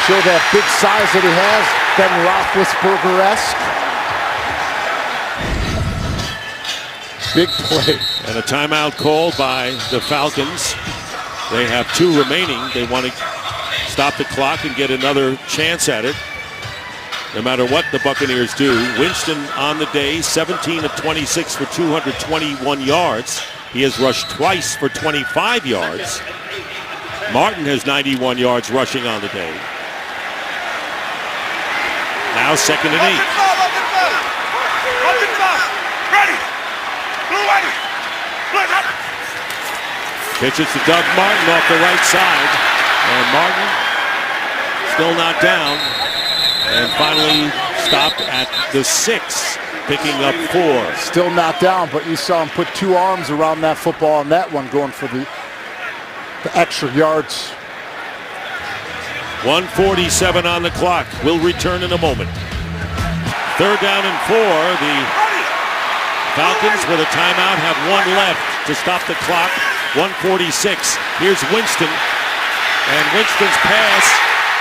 C: show that big size that he has. Ben Roethlisberger-esque. Big play.
B: And a timeout called by the Falcons. They have 2 remaining. They want to stop the clock and get another chance at it, no matter what the Buccaneers do. Winston on the day, 17 of 26 for 221 yards. He has rushed twice for 25 yards. Martin has 91 yards rushing on the day. Now 2nd and 8.
I: Ready. Blue ready.
B: Pitches to Doug Martin off the right side. And Martin still not down. And finally stopped at the 6, picking up 4.
C: Still not down, but you saw him put 2 arms around that football on that one, going for the extra yards.
B: 1:47 on the clock. We'll return in a moment. 3rd down and 4. The Falcons with a timeout have 1 left to stop the clock. 1:46. Here's Winston. And Winston's pass.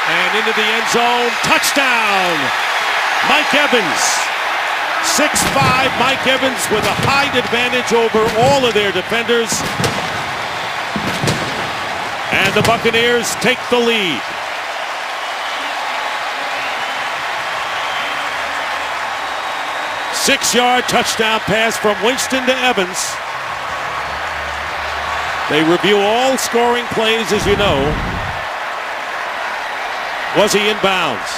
B: And into the end zone. Touchdown! Mike Evans. 6'5", Mike Evans with a height advantage over all of their defenders. And the Buccaneers take the lead. Six-yard touchdown pass from Winston to Evans. They review all scoring plays, as you know. Was he in bounds?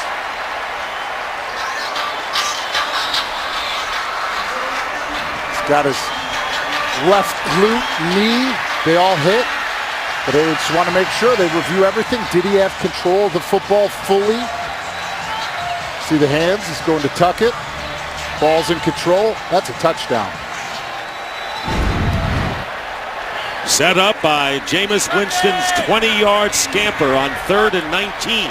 C: He's got his left glute, knee. They all hit. But they just want to make sure they review everything. Did he have control of the football fully? See the hands? He's going to tuck it. Ball's in control. That's a touchdown.
B: Set up by Jameis Winston's 20-yard scamper on 3rd and 19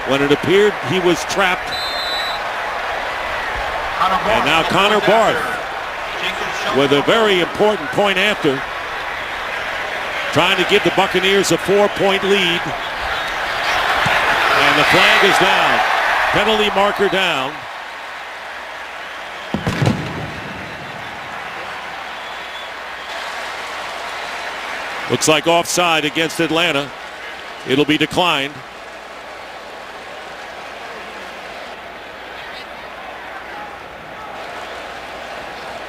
B: when it appeared he was trapped. And now Connor Barth with a very important point after, trying to give the Buccaneers a 4-point lead. And the flag is down. Penalty marker down. Looks like offside against Atlanta. It'll be declined.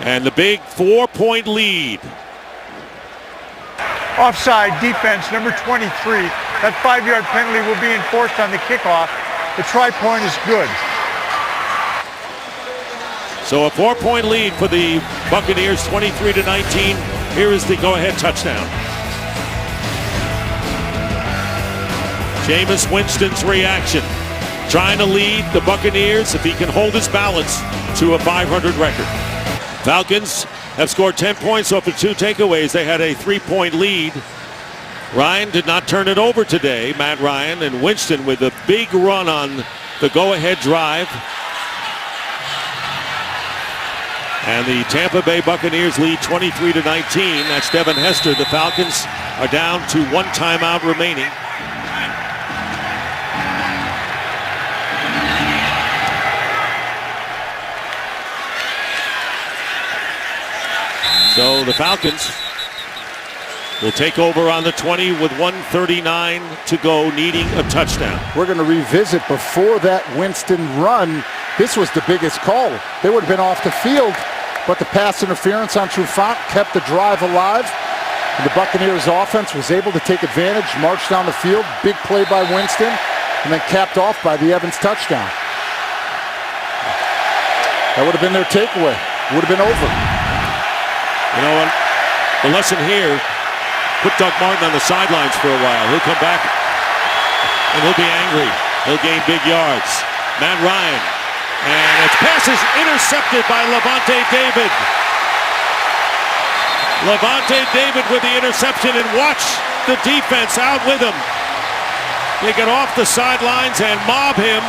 B: And the big 4-point lead.
E: Offside defense, number 23. That 5-yard penalty will be enforced on the kickoff. The try point is good.
B: So a 4-point lead for the Buccaneers, 23-19. Here is the go-ahead touchdown. Jameis Winston's reaction, trying to lead the Buccaneers, if he can hold his balance, to a 500 record. Falcons have scored 10 points off of 2 takeaways. They had a 3-point lead. Ryan did not turn it over today. Matt Ryan and Winston with a big run on the go-ahead drive. And the Tampa Bay Buccaneers lead 23-19. That's Devin Hester. The Falcons are down to 1 timeout remaining. So the Falcons will take over on the 20 with 1:39 to go, needing a touchdown.
C: We're going to revisit before that Winston run. This was the biggest call. They would have been off the field, but the pass interference on Trufant kept the drive alive. And the Buccaneers offense was able to take advantage, march down the field. Big play by Winston. and then capped off by the Evans touchdown. That would have been their takeaway. Would have been over.
B: You know what? The lesson here, put Doug Martin on the sidelines for a while. He'll come back and he'll be angry. He'll gain big yards. Matt Ryan. And its pass is intercepted by Levante David. Levante David with the interception, and watch the defense out with him. They get off the sidelines and mob him.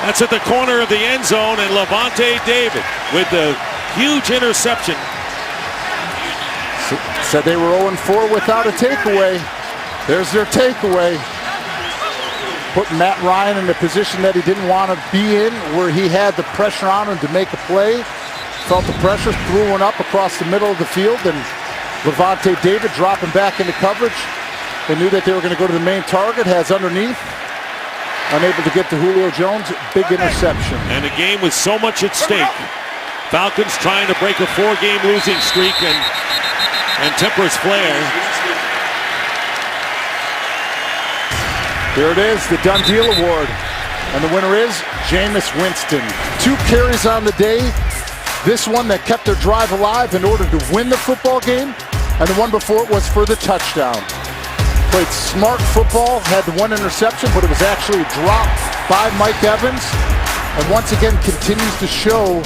B: That's at the corner of the end zone, and Levante David with the huge interception.
C: Said they were 0-4 without a takeaway. There's their takeaway. Putting Matt Ryan in a position that he didn't want to be in, where he had the pressure on him to make a play. Felt the pressure, threw one up across the middle of the field, and Levante David dropping back into coverage. They knew that they were going to go to the main target, has underneath. Unable to get to Julio Jones, big interception.
B: And a game with so much at stake. Falcons trying to break a 4-game losing streak and temper his flair.
C: Here it is, the done deal award. And the winner is Jameis Winston. 2 carries on the day. This one that kept their drive alive in order to win the football game. And the one before it was for the touchdown. Played smart football, had the 1 interception, but it was actually dropped by Mike Evans. And once again continues to show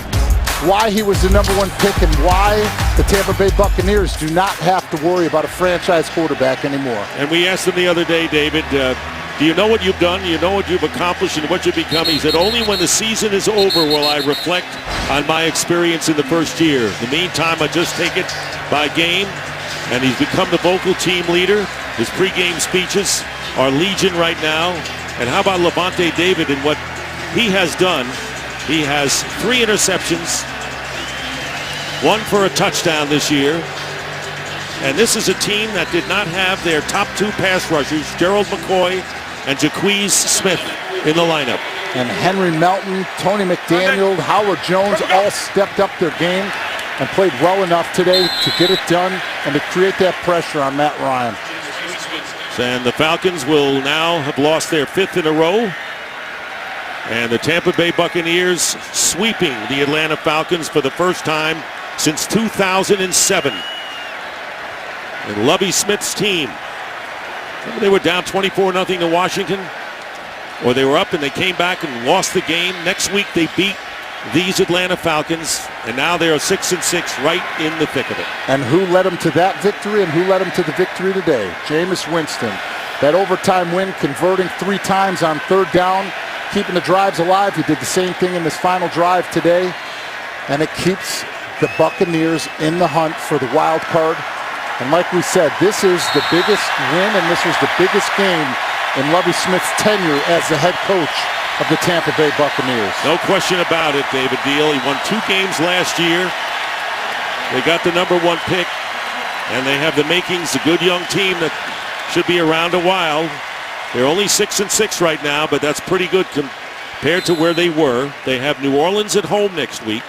C: why he was the #1 pick and why the Tampa Bay Buccaneers do not have to worry about a franchise quarterback anymore.
B: And we asked him the other day, David, do you know what you've done? Do you know what you've accomplished and what you've become? He said, only when the season is over will I reflect on my experience in the first year. In the meantime, I just take it by game. And he's become the vocal team leader. His pregame speeches are legion right now. And how about Levante David and what he has done? He has 3 interceptions, 1 for a touchdown this year. And this is a team that did not have their top 2 pass rushers, Gerald McCoy and Jaquez Smith, in the lineup.
C: And Henry Melton, Tony McDaniel, Howard Jones all stepped up their game and played well enough today to get it done and to create that pressure on Matt Ryan.
B: And the Falcons will now have lost their 5th in a row. And the Tampa Bay Buccaneers sweeping the Atlanta Falcons for the first time since 2007. And Lovie Smith's team, remember they were down 24-0 to Washington? Or they were up and they came back and lost the game. Next week they beat these Atlanta Falcons, and now they are 6-6 right in the thick of it.
C: And who led them to that victory and who led them to the victory today? Jameis Winston. That overtime win, converting 3 times on 3rd down, keeping the drives alive. He did the same thing in this final drive today, and it keeps the Buccaneers in the hunt for the wild card. And like we said, this is the biggest win, and this was the biggest game in Lovie Smith's tenure as the head coach of the Tampa Bay Buccaneers.
B: No question about it, David Deal. He won 2 games last year. They got the #1 pick, and they have the makings, a good young team that should be around a while. They're only 6-6 right now, but that's pretty good compared to where they were. They have New Orleans at home next week,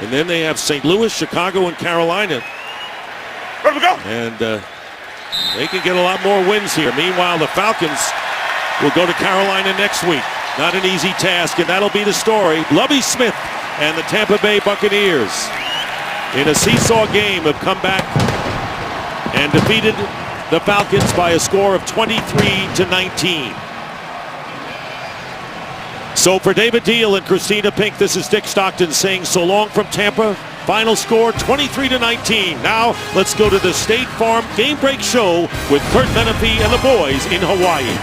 B: and then they have St. Louis, Chicago, and Carolina.
I: Where we go?
B: And they can get a lot more wins here. Meanwhile, the Falcons will go to Carolina next week. Not an easy task, and that'll be the story. Lovie Smith and the Tampa Bay Buccaneers in a seesaw game have come back and defeated the Falcons by a score of 23-19. So for David Deal and Christina Pink, this is Dick Stockton saying so long from Tampa. Final score 23-19. Now let's go to the State Farm Game Break Show with Kurt Menefee and the boys in Hawaii.